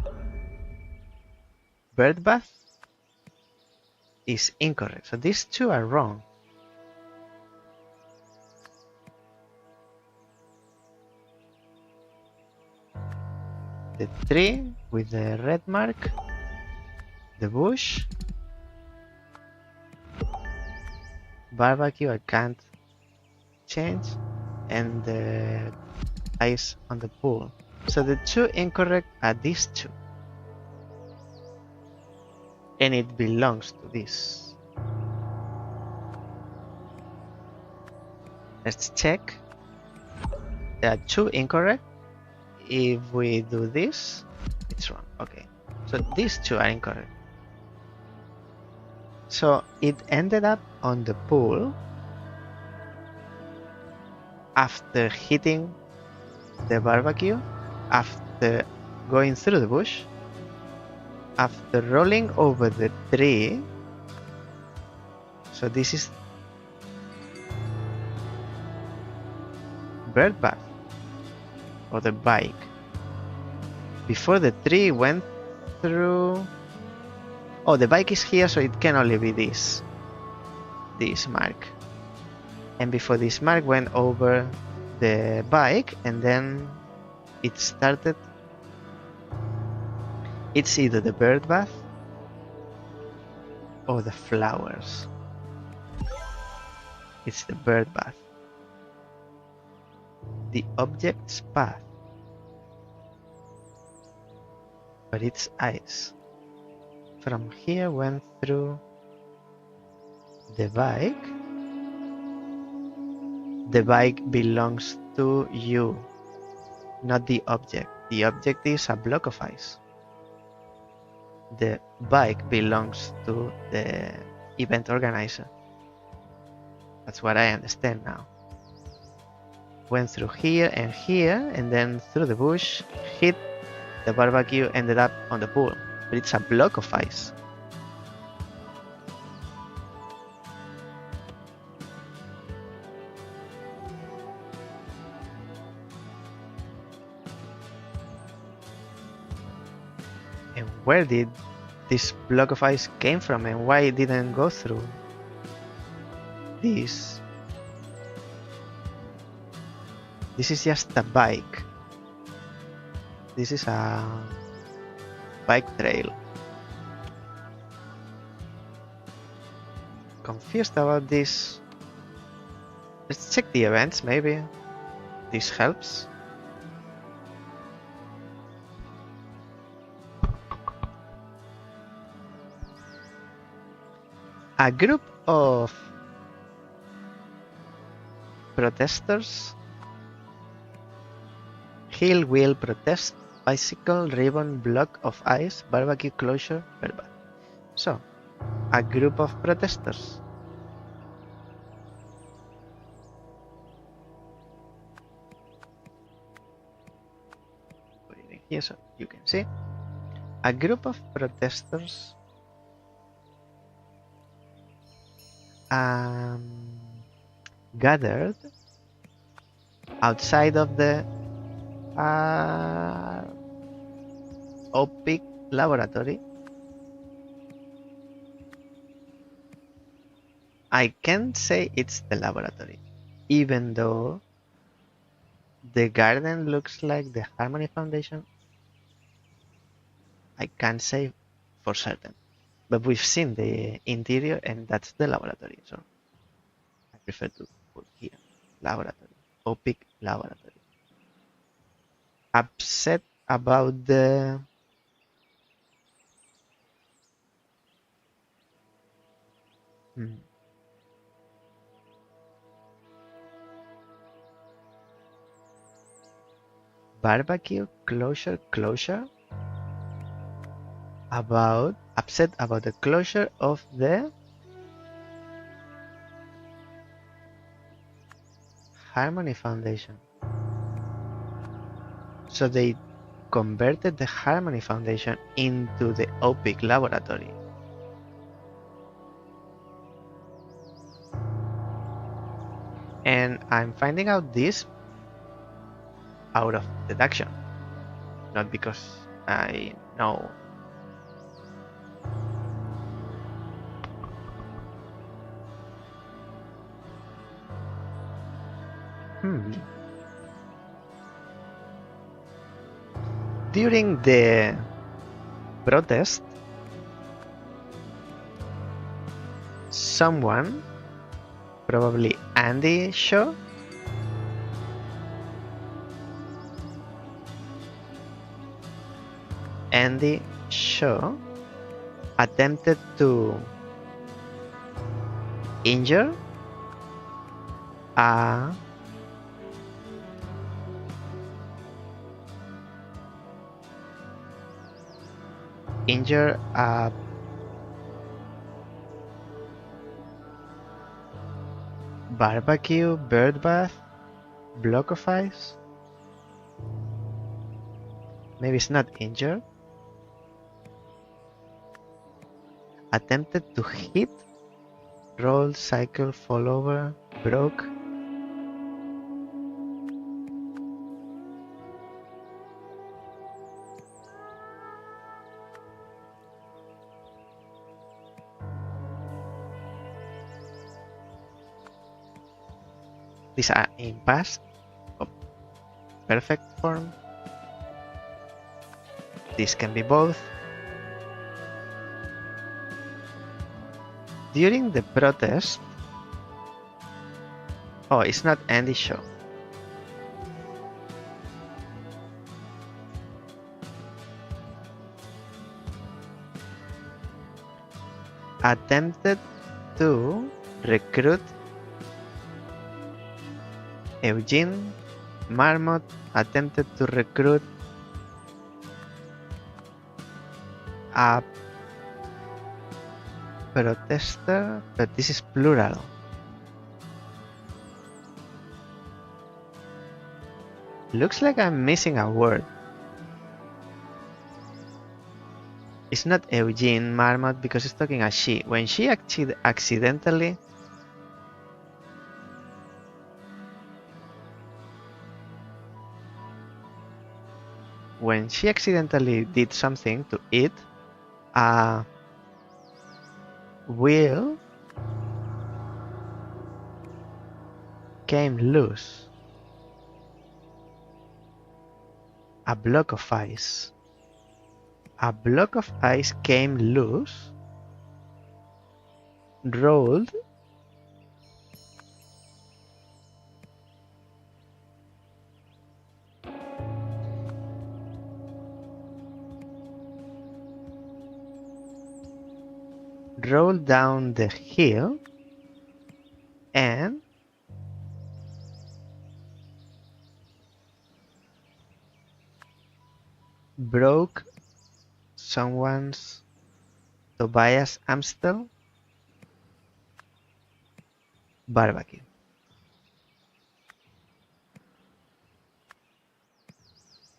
Bird bath is incorrect. So these two are wrong. The tree with the red mark, the bush, barbecue I can't change, and the ice on the pool. So the two incorrect are these two. And it belongs to this. Let's check. There are two incorrect. If we do this, it's wrong. Okay. So these two are incorrect. So it ended up on the pool after hitting the barbecue, after going through the bush, after rolling over the tree. So this is bird bath or the bike. Before the tree went through. Oh, the bike is here, so it can only be this mark. And before this mark went over the bike, and then it started. It's either the bird bath or the flowers. It's the bird bath. The object's path. But it's ice. From here went through the bike. The bike belongs to you, not the object. The object is a block of ice. The bike belongs to the event organizer. That's what I understand now. Went through here, and then through the bush, hit the barbecue, ended up on the pool. But it's a block of ice. And where did this block of ice came from, and why it didn't go through this? This is just a bike. This is a bike trail. Confused about this. Let's check the events, maybe this helps. A group of protesters. Hill wheel protest, bicycle, ribbon, block of ice, barbecue closure, verbal. So, a group of protesters. Put it in here so you can see. A group of protesters gathered outside of the OPIC laboratory. I can't say it's the laboratory, even though the garden looks like the Harmony Foundation. I can't say for certain, but we've seen the interior, and that's the laboratory, so I prefer to put here laboratory, OPIC laboratory. Upset about the barbecue closure upset about the closure of the Harmony Foundation. So they converted the Harmony Foundation into the OPIC laboratory. And I'm finding out this out of deduction, not because I know. During the protest, someone, probably Andy Shaw, attempted to injure a barbecue birdbath block of ice. Maybe it's not injured. Attempted to hit, roll, cycle, fall over, broke. These are in past or perfect form. This can be both. During the protest, oh, it's not Andy Shaw. Attempted to recruit Eugene Marmot, attempted to recruit a protester, but this is plural. Looks like I'm missing a word. It's not Eugene Marmot because it's talking a she. When she accidentally did something to it, a wheel came loose. A block of ice. A block of ice came loose, rolled, down the hill, and broke someone's Tobias Amstel barbecue.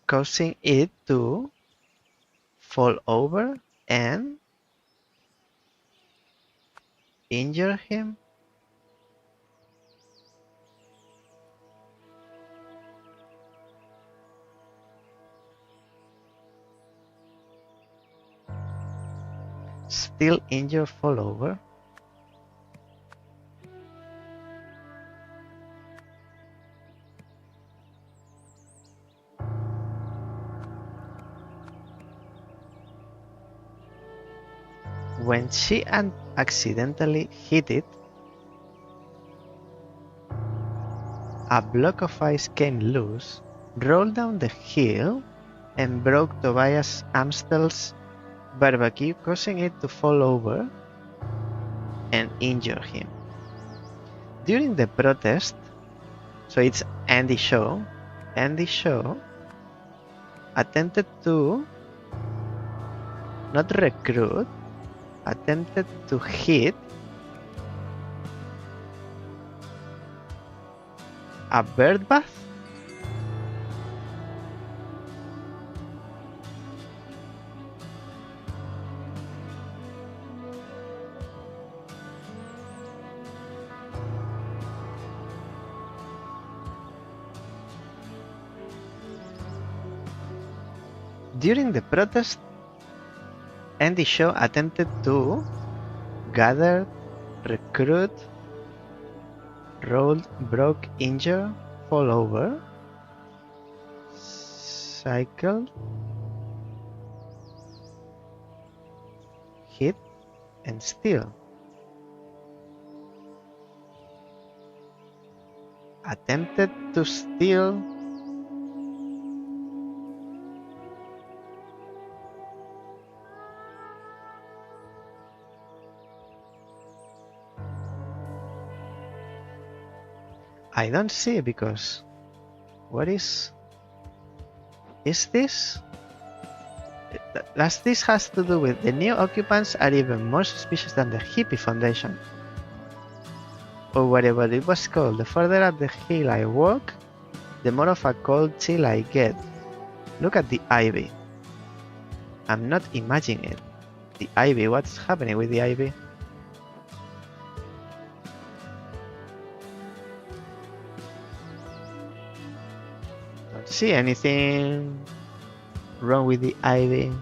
Causing it to fall over and injure him. Still injure, fall over. When she accidentally hit it, a block of ice came loose, rolled down the hill, and broke Tobias Amstel's barbecue, causing it to fall over and injure him. During the protest, so it's Andy Shaw attempted to not recruit, attempted to hit a bird bath. During the protest, Andy Shaw attempted to gather, recruit, rolled, broke, injure, fall over, cycle, hit, and steal. Attempted to steal. I don't see because what is this? This has to do with the new occupants are even more suspicious than the hippie foundation, or whatever it was called. The further up the hill I walk, the more of a cold chill I get. Look at the ivy. I'm not imagining it. The ivy, what's happening with the ivy? Don't see anything wrong with the ivy.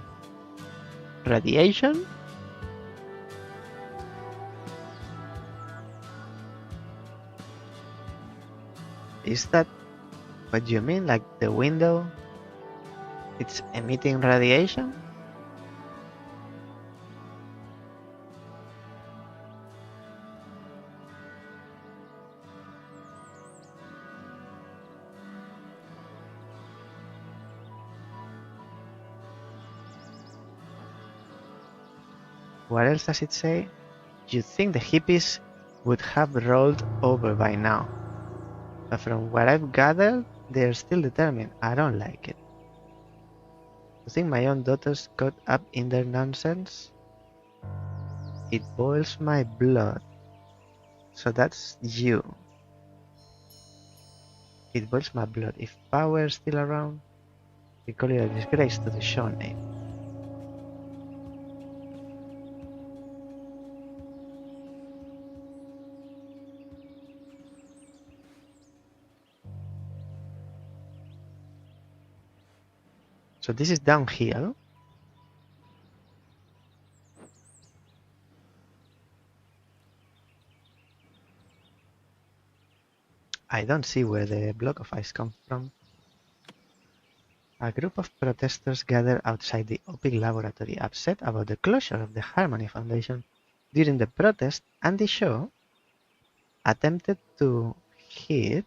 Radiation? Is that what you mean? Like the window? It's emitting radiation? What else does it say? You'd think the hippies would have rolled over by now. But from what I've gathered, they're still determined. I don't like it. To think my own daughters caught up in their nonsense? It boils my blood. So that's you. It boils my blood. If power is still around, we call it a disgrace to the show name. So this is downhill. I don't see where the block of ice comes from. A group of protesters gathered outside the OPIC laboratory, upset about the closure of the Harmony Foundation. During the protest, Andy Shaw attempted to hit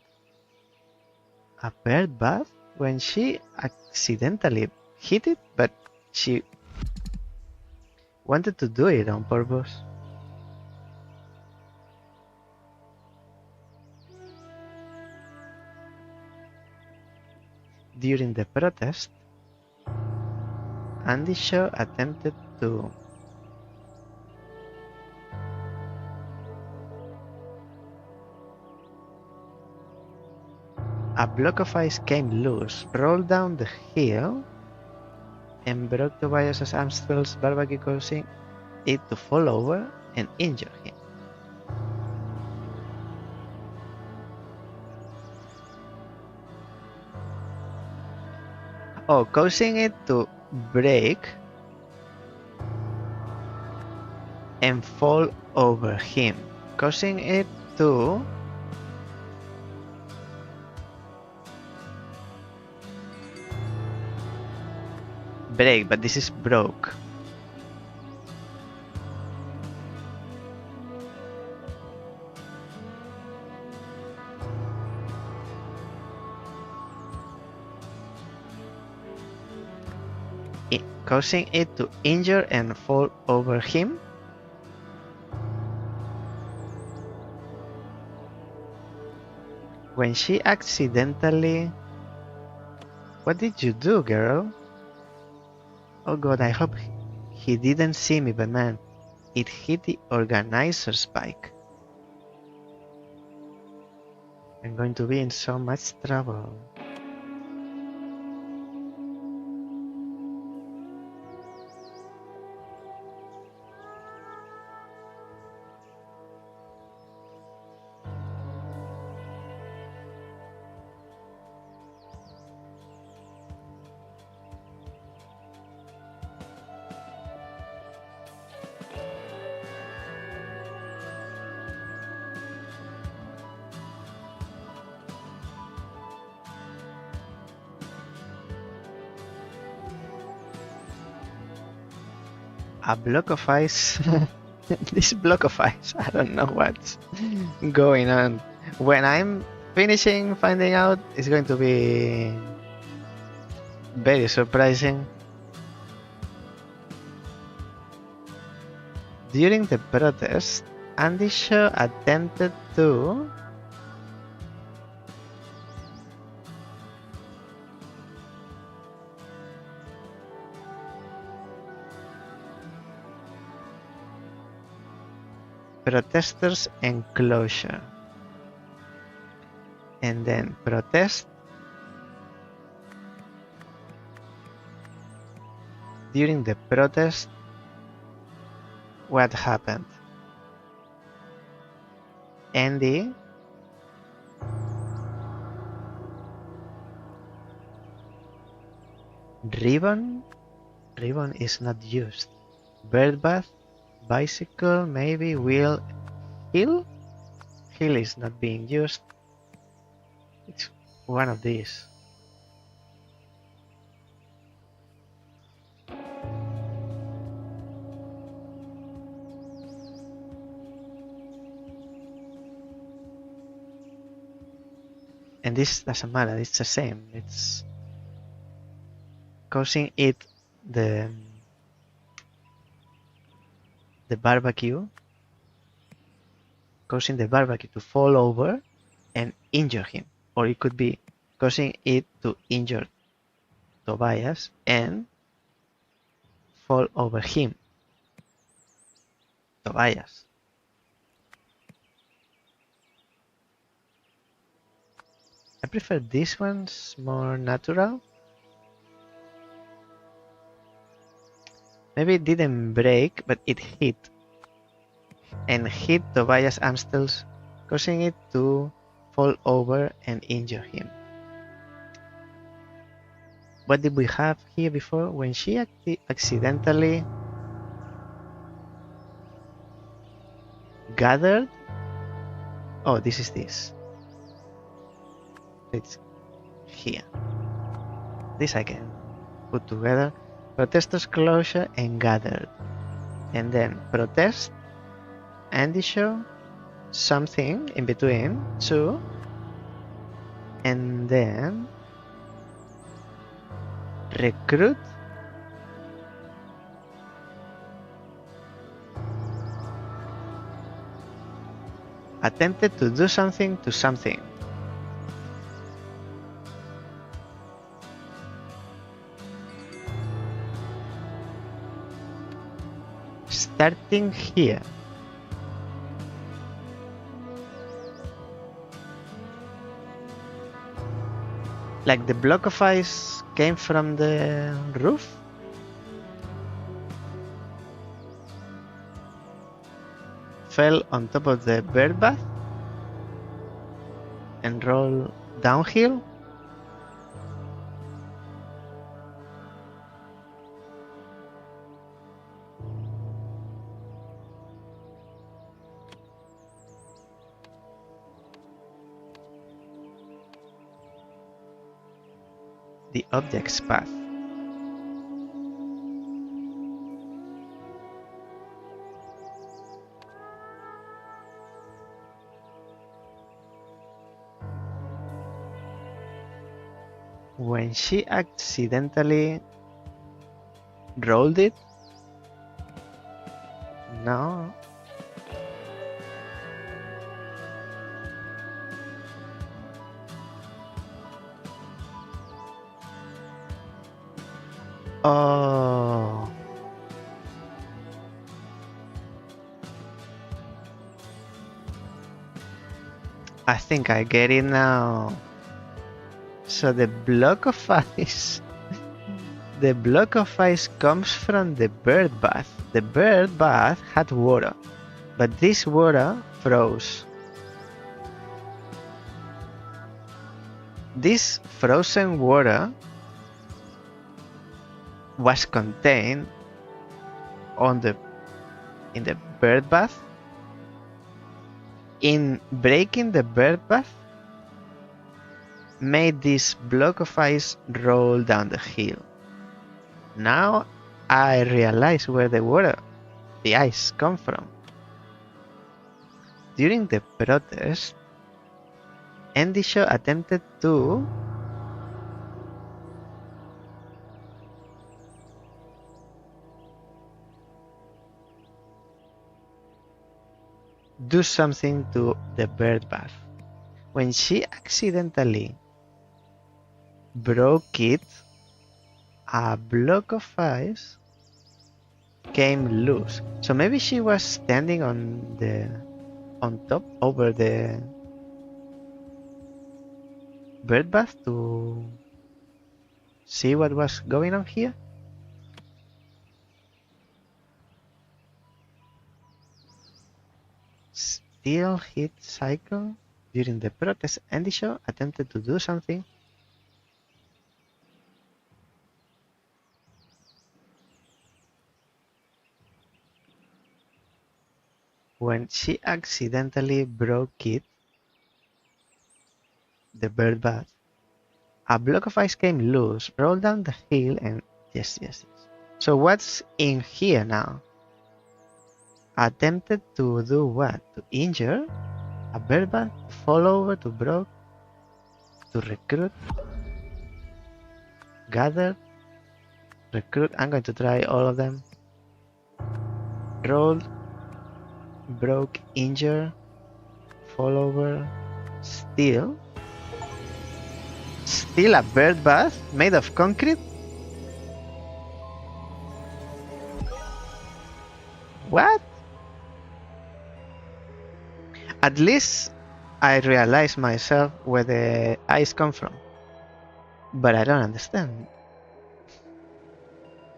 a bird bath when she accidentally hit it, but she wanted to do it on purpose. During the protest, Andy Shaw attempted to a block of ice came loose, rolled down the hill, and broke Tobias Armstrong's barbecue, causing it to fall over and injure him. Oh, causing it to break and fall over him, causing it to break, but this is broke. Causing it to injure and fall over him. When she accidentally What did you do, girl? Oh god, I hope he didn't see me, but man, it hit the organizer's bike. I'm going to be in so much trouble. A block of ice. This block of ice, I don't know what's going on. When I'm finishing finding out, it's going to be very surprising. During the protest, Andy Shaw attempted to protesters enclosure, and then protest during the protest. What happened? Andy ribbon is not used. Bird bath, bicycle, maybe wheel, hill is not being used. It's one of these. And this doesn't matter, it's the same. It's causing it the barbecue, causing the barbecue to fall over and injure him. Or it could be causing it to injure Tobias and fall over him, Tobias. I prefer this one's more natural. Maybe it didn't break, but it hit. And hit Tobias Amstel's, causing it to fall over and injure him. What did we have here before? When she accidentally gathered. Oh, this is this. It's here. This I can put together. Protesters closure and gathered. And then protest, Andy show, something in between, two. And then recruit. Attempted to do something to something. Starting here. Like the block of ice came from the roof? Fell on top of the bird bath? And rolled downhill? The object's path. When she accidentally rolled it? No. Oh, I think I get it now. So the block of ice, the block of ice comes from the bird bath. The bird bath had water, but this water froze. This frozen water was contained on the in the bird bath. In breaking the bird bath, made this block of ice roll down the hill. Now I realize where the ice come from. During the protest, Endisho attempted to do something to the bird bath. When she accidentally broke it, a block of ice came loose. So maybe she was standing on top over the bird bath to see what was going on here. Still hit cycle. During the protest, Endisho attempted to do something. When she accidentally broke it, the bird bath, a block of ice came loose, rolled down the hill, and yes. So what's in here now? Attempted to do what? To injure a bird bath, to fall over, to broke, to recruit, gather, recruit. I'm going to try all of them. Rolled, broke, injure, fall over, steal. Steal a bird bath made of concrete? What? At least I realize myself where the ice come from. But I don't understand.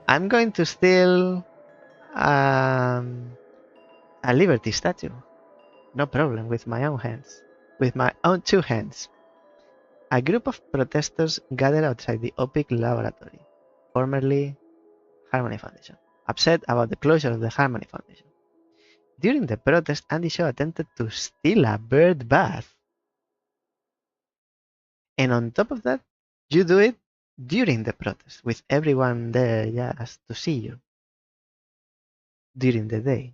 I'm going to steal a Liberty statue. No problem, with my own hands. With my own two hands. A group of protesters gathered outside the OPIC laboratory, formerly Harmony Foundation, upset about the closure of the Harmony Foundation. During the protest, Andy Shaw attempted to steal a bird bath. And on top of that, you do it during the protest, with everyone there just to see you. During the day.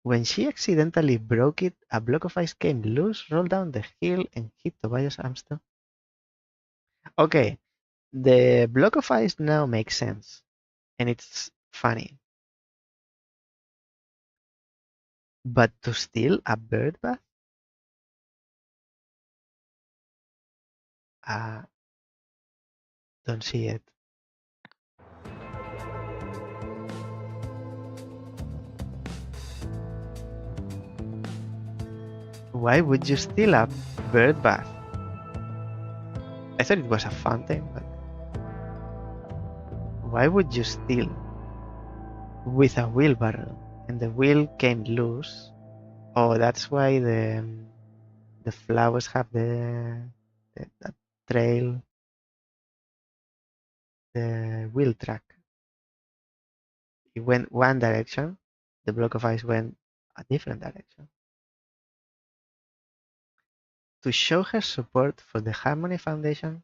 When she accidentally broke it, a block of ice came loose, rolled down the hill, and hit Tobias Amstel. Okay, the block of ice now makes sense, and it's funny. But to steal a bird bath? Don't see it. Why would you steal a bird bath? I thought it was a fountain, but why would you steal with a wheelbarrow and the wheel came loose? Oh, that's why the flowers have the trail, the wheel track. It went one direction, the block of ice went a different direction. To show her support for the Harmony Foundation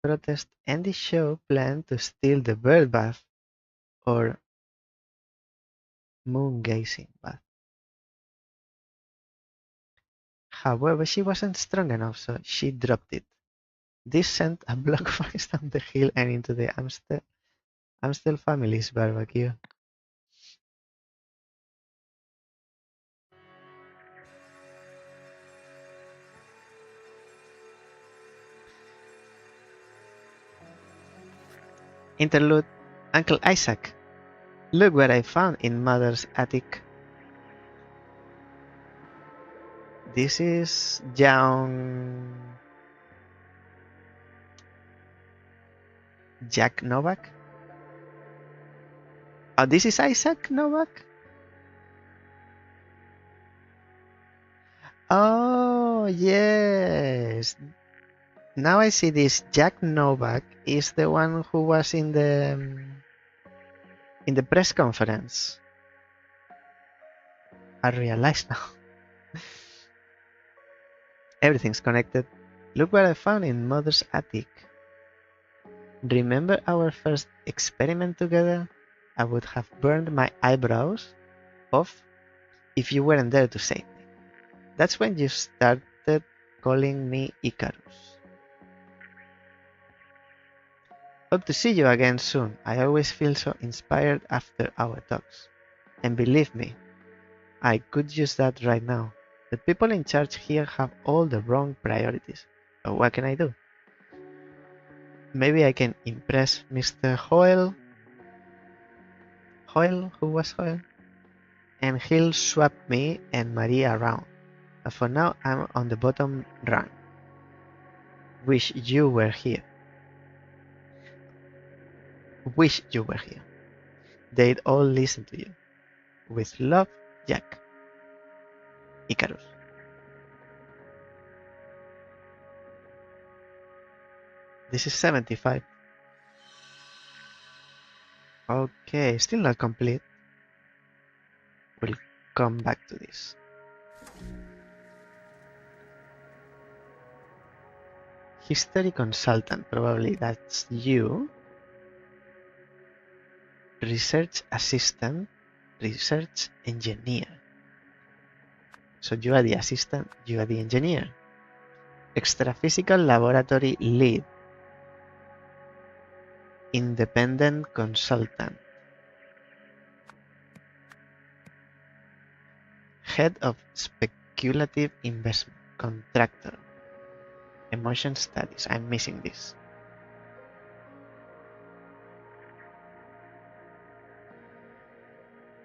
protest, Andy Shaw planned to steal the bird bath, or moon gazing bath. However, she wasn't strong enough, so she dropped it. This sent a block of ice down the hill and into the Amstel family's barbecue. Interlude. Uncle Isaac. Look what I found in Mother's attic. This is young Jack Novak. Oh, this is Isaac Novak? Oh, yes. Now I see this. Jack Novak is the one who was in the press conference. I realize now. Everything's connected. Look what I found in Mother's attic. Remember our first experiment together? I would have burned my eyebrows off if you weren't there to save me. That's when you started calling me Icarus. Hope to see you again soon. I always feel so inspired after our talks. And believe me, I could use that right now. The people in charge here have all the wrong priorities. So what can I do? Maybe I can impress Mr. Hoyle. Hoyle? Who was Hoyle? And he'll swap me and Maria around. But for now, I'm on the bottom run. Wish you were here. Wish you were here. They'd all listen to you. With love, Jack. Icarus. This is 75. Okay, still not complete. We'll come back to this. History consultant, probably that's you. Research assistant, research engineer. So you are the assistant, you are the engineer. Extraphysical laboratory lead. Independent consultant. Head of speculative investment. Contractor. Emotion studies. I'm missing this.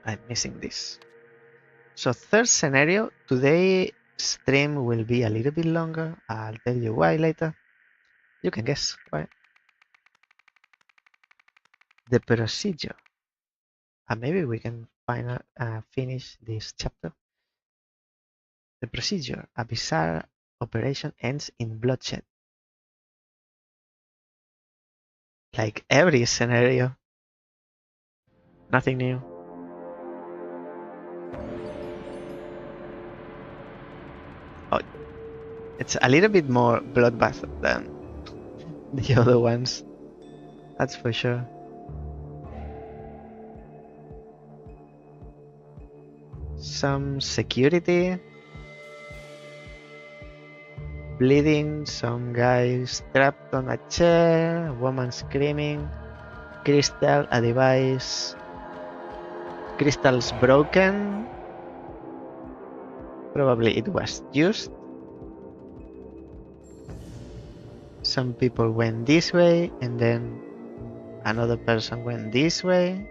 I'm missing this. So third scenario, today's stream will be a little bit longer. I'll tell you why later. You can guess why. The procedure. And maybe we can finish this chapter. The procedure. A bizarre operation ends in bloodshed. Like every scenario. Nothing new. Oh, it's a little bit more bloodbath than the other ones. That's for sure. Some security. Bleeding, some guys trapped on a chair, a woman screaming, crystal, a device, crystals broken, probably it was used, some people went this way and then another person went this way,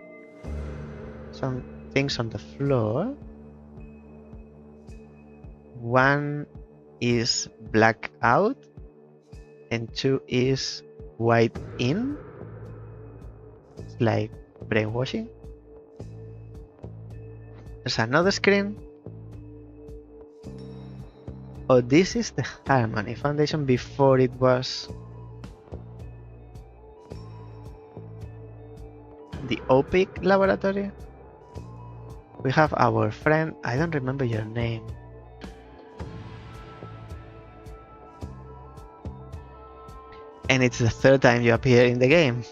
some things on the floor, one is black out and 2 is white in. It's like brainwashing. There's another screen. Oh, this is the Harmony Foundation before it was the OPIC laboratory. We have our friend, I don't remember your name. And it's the third time you appear in the game.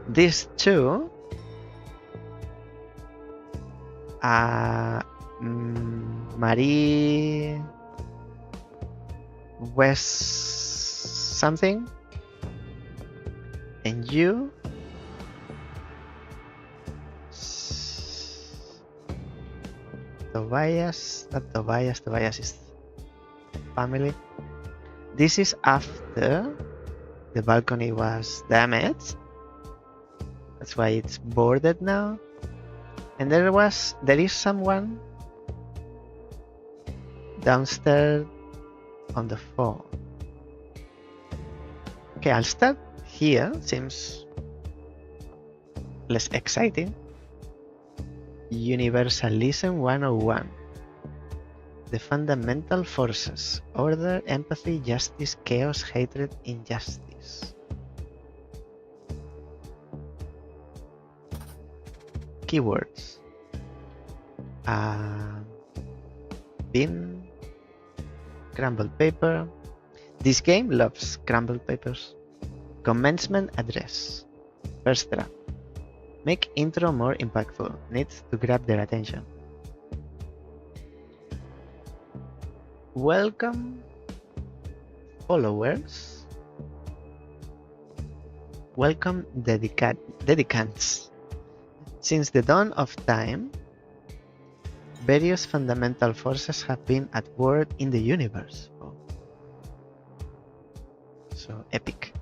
These two Marie West something and you Tobias, not Tobias, Tobias is family. This is after the balcony was damaged That's why it's boarded now. And there is someone downstairs on the phone. Okay, I'll start here. Seems less exciting. Universalism 101. The fundamental forces: order, empathy, justice, chaos, hatred, injustice. Keywords. Bin, crumbled paper. This game loves crumbled papers. Commencement address. First draft. Make intro more impactful. Needs to grab their attention. Welcome, followers. Welcome, dedicants. Since the dawn of time, various fundamental forces have been at work in the universe. Oh. So epic.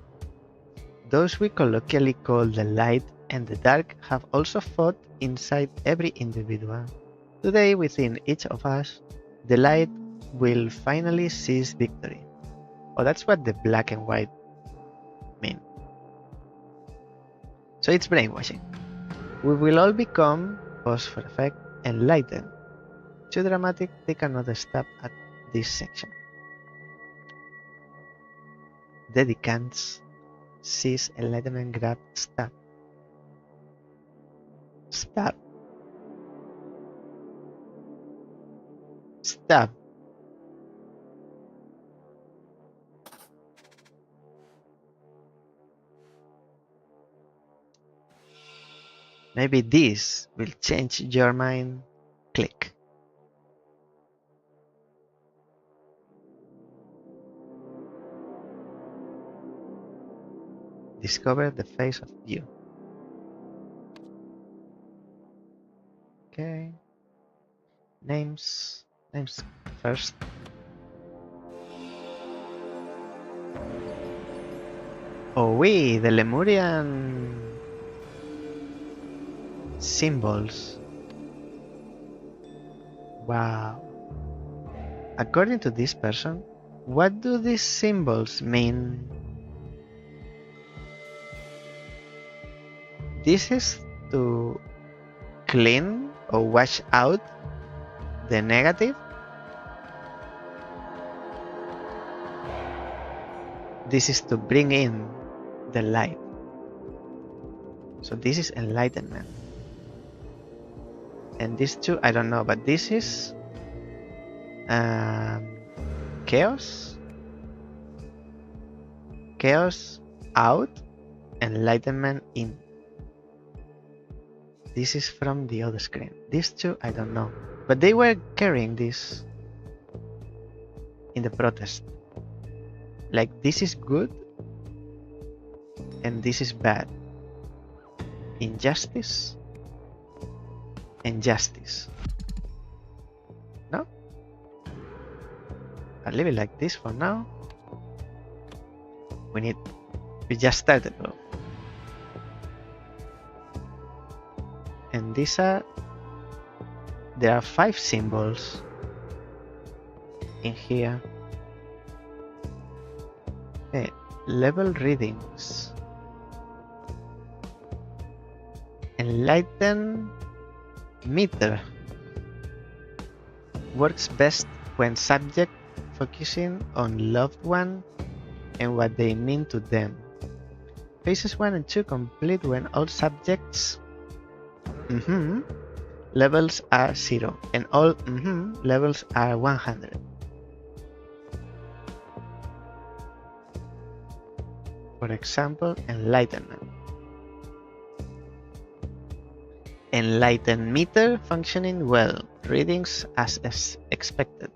Those we colloquially call the light and the dark have also fought inside every individual. Today, within each of us, the light will finally seize victory. Oh, that's what the black and white mean. So it's brainwashing. We will all become, pause for effect, enlightened. Too dramatic, take another step at this section. Dedicants, seize, enlightenment, grab, stab. Stab. Stab. Maybe this will change your mind. Click. Discover the face of you. Okay. Names first. Oh, the Lemurian symbols. Wow. According to this person, what do these symbols mean? This is to clean or wash out the negative. This is to bring in the light. So this is enlightenment. And these two, I don't know, but this is chaos. Chaos out, enlightenment in. This is from the other screen. These two, I don't know. But they were carrying this in the protest. Like, this is good and this is bad. Injustice and justice. No? I'll leave it like this for now. We just started though. And there are 5 symbols in here. Okay, level readings. Enlighten meter works best when subject focusing on loved one and what they mean to them. Phases 1 and 2 complete when all subjects levels are 0 and all levels are 100. For example, enlightenment. Enlighten meter functioning well. Readings as expected.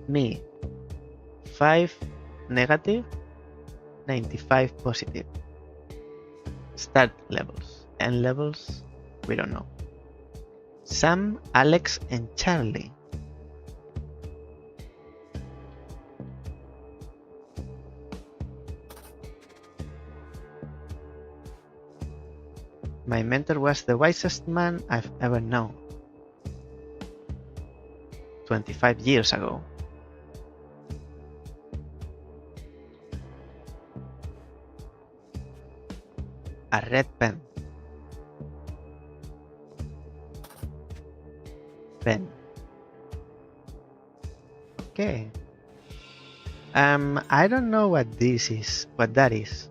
Me, 5 negative, 95 positive. Start levels. End levels, we don't know. Sam, Alex, and Charlie. My mentor was the wisest man I've ever known. 25 years ago. A red pen. Pen. Okay. I don't know what that is,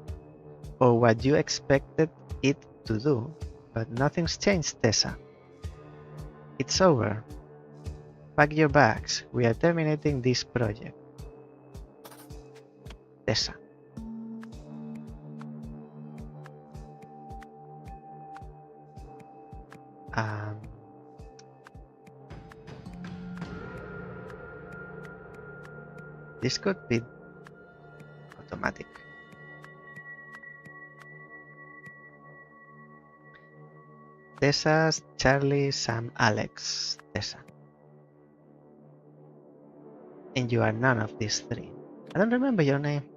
or what you expected it to do, but nothing's changed, Tessa. It's over. Pack your bags. We are terminating this project. Tessa. This could be automatic. Tessa, Charlie, Sam, Alex. Tessa. And you are none of these three. I don't remember your name.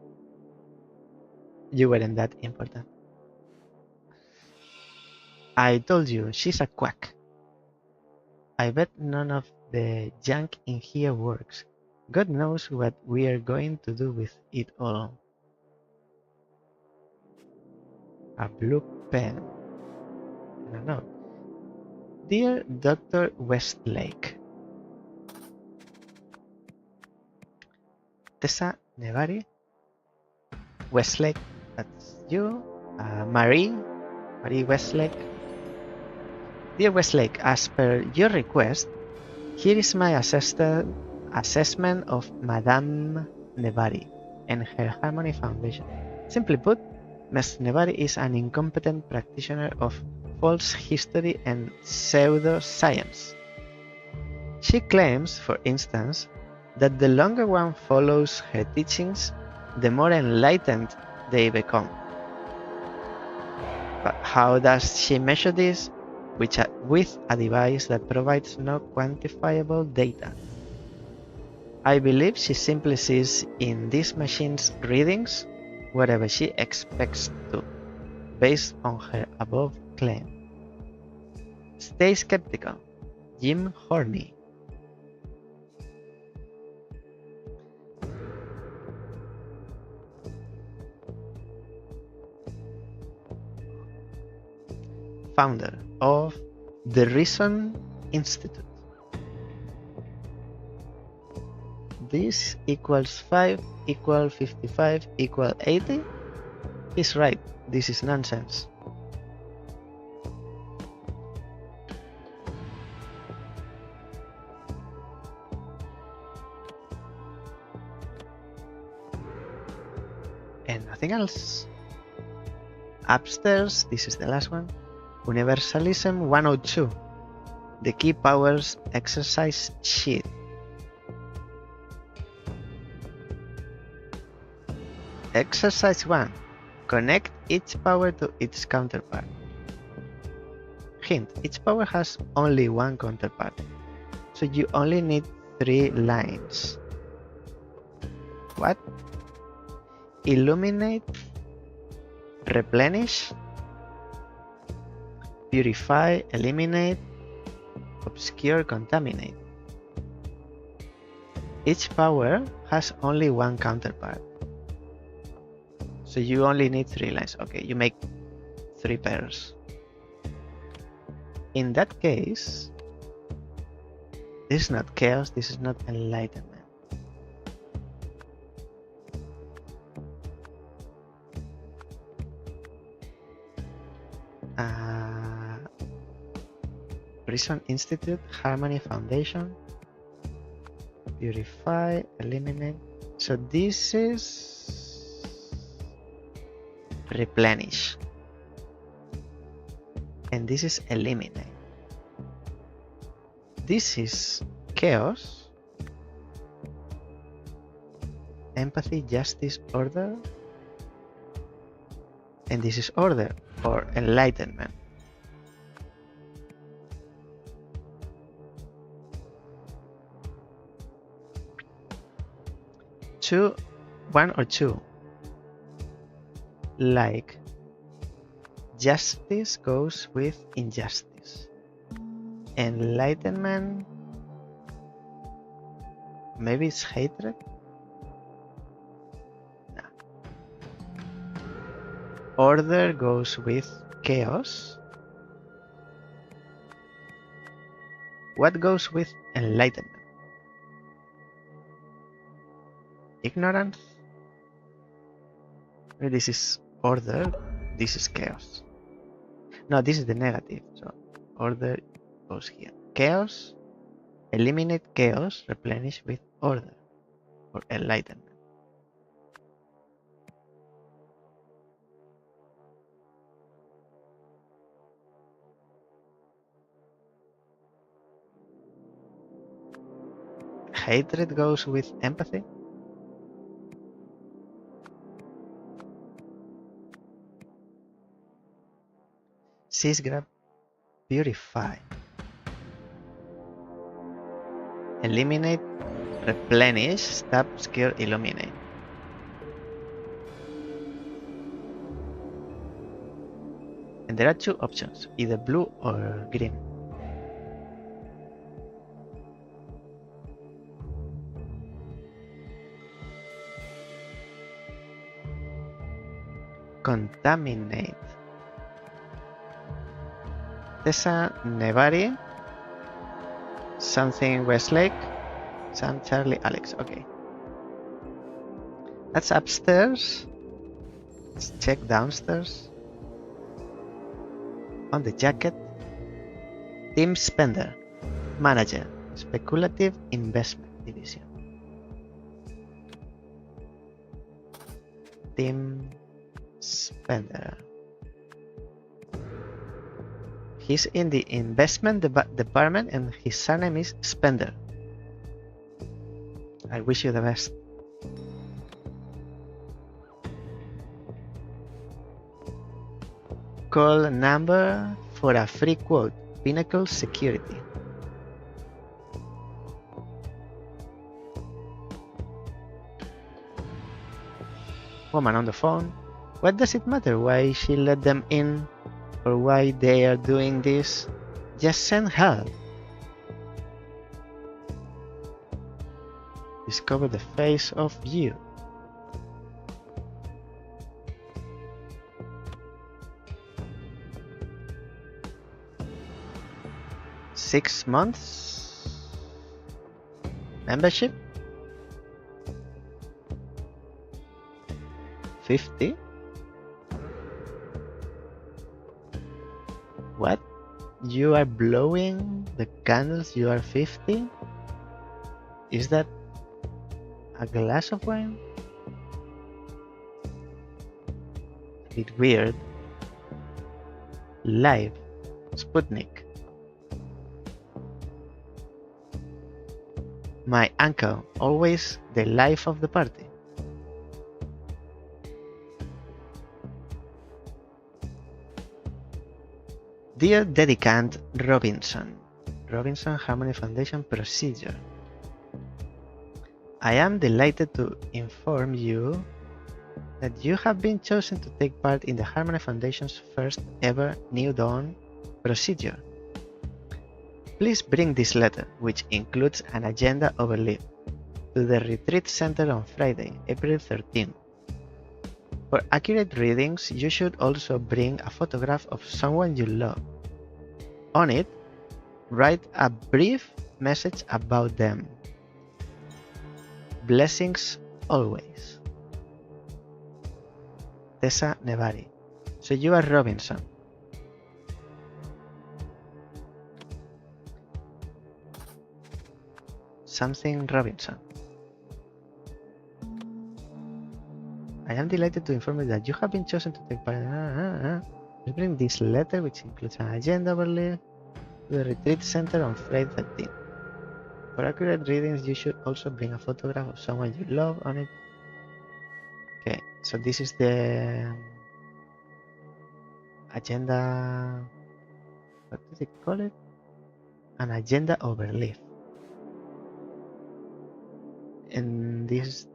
You weren't that important. I told you, she's a quack. I bet none of the junk in here works. God knows what we are going to do with it all. A blue pen. And a note. Dear Dr. Westlake. Tessa Nevari. Westlake, that's you. Marie Westlake. Dear Westlake, as per your request, here is my assessment of Madame Nevari and her Harmony Foundation. Simply put, Ms. Nevari is an incompetent practitioner of false history and pseudoscience. She claims, for instance, that the longer one follows her teachings, the more enlightened they become. But how does she measure this? With a device that provides no quantifiable data. I believe she simply sees in this machine's readings whatever she expects to, based on her above claim. Stay skeptical. Jim Horney. Founder of the Reason Institute. This equals 5 equal 55 equal 80? He's right, this is nonsense. And nothing else. Upstairs, this is the last one. Universalism 102. The Key Powers exercise sheet. Exercise 1. Connect each power to its counterpart. Hint, each power has only one counterpart, so you only need 3 lines. What? Illuminate, replenish, purify, eliminate, obscure, contaminate. Each power has only one counterpart, so you only need 3 lines. Okay, you make 3 pairs. In that case, this is not chaos, this is not enlightenment. Reason Institute, Harmony Foundation, purify, eliminate. So this is replenish, and this is eliminate. This is chaos, empathy, justice, order, and this is order or enlightenment. Two, 1 or 2, like Justice goes with injustice. Enlightenment, maybe it's hatred? No. Order goes with chaos. What goes with enlightenment? Ignorance? Maybe this is order, this is chaos. No, this is the negative, so order goes here. Chaos, eliminate chaos, replenish with order or enlightenment. Hatred goes with empathy. Seize, grab, purify. Eliminate, replenish, stab, scare, illuminate. And there are two options, either blue or green. Contaminate. Tessa Nevari. Something Westlake. Sam, Charlie, Alex. Okay. That's upstairs. Let's check downstairs. On the jacket. Team Spender. Manager. Speculative Investment Division. Team Spender. He's in the investment department and his surname is Spender. I wish you the best. Call number for a free quote. Pinnacle Security. Woman on the phone. What does it matter why she let them in or why they are doing this? Just send help. Discover the face of you. Six months membership. 50. What? You are blowing the candles, you are 50? Is that a glass of wine? A bit weird. Live. Sputnik. My uncle, always the life of the party. Dear Dedicant Robinson, Robinson Harmony Foundation Procedure. I am delighted to inform you that you have been chosen to take part in the Harmony Foundation's first ever New Dawn procedure. Please bring this letter, which includes an agenda overlay, to the Retreat Center on Friday, April 13. For accurate readings, you should also bring a photograph of someone you love. On it, write a brief message about them. Blessings always. Tessa Nevari. So you are Robinson. Something Robinson. I am delighted to inform you that you have been chosen to take part. Let's bring this letter, which includes an agenda overlay, to the Retreat Center on Friday 13. For accurate readings, you should also bring a photograph of someone you love on it. Okay, so this is the agenda. What do they call it? An agenda overlay. And this is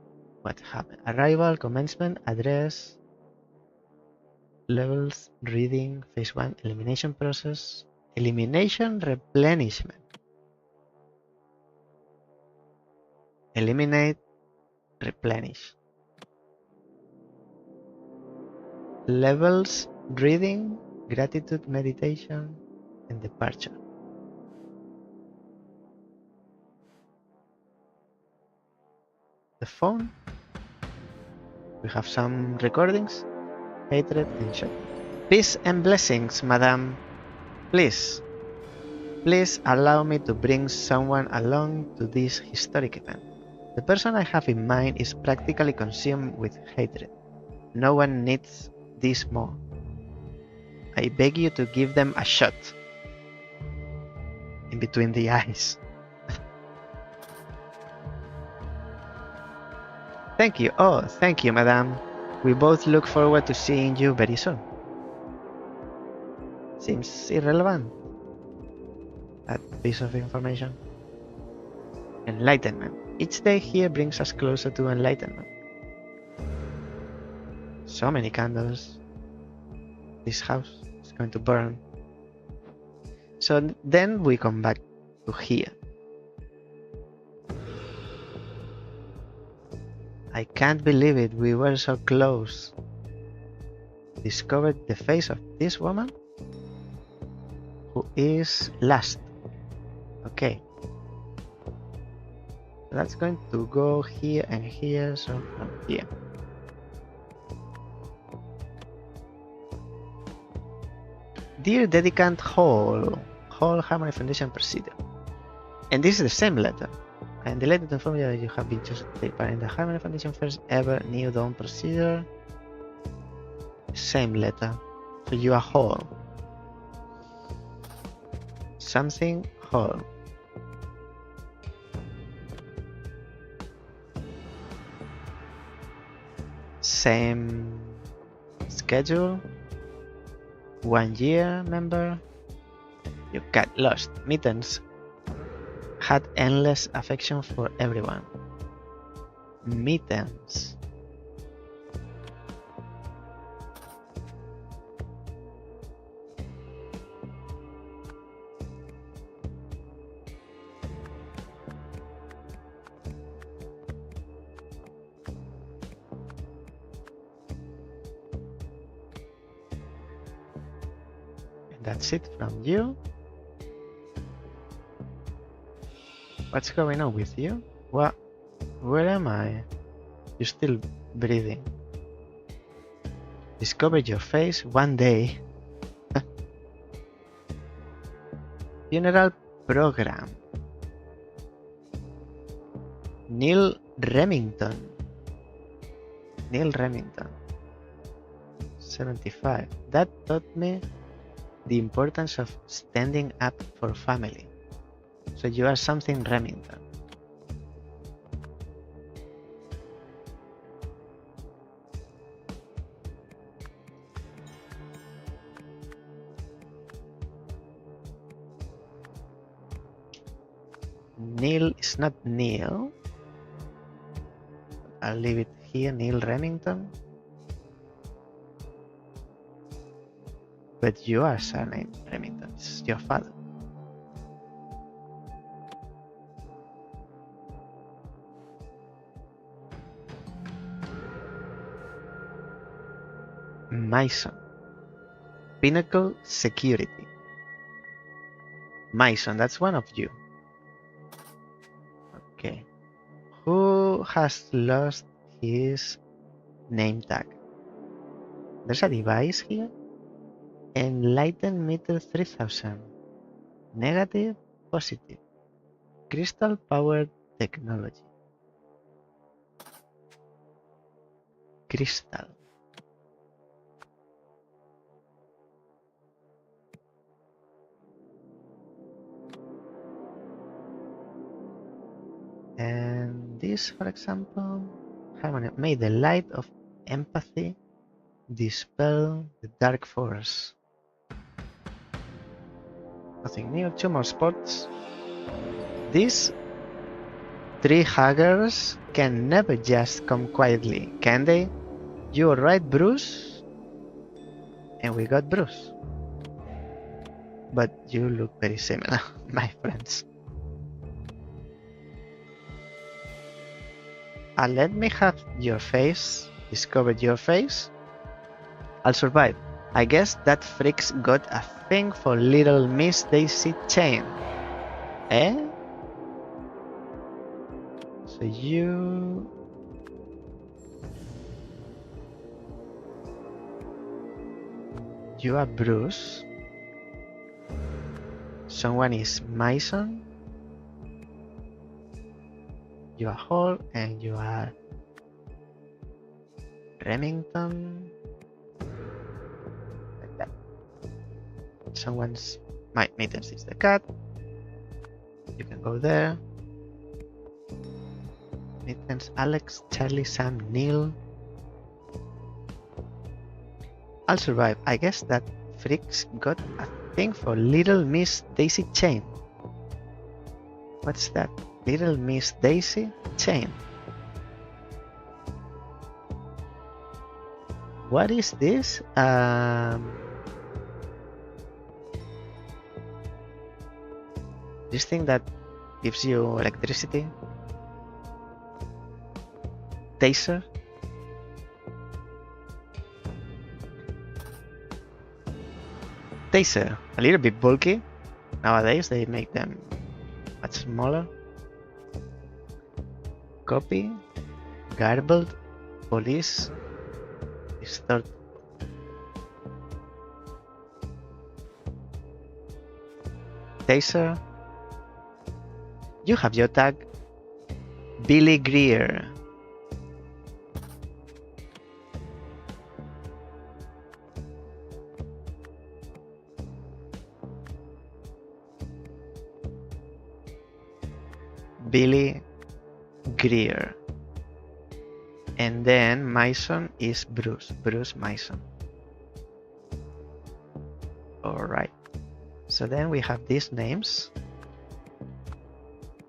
what happened. Arrival, commencement, address. Levels, reading, phase 1, elimination process, elimination, replenishment. Eliminate, replenish. Levels, reading, gratitude, meditation, and departure. The phone. We have some recordings. Hatred and shock. Peace and blessings, madam. Please allow me to bring someone along to this historic event. The person I have in mind is practically consumed with hatred. No one needs this more. I beg you to give them a shot. In between the eyes. Thank you. Oh, thank you, madam. We both look forward to seeing you very soon. Seems irrelevant. That piece of information. Enlightenment. Each day here brings us closer to enlightenment. So many candles. This house is going to burn. So then we come back to here. I can't believe it, we were so close. Discovered the face of this woman who is last. Okay. That's going to go here and here, so from here. Dear Dedicant Hall Harmony Foundation Procedure. And this is the same letter. I am delighted to inform you that you have been chosen to take part in the Harmony Foundation first ever New Dawn procedure. Same letter. So you are whole. Something whole. Same schedule. 1 year member. You got lost. Mittens. Had endless affection for everyone. Mittens. And that's it from you. What's going on with you? What? Where am I? You're still breathing. Discovered your face one day. Funeral program. Neil Remington. 75. That taught me the importance of standing up for family. So you are something Remington. Neil is not Neil. I'll leave it here, Neil Remington. But you are surname Remington. It's your father. Mason. Pinnacle Security. Mason, that's one of you. Okay. Who has lost his name tag? There's a device here. Enlighten meter 3000. Negative, positive. Crystal powered technology. Crystal. And this, for example, harmony. May the light of empathy dispel the dark force. Nothing new. 2 more spots. These 3 huggers can never just come quietly, can they? You alright, Bruce? And we got Bruce. But you look very similar, my friends. Let me have your face. Discovered your face. I'll survive. I guess that freak's got a thing for little Miss Daisy Chain. Eh? So you are Bruce. Someone is Mason. You are Hall, and you are Remington. Like that. Someone's Mittens is the cat. You can go there. Mittens, Alex, Charlie, Sam, Neil. I'll survive. I guess that freak's got a thing for little Miss Daisy Chain. What's that? Little Miss Daisy Chain. What is this? This thing that gives you electricity? Taser? Taser, a little bit bulky. Nowadays they make them much smaller. Copy, garbled, police, distort. Taser. You have your tag. Billy Greer. Billy Greer. And then Mason is Bruce Mason. Alright. So then we have these names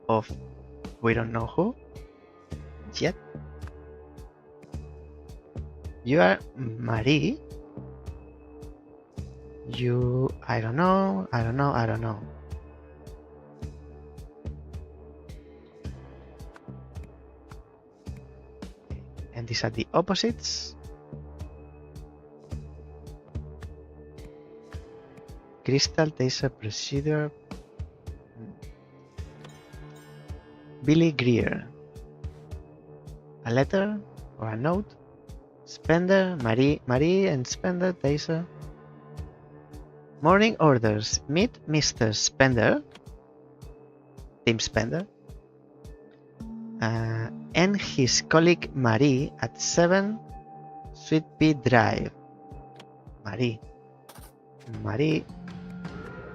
of we don't know who yet. You are Marie. You I don't know. And these are the opposites. Crystal, Taser, Procedure. Billy Greer. A letter or a note. Spender, Marie and Spender, Taser. Morning orders. Meet Mr. Spender. Tim Spender. And his colleague Marie at 7 Sweet Pea Drive. Marie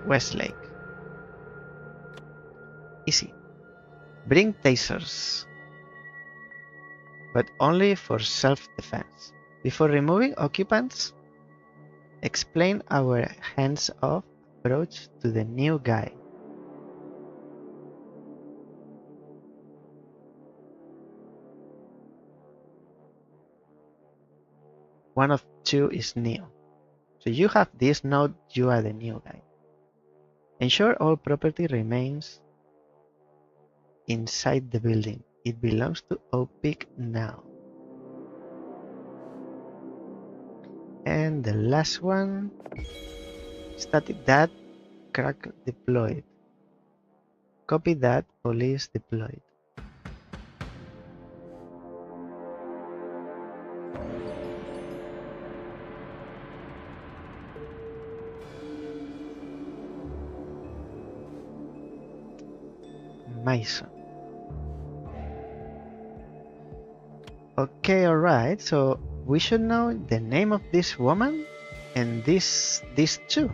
Westlake. Easy. Bring tasers, but only for self-defense. Before removing occupants, explain our hands-off approach to the new guy. One of two is new. So you have this note, you are the new guy. Ensure all property remains inside the building. It belongs to OPIC now. And the last one, static that, crack deployed. Copy that, police deployed. Mason. Okay, alright, so we should know the name of this woman and these two.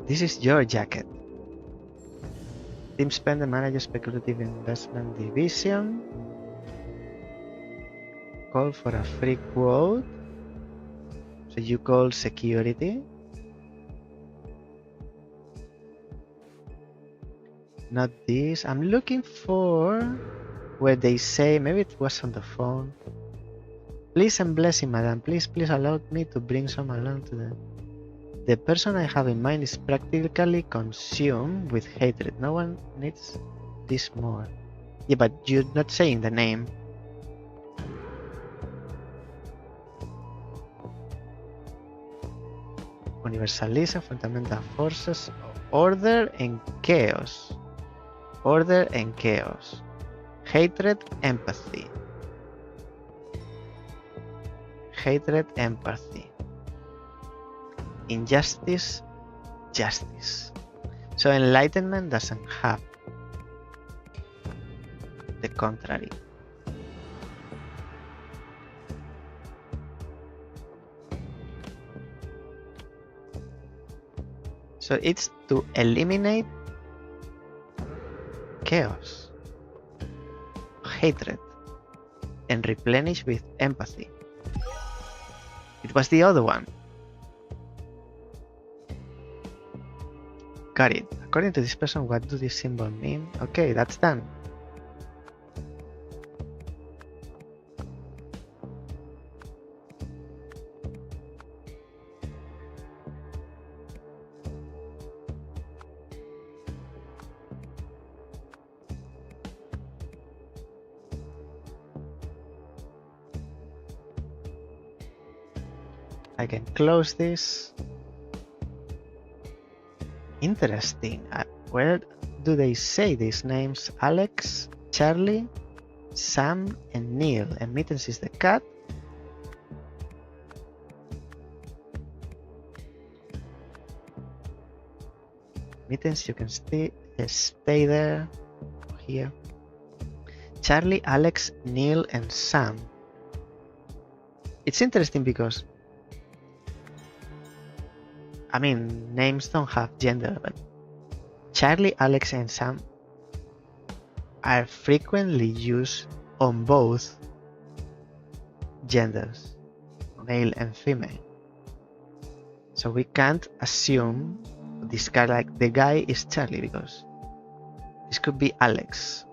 This is your jacket. Tim Spender manages speculative investment division. Call for a free quote. So you call security. Not this. I'm looking for where they say, maybe it was on the phone. Please and blessing, madam. Please allow me to bring some along to them. The person I have in mind is practically consumed with hatred. No one needs this more. Yeah, but you're not saying the name. Universalism, fundamental forces, order and chaos. Order and chaos. Hatred, empathy. Hatred, empathy. Injustice, justice. So enlightenment doesn't have the contrary. So it's to eliminate chaos, hatred, and replenish with empathy. It was the other one. Got it. According to this person, what do this symbol mean? Okay, that's done. I can close this. Interesting. Where do they say these names? Alex, Charlie, Sam, and Neil. And Mittens is the cat. Mittens, you can stay there, here. Charlie, Alex, Neil, and Sam. It's interesting because I mean, names don't have gender, but Charlie, Alex, and Sam are frequently used on both genders, male and female. So we can't assume this guy, like the guy is Charlie, because this could be Alex,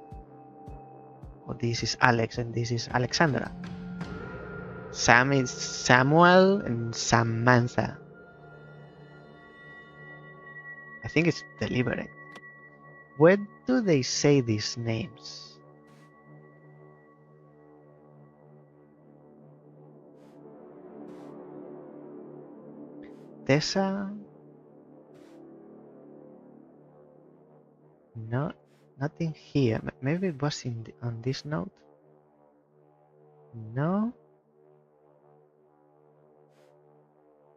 or this is Alex and this is Alexandra. Sam is Samuel and Samantha. I think it's deliberate. Where do they say these names? Tessa? No, nothing here. Maybe it was on this note. No,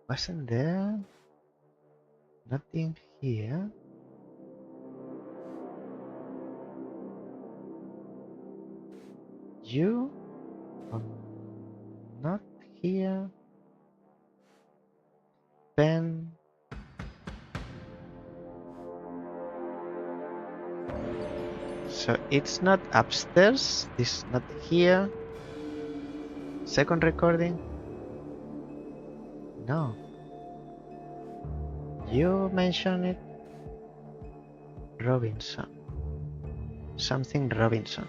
wasn't there. Nothing here. You are not here. Ben. So it's not upstairs. This is not here. Second recording. No. You mentioned it. Robinson. Something Robinson.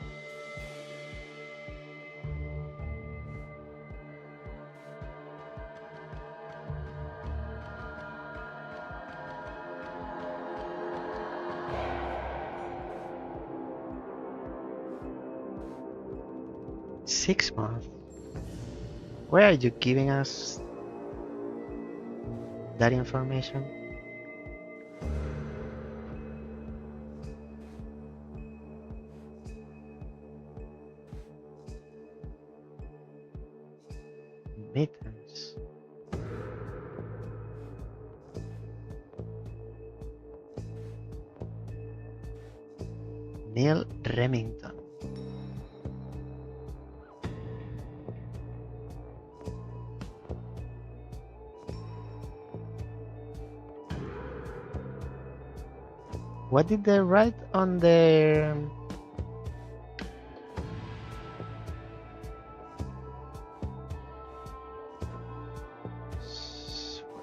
Six months. Where are you giving us that information? Mittens. Neil Remington. What did they write on their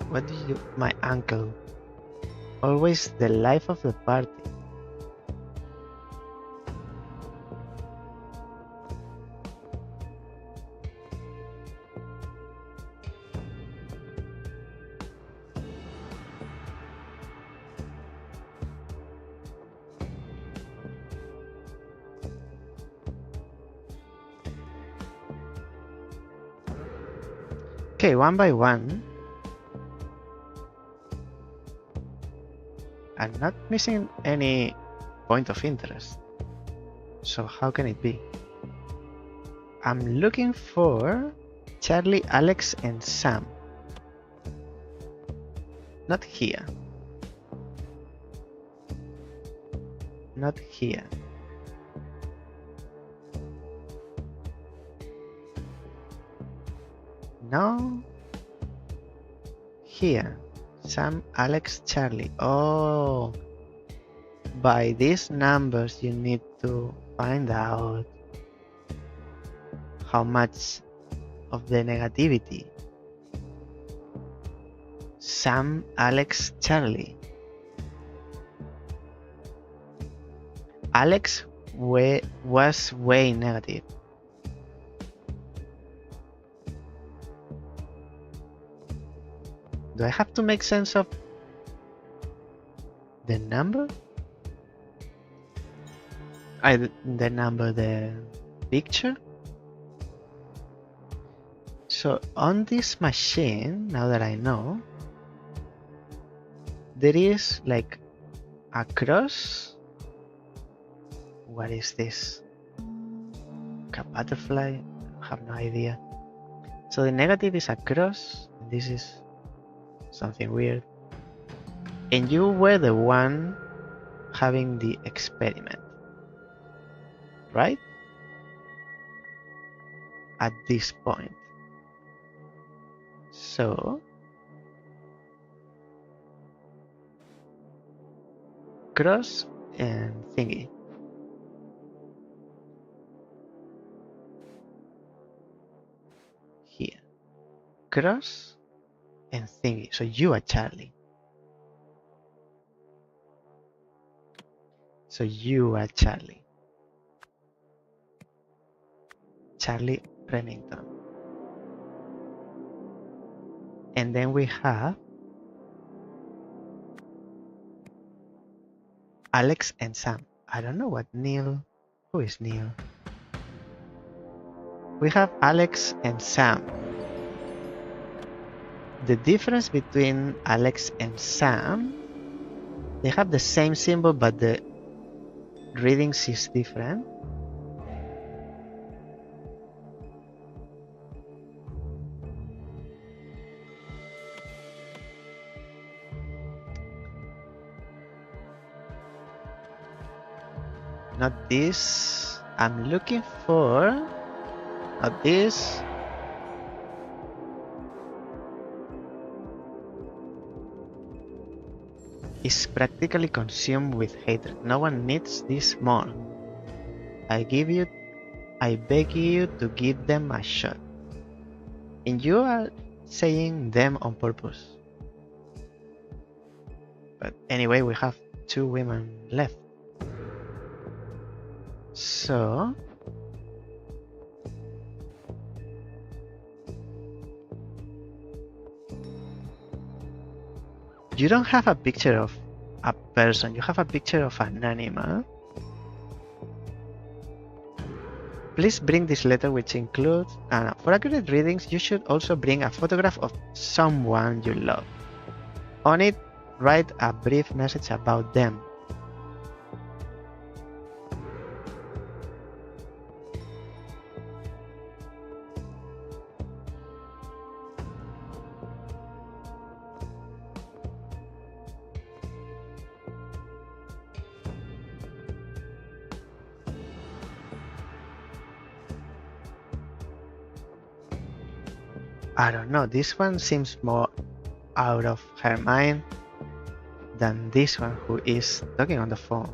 what did you, my uncle, always the life of the party. Okay, one by one. I'm not missing any point of interest. So how can it be? I'm looking for Charlie, Alex, and Sam. Not here. Not here. No. Here. Sam, Alex, Charlie. Oh. By these numbers you need to find out how much of the negativity. Sam, Alex, Charlie. Alex was way negative. Do I have to make sense of the number? The picture? So on this machine, now that I know, there is like a cross. What is this? A butterfly? I have no idea. So the negative is a cross. This is something weird. And you were the one having the experiment, right? At this point. So cross and thingy. Here. Cross and thingy. So you are Charlie. So you are Charlie. Charlie Remington. And then we have Alex and Sam. I don't know what Neil. Who is Neil? We have Alex and Sam. The difference between Alex and Sam, they have the same symbol, but the readings is different. Not this. I'm looking for. Not this. Is practically consumed with hatred. No one needs this more. I beg you to give them a shot. And you are saying them on purpose. But anyway, we have 2 women left. So you don't have a picture of a person, you have a picture of an animal. Please bring this letter, which includes, for accurate readings, you should also bring a photograph of someone you love. On it, write a brief message about them. I don't know, this one seems more out of her mind than this one who is talking on the phone.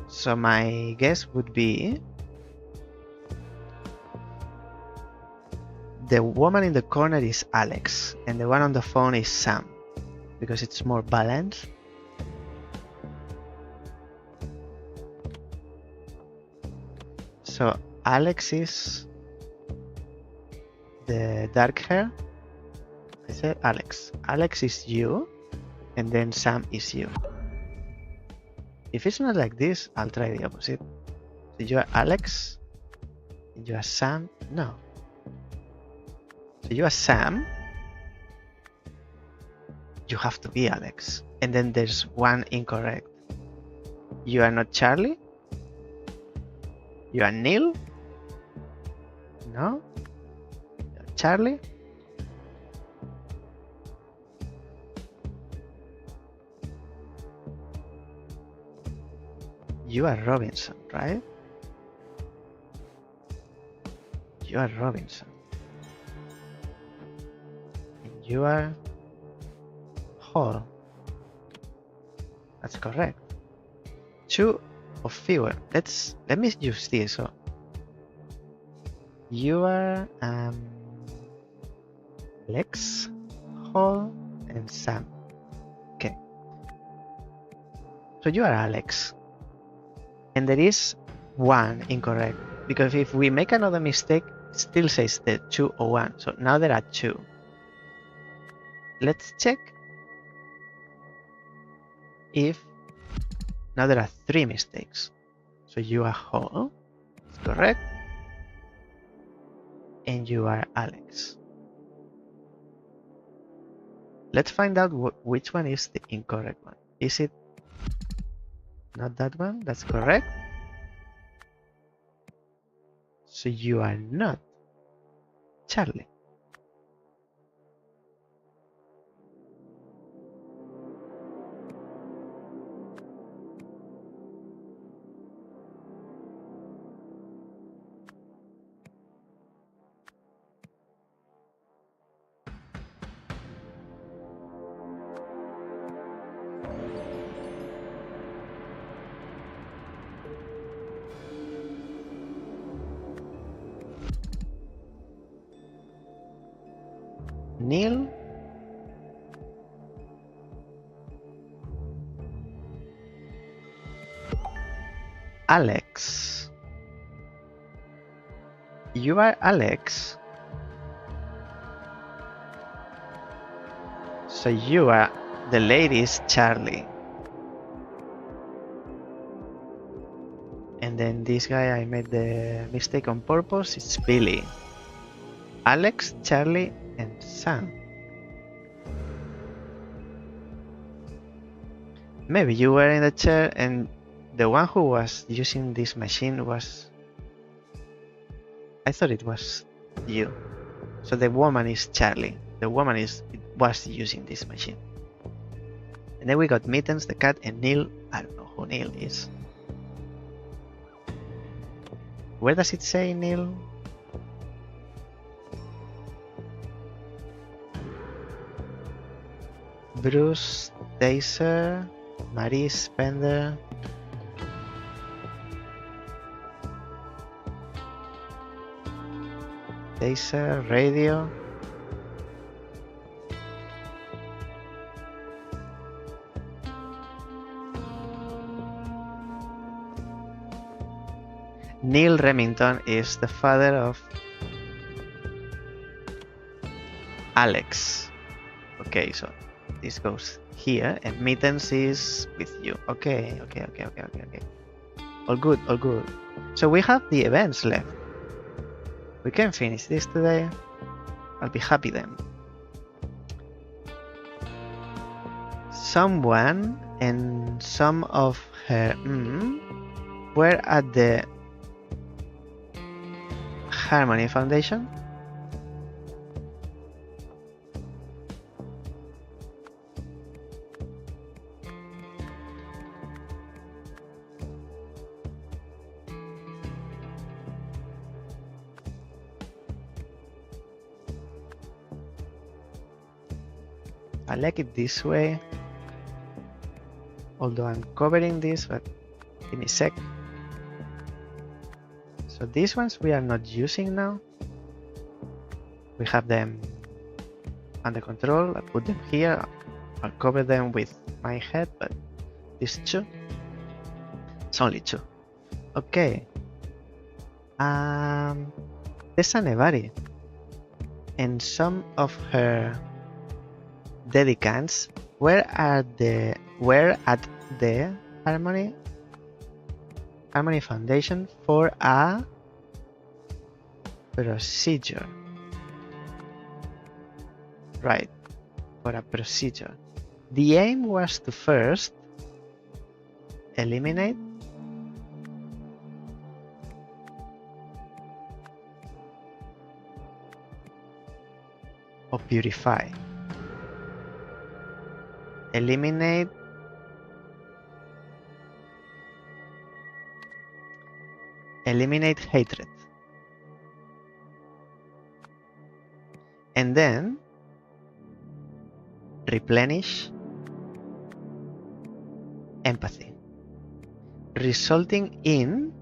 So my guess would be the woman in the corner is Alex and the one on the phone is Sam, because it's more balanced. So Alex is the dark hair. I said Alex. Alex is you, and then Sam is you. If it's not like this, I'll try the opposite. So you are Alex, and you are Sam. No. So you are Sam. You have to be Alex. And then there's one incorrect. You are not Charlie. You are Neil. No. You're Charlie. You are Robinson, right? You are Robinson. And you are Hall. That's correct. 2 or fewer. Let me use this. So you are Lex, Hall, and Sam. Okay. So you are Alex. And there is one incorrect. Because if we make another mistake, it still says the 2 or 1. So now there are 2. Let's check if now there are 3 mistakes. So you are Hall, it's correct. And you are Alex. Let's find out which one is the incorrect one. Is it not that one? That's correct. So you are not Charlie. Neil, Alex. You are Alex. So you are the lady's Charlie. And then this guy, I made the mistake on purpose. It's Billy. Alex, Charlie, and Sam. Maybe you were in the chair and the one who was using this machine was... I thought it was you. So the woman is Charlie. The woman was using this machine. And then we got Mittens, the cat, and Neil. I don't know who Neil is. Where does it say Neil? Bruce, Dacer, Marie Spender. Dacer, radio. Neil Remington is the father of Alex. Okay, so this goes here, and Mittens is with you. Okay. All good, all good. So we have the events left. We can finish this today. I'll be happy then. Someone and some of her were at the Harmony Foundation. I like it this way, although I'm covering this, but give me a sec. So these ones we are not using now. We have them under control. I put them here. I'll cover them with my head, but these 2, it's only 2. Okay. Tessa Nevari and some of her dedicants were at the Harmony Foundation for a procedure. right, for a procedure. The aim was to first eliminate or purify. Eliminate hatred. And then replenish empathy, resulting in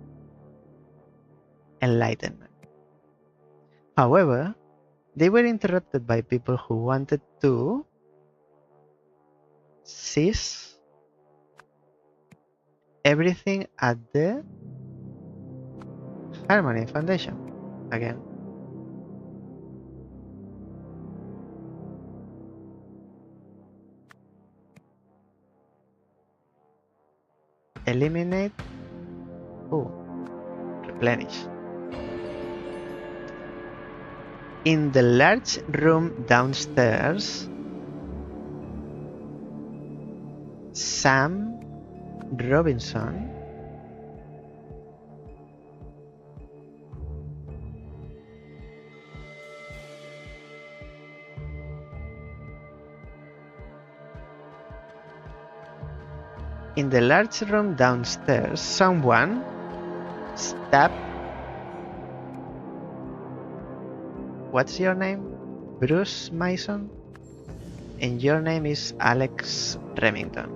enlightenment. However, they were interrupted by people who wanted to seize everything at the Harmony Foundation again. Eliminate, replenish. In the large room downstairs, Sam Robinson someone stabbed. What's your name? Bruce Mason? And your name is Alex Remington.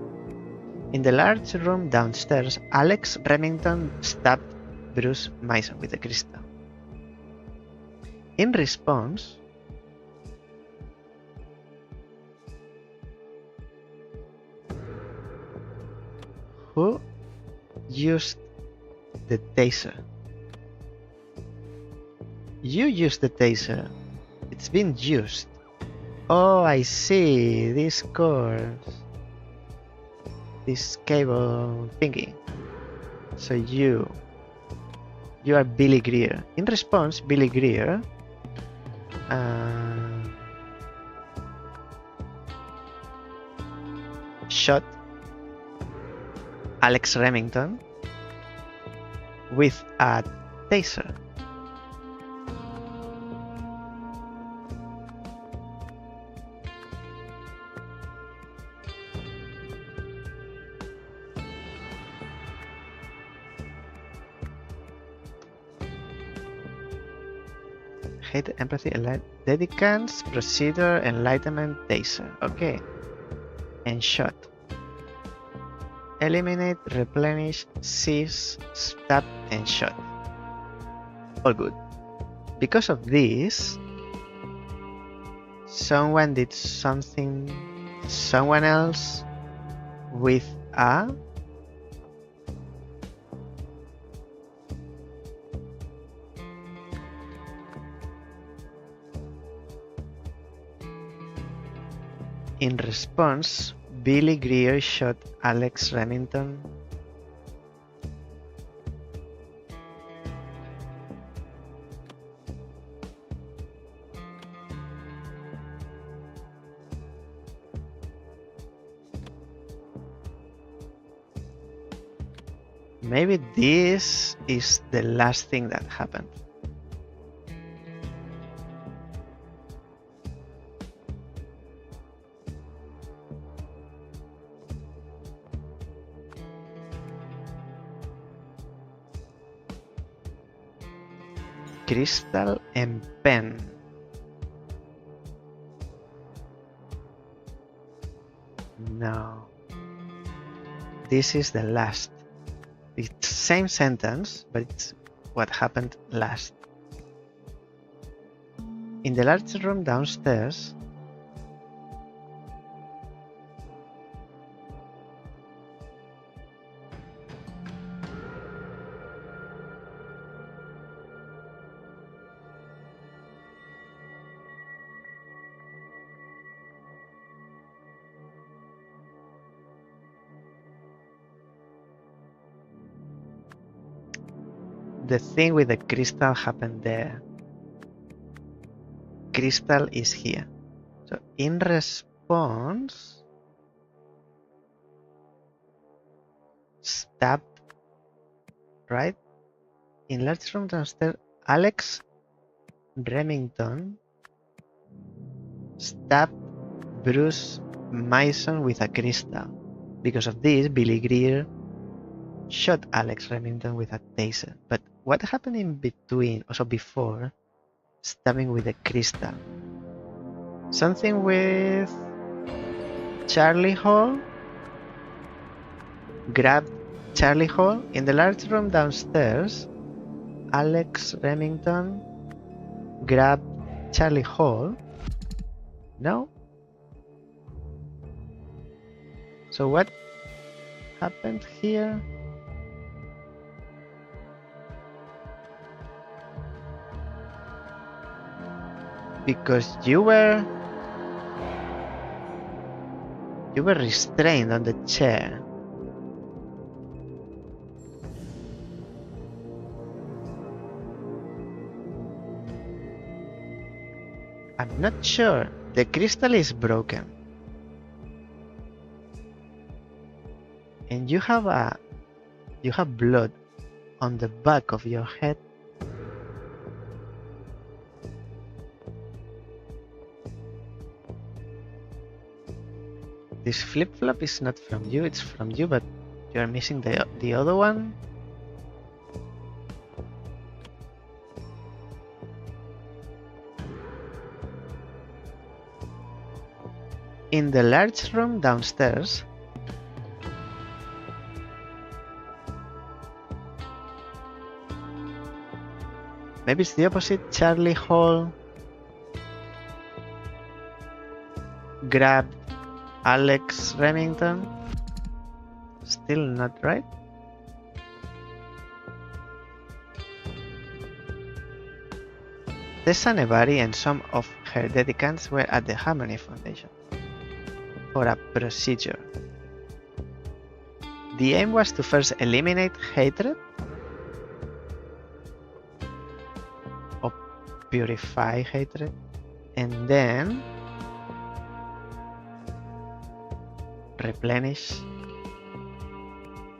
In the large room downstairs, Alex Remington stabbed Bruce Mason with a crystal. In response, who used the taser? You used the taser. It's been used. Oh, I see. These cords. This cable thingy. So you are Billy Greer. In response, Billy Greer shot Alex Remington with a taser. Hate, empathy, dedicants, procedure, enlightenment, taser. Okay. And shot. Eliminate, replenish, seize, stab, and shot. All good. Because of this, someone did something, someone else with a in response, Billy Greer shot Alex Remington maybe this is the last thing that happened. Crystal and pen. No. This is the last. It's the same sentence, but it's what happened last. In the large room downstairs, the thing with the crystal happened there. Crystal is here. So in response, stabbed, right? In large room downstairs, Alex Remington stabbed Bruce Mason with a crystal. Because of this, Billy Greer shot Alex Remington with a taser. But what happened in between, also before stabbing with a crystal? Something with Charlie Hall? Grabbed Charlie Hall in the large room downstairs. Alex Remington grabbed Charlie Hall. No? So what happened here? Because you were restrained on the chair. I'm not sure. The crystal is broken. And you have blood on the back of your head. This flip-flop is not from you, it's from you, but you are missing the other one. In the large room downstairs, maybe it's the opposite. Charlie Hall grabbed Alex Remington. Still not right. Tessa Nevari and some of her dedicants were at the Harmony Foundation for a procedure. The aim was to first eliminate hatred or purify hatred, and then replenish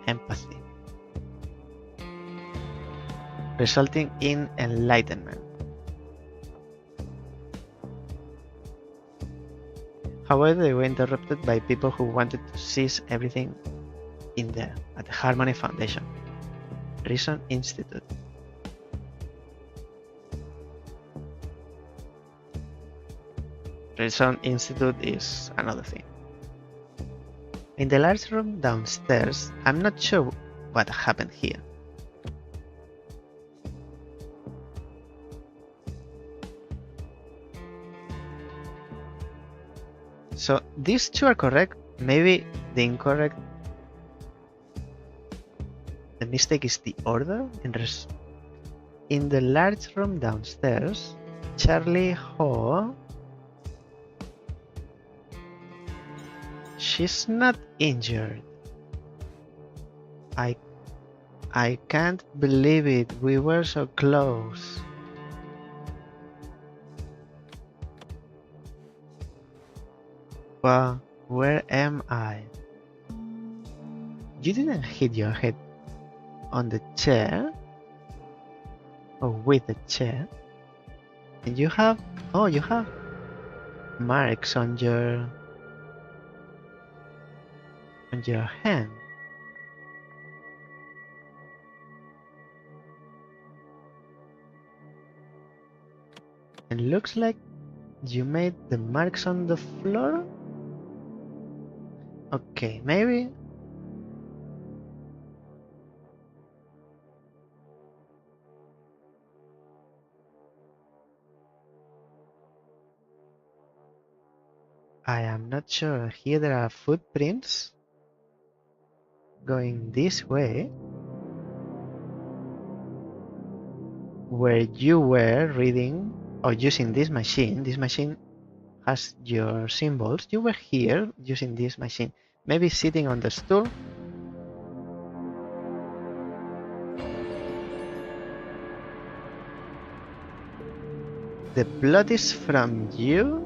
empathy, resulting in enlightenment. However, they were interrupted by people who wanted to seize everything in there at the Harmony Foundation, Reason Institute. Reason Institute is another thing. In the large room downstairs, I'm not sure what happened here. So these two are correct. Maybe the mistake is the order. In the large room downstairs, Charlie Hall, she's not injured. I can't believe it. We were so close. Well, where am I? You didn't hit your head on the chair or with the chair, and you have marks on your hand. It looks like you made the marks on the floor. Okay, maybe. I am not sure. Here there are footprints going this way, where you were reading or using this machine. This machine has your symbols. You were here using this machine, maybe sitting on the stool. The blood is from you.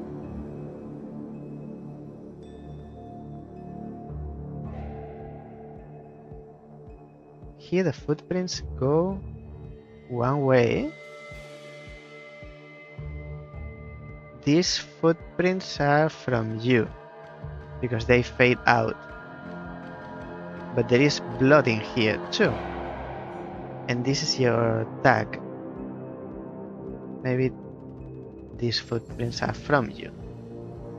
here the footprints go one way. These footprints are from you because they fade out. But there is blood in here too. And this is your tag. Maybe these footprints are from you.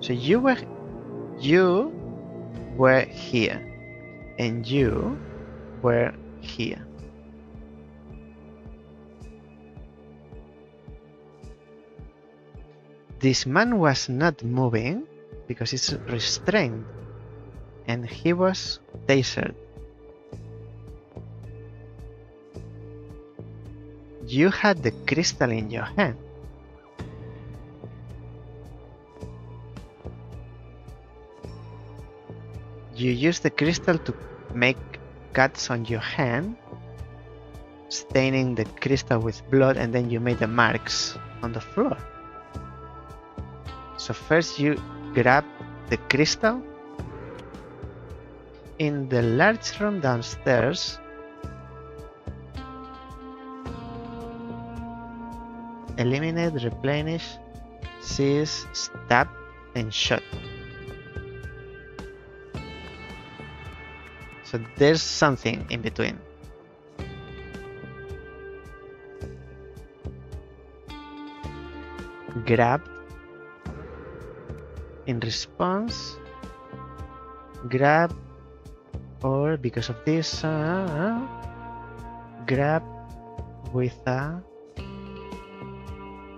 So you were here. And you were here. This man was not moving because he's restrained. And he was tasered. You had the crystal in your hand. You used the crystal to make cuts on your hand, staining the crystal with blood, and then you made the marks on the floor. So first you grab the crystal. In the large room downstairs, eliminate, replenish, seize, stab, and shot. So there's something in between. Grab. In response, grab, or because of this, grab with a.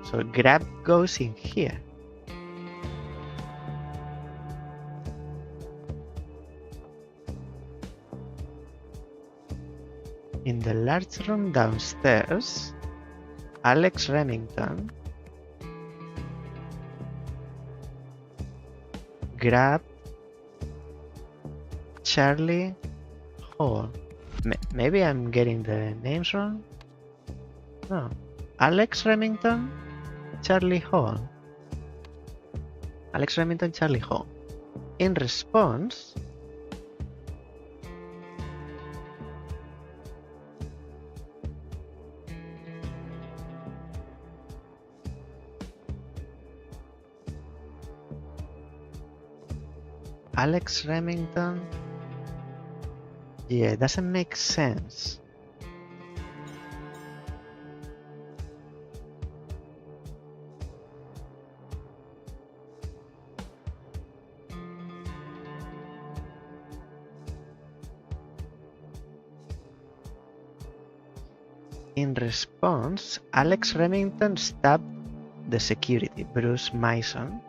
So grab goes in here. In the large room downstairs, Alex Remington grabbed Charlie Hall. Maybe I'm getting the names wrong. No, Alex Remington, Charlie Hall. Alex Remington, Charlie Hall. In response, Alex Remington. Yeah, it doesn't make sense. In response, Alex Remington stabbed the security, Bruce Mason,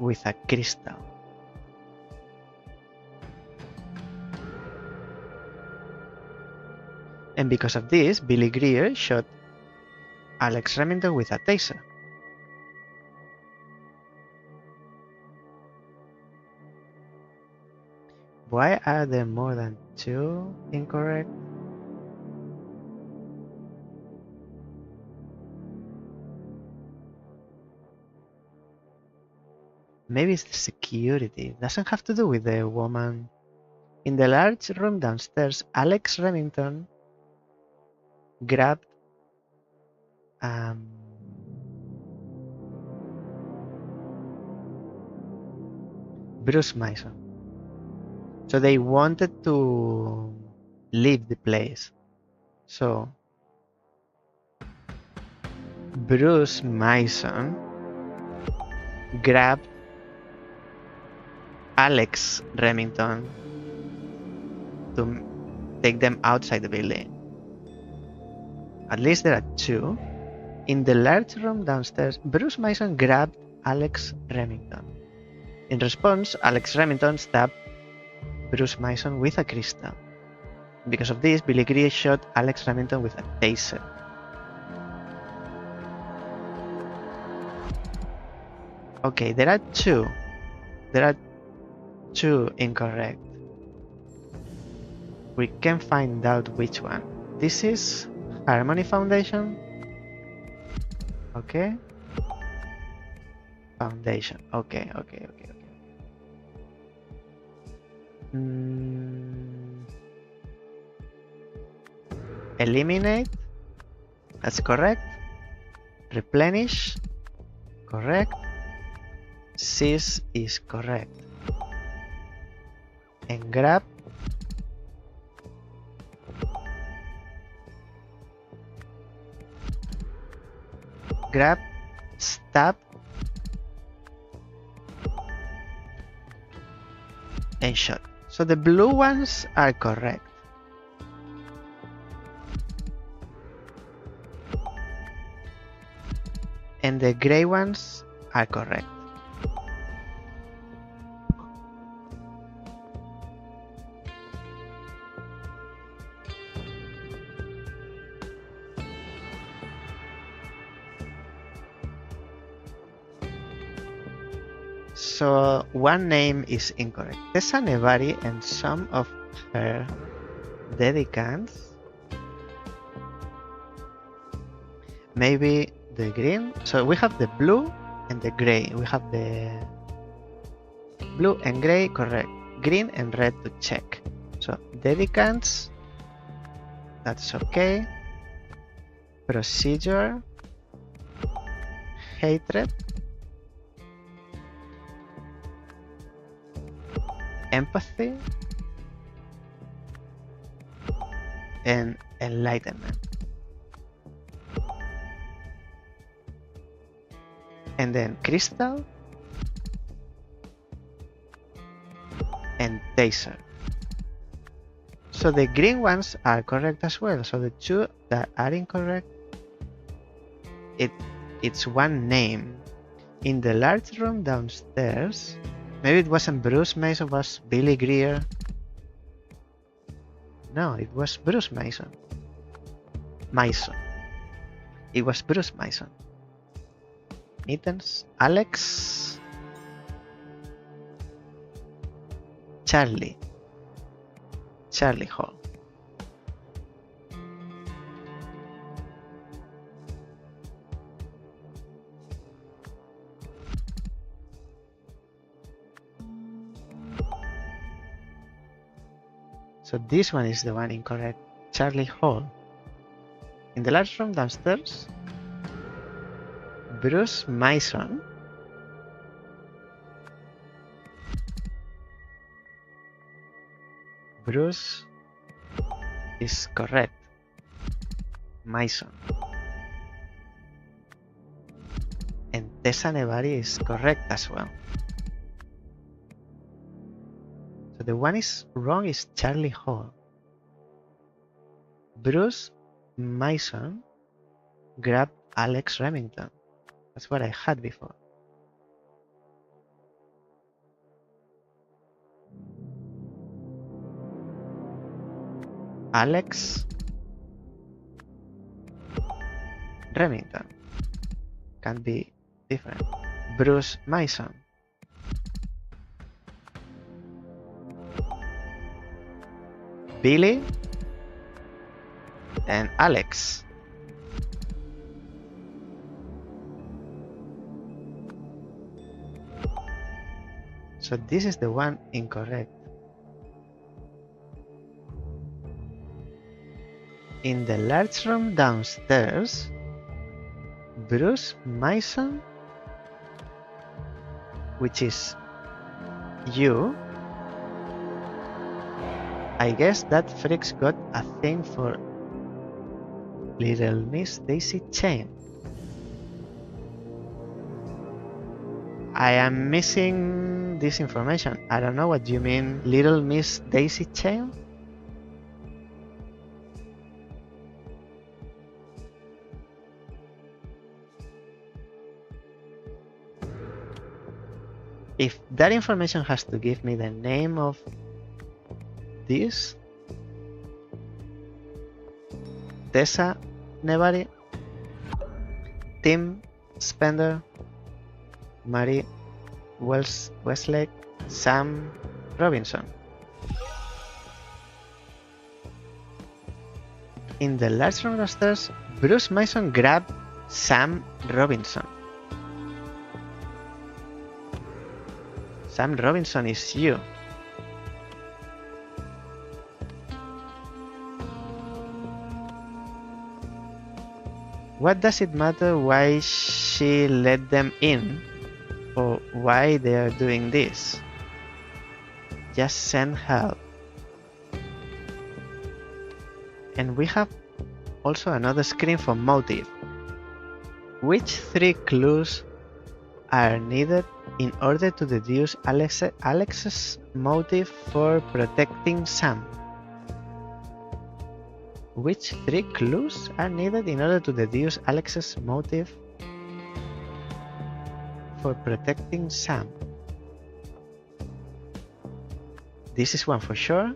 with a crystal. And because of this, Billy Greer shot Alex Remington with a taser. Why are there more than 2 incorrect? Maybe it's the security. It doesn't have to do with the woman. In the large room downstairs, Alex Remington grabbed Bruce Mason. So they wanted to leave the place. So Bruce Mason grabbed Alex Remington to take them outside the building. At least there are 2. In the large room downstairs, Bruce Mason grabbed Alex Remington. In response, Alex Remington stabbed Bruce Mason with a crystal. Because of this, Billy Greer shot Alex Remington with a taser. Okay, there are 2. There are 2 incorrect. We can find out which one. This is Harmony Foundation. Okay. Foundation. Okay. Eliminate, that's correct. Replenish, correct. Seize is correct. And grab, stab, and shot. So the blue ones are correct. And the gray ones are correct. So one name is incorrect. Tessa Nevari and some of her dedicants. Maybe the green. So we have the blue and the gray. We have the blue and gray, correct. Green and red to check. So dedicants, that's okay. Procedure, hatred, empathy, and enlightenment. And then crystal and taser. So the green ones are correct as well. So the two that are incorrect, it's one name. In the large room downstairs, maybe it wasn't Bruce Mason, it was Billy Greer. No, it was Bruce Mason. It was Bruce Mason. Mittens, Alex, Charlie Hall. So this one is the one incorrect. Charlie Hall. In the large room downstairs, Bruce Mason. Bruce is correct. Mason. And Tessa Nevari is correct as well. So the one is wrong is Charlie Hall. Bruce Mason grabbed Alex Remington. That's what I had before. Alex Remington can be different. Bruce Mason. Billy and Alex. So this is the one incorrect. In the large room downstairs, Bruce Mason, which is you. I guess that freak's got a thing for Little Miss Daisy Chain. I am missing this information. I don't know what you mean, Little Miss Daisy Chain? If that information has to give me the name of this, Tessa Nevari, Tim Spender, Mary Westlake, Sam Robinson. In the large room downstairs, Bruce Mason grabbed Sam Robinson. Sam Robinson is you. What does it matter why she let them in or why they are doing this? Just send help. And we have also another screen for motive. Which 3 clues are needed in order to deduce Alex's motive for protecting Sam? Which 3 clues are needed in order to deduce Alex's motive for protecting Sam? This is one for sure.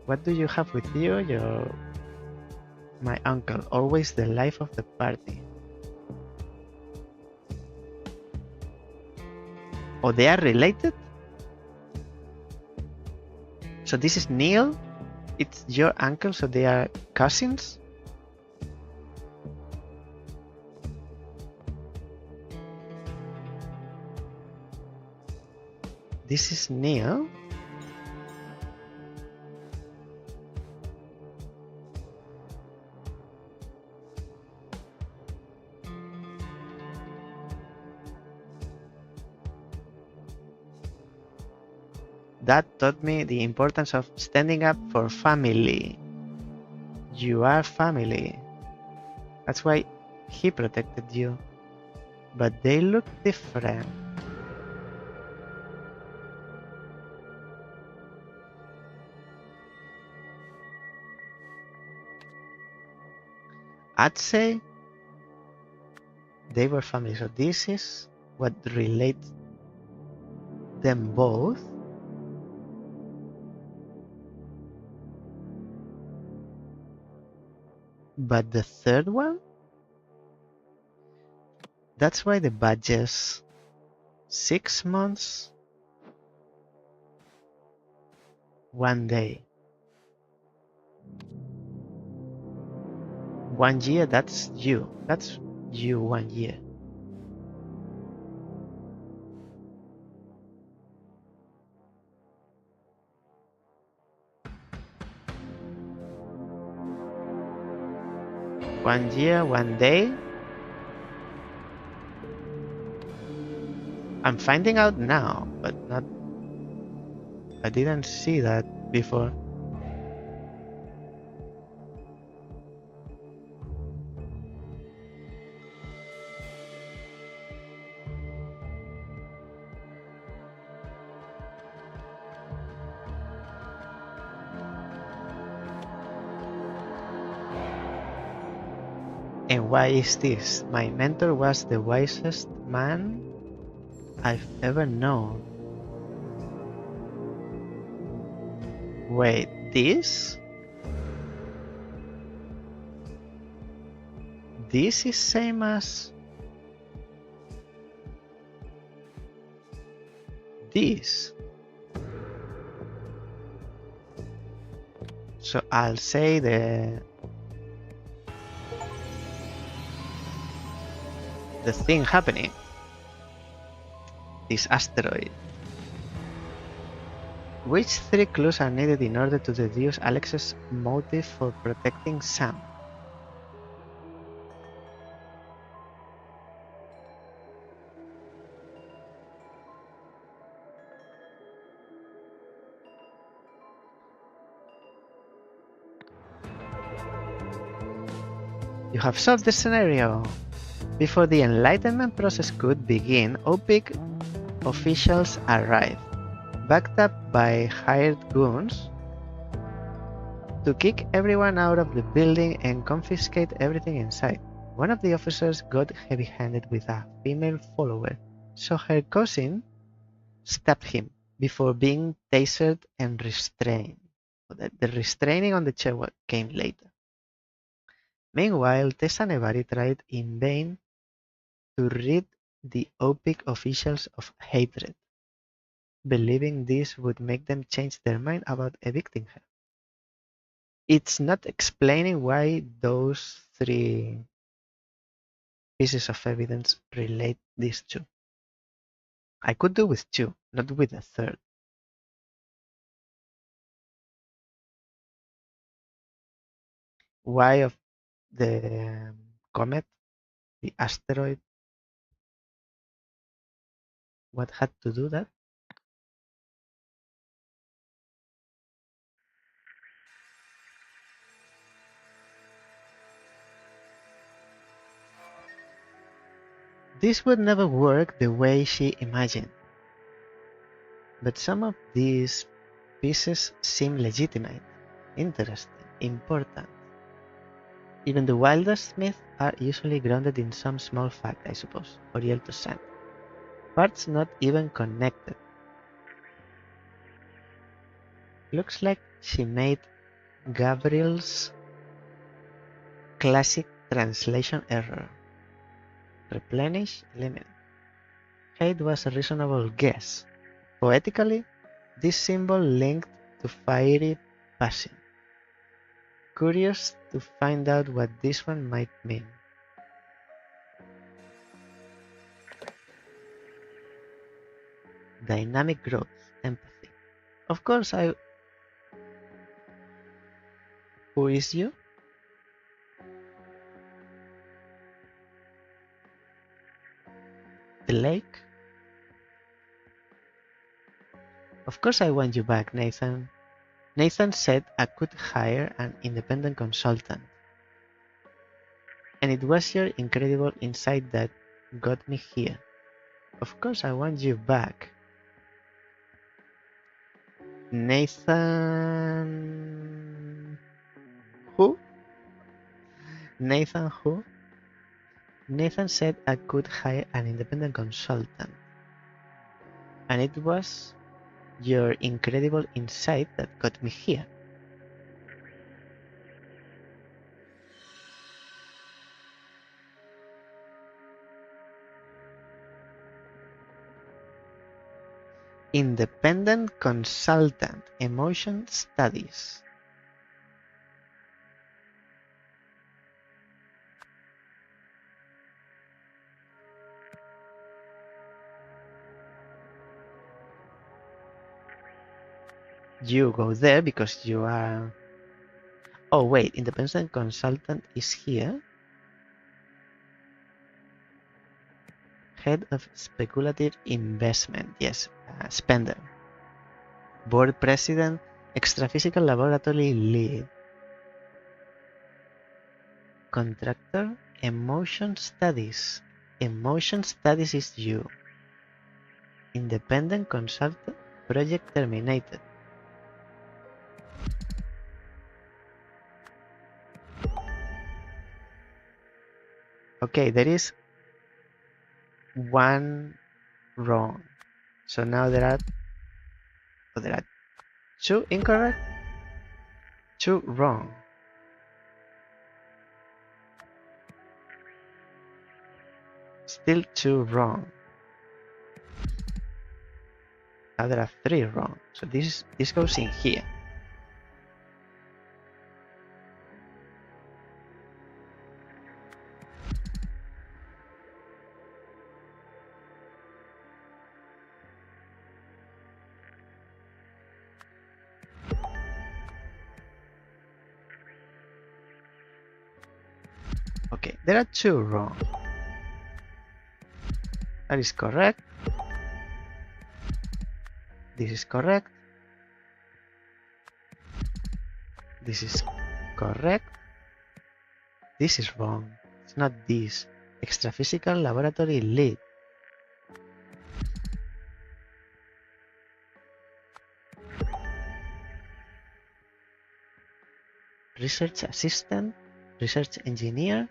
What do you have with you? My uncle, always the life of the party. Oh, they are related? So this is Neil, it's your uncle, so they are cousins? This is Neil. That taught me the importance of standing up for family. You are family. That's why he protected you. But they look different. I'd say they were family. So this is what relates them both. But the third one? That's why the badges 6 months, 1 day. 1 year, that's you. That's you 1 year. One year, 1 day. I'm finding out now, but not. I didn't see that before. And why is this? My mentor was the wisest man I've ever known. Wait, this? This is same as this. So I'll say the thing happening. This asteroid. Which 3 clues are needed in order to deduce Alex's motive for protecting Sam? You have solved the scenario! Before the enlightenment process could begin, OPIC officials arrived, backed up by hired goons, to kick everyone out of the building and confiscate everything inside. One of the officers got heavy-handed with a female follower, so her cousin stabbed him before being tasered and restrained. The restraining on the chair came later. Meanwhile, Tessa Nevari tried in vain to rid the OPIC officials of hatred, believing this would make them change their mind about evicting her. It's not explaining why those three pieces of evidence relate these two. I could do with two, not with a third. Why of the comet, the asteroid, what had to do that? This would never work the way she imagined. But some of these pieces seem legitimate, interesting, important. Even the wildest myths are usually grounded in some small fact, I suppose, for Yale to send. Parts not even connected. Looks like she made Gabriel's classic translation error. Replenish, eliminate. Hate was a reasonable guess. Poetically, this symbol linked to fiery passion. Curious to find out what this one might mean. Dynamic growth, empathy. Of course, who is you? The lake? Of course I want you back, Nathan. Nathan said I could hire an independent consultant. And it was your incredible insight that got me here. Of course I want you back. Nathan... Who? Nathan who? Nathan said I could hire an independent consultant. And it was your incredible insight that got me here. Independent consultant, emotion studies. You go there because you are... Oh wait, independent consultant is here. Head of speculative investment, yes, spender. Board president, extraphysical laboratory lead. Contractor, emotion studies. Emotion studies is you. Independent consultant, project terminated. Okay, there is one wrong. So now there are two incorrect, two wrong. Still two wrong. Now there are three wrong. So this goes in here. Okay, there are two wrong. That is correct. This is correct. This is correct. This is wrong. It's not this. Extraphysical laboratory lead. Research assistant. Research engineer.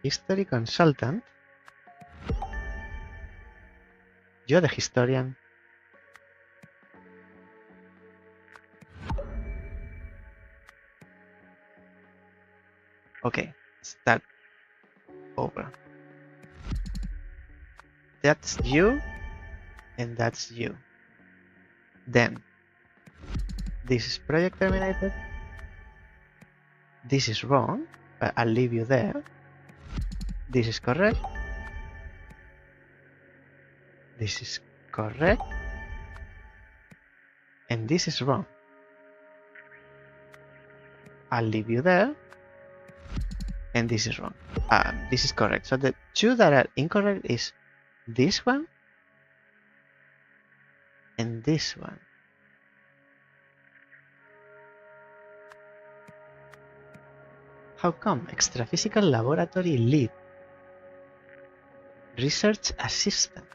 History consultant. You're the historian. Okay, start over. That's you. and that's you. Then this is project terminated. This is wrong, but I'll leave you there. This is correct. This is correct. And this is wrong. I'll leave you there. And this is wrong. This is correct. So the two that are incorrect is this one and this one. How come? Extraphysical laboratory lead. Research assistant.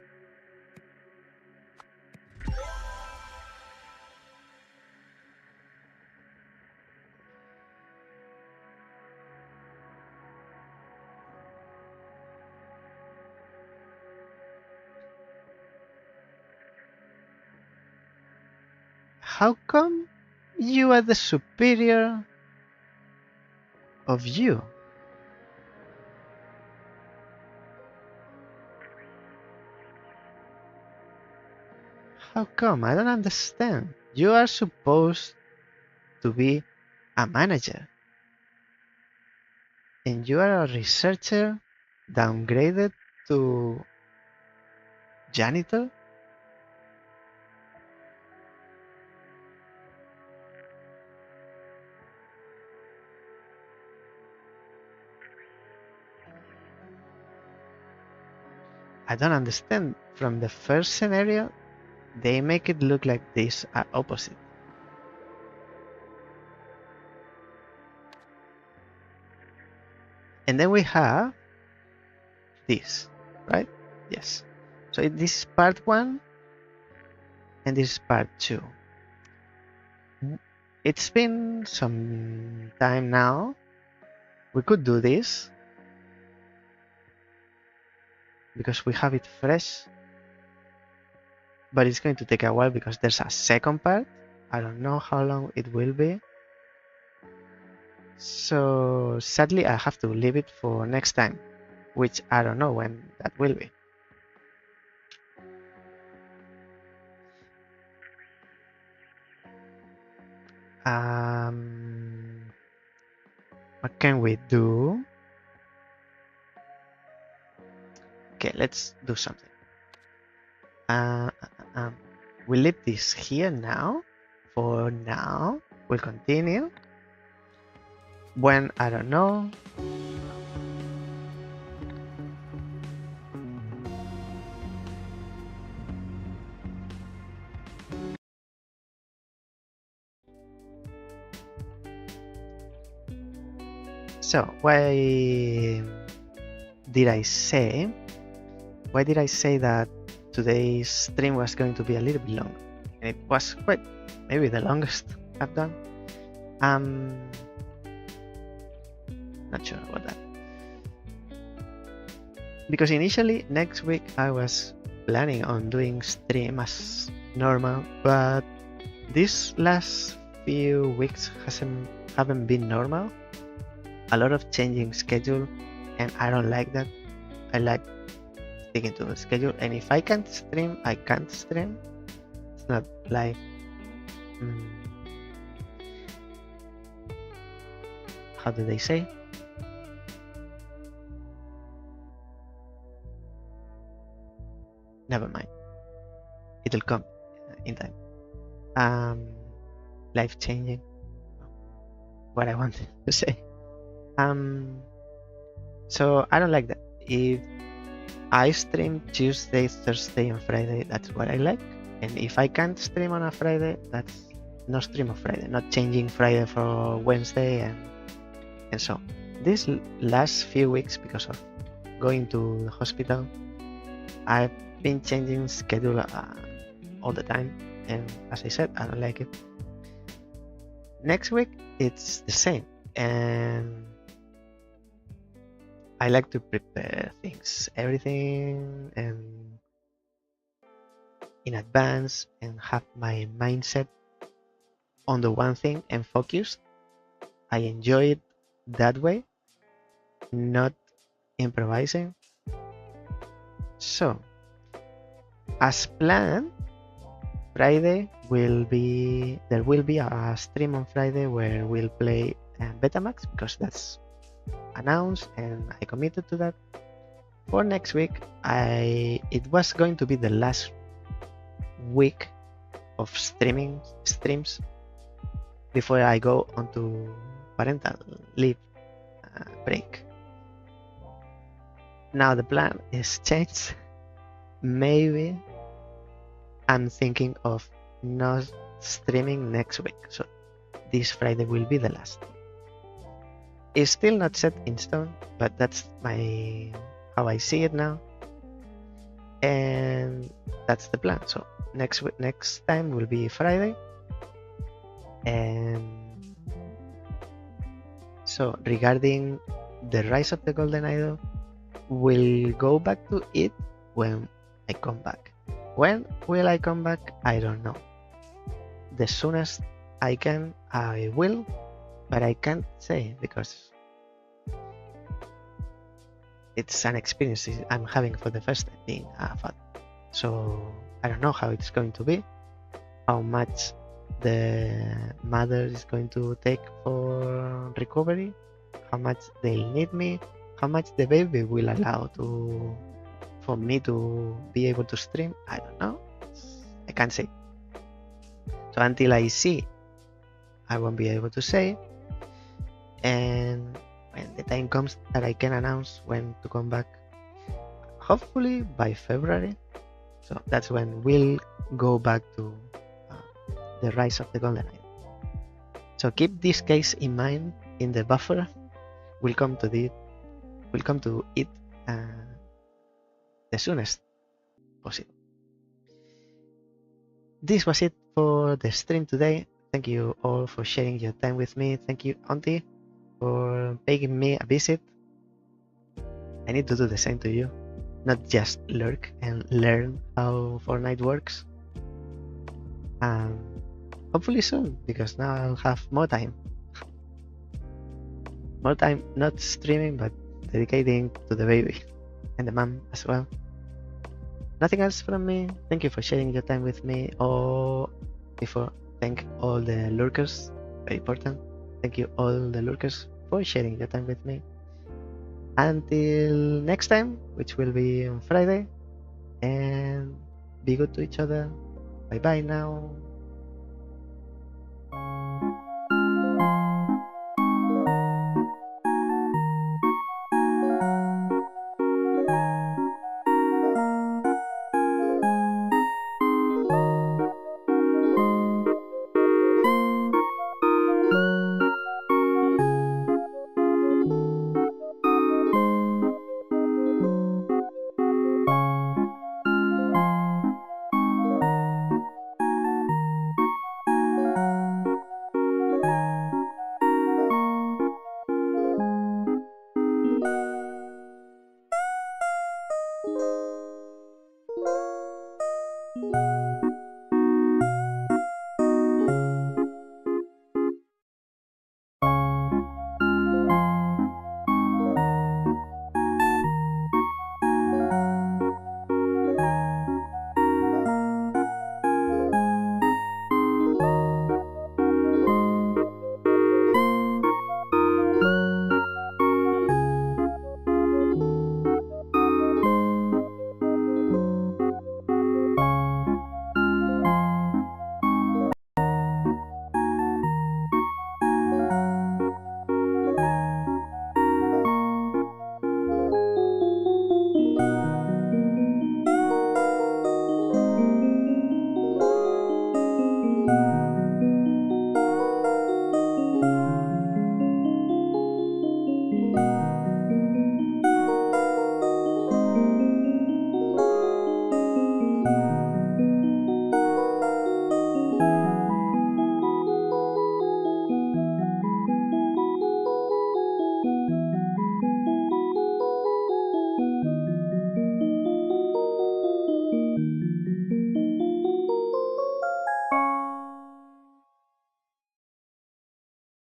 How come you are the superior of you? How come? I don't understand. You are supposed to be a manager. And you are a researcher downgraded to janitor? I don't understand. From the first scenario, they make it look like these are opposite. And then we have this, right? Yes. So this is part 1 and this is part 2. It's been some time now. We could do this because we have it fresh, but it's going to take a while because there's a second part. I don't know how long it will be. So sadly, I have to leave it for next time, which I don't know when that will be. What can we do? Okay, let's do something. We leave this here now. For now, we'll continue. When, I don't know. So, why did I say that today's stream was going to be a little bit longer? And it was quite, maybe the longest I've done. Not sure about that. Because initially next week I was planning on doing stream as normal, but these last few weeks haven't been normal. A lot of changing schedule, and I don't like that. I like sticking to the schedule, and if I can't stream, I can't stream. It's not like how do they say? Never mind. It'll come in time. Life changing. What I wanted to say. So I don't like that. If I stream Tuesday, Thursday, and Friday, that's what I like. And if I can't stream on a Friday, that's no stream on Friday. Not changing Friday for Wednesday and so. These last few weeks, because of going to the hospital, I've been changing schedule all the time, and as I said, I don't like it. Next week it's the same, and I like to prepare things, everything, and in advance, and have my mindset on the one thing and focused. I enjoy it that way, not improvising. So As planned, Friday there will be a stream on Friday where we'll play Betamax, because that's announced and I committed to that. For next week, it was going to be the last week of streams before I go onto parental leave break. Now the plan is changed. Maybe I'm thinking of not streaming next week, so this Friday will be the last. It's still not set in stone, but that's how I see it now, and that's the plan. So next time will be Friday, and so regarding the Rise of the Golden Idol, we'll go back to it when I come back. When will I come back? I don't know. The soonest I can, I will, but I can't say because it's an experience I'm having for the first time being a father. So I don't know how it's going to be, how much the mother is going to take for recovery, how much they'll need me, how much the baby will allow for me to be able to stream. I don't know. I can't say. So until I see, I won't be able to say. And when the time comes that I can announce when to come back, hopefully by February. So that's when we'll go back to the Rise of the Golden Idol. So keep this case in mind in the buffer. We'll come to it the soonest possible. This was it for the stream today. Thank you all for sharing your time with me. Thank you, Auntie, for paying me a visit. I need to do the same to you, not just lurk and learn how Fortnite works. Hopefully soon, because now I'll have more time. More time not streaming, but dedicating to the baby and the mom as well. Nothing else from me. Thank you for sharing your time with me. Thank all the lurkers. Very important. Thank you all the lurkers for sharing your time with me. Until next time, which will be on Friday. And be good to each other. Bye bye now.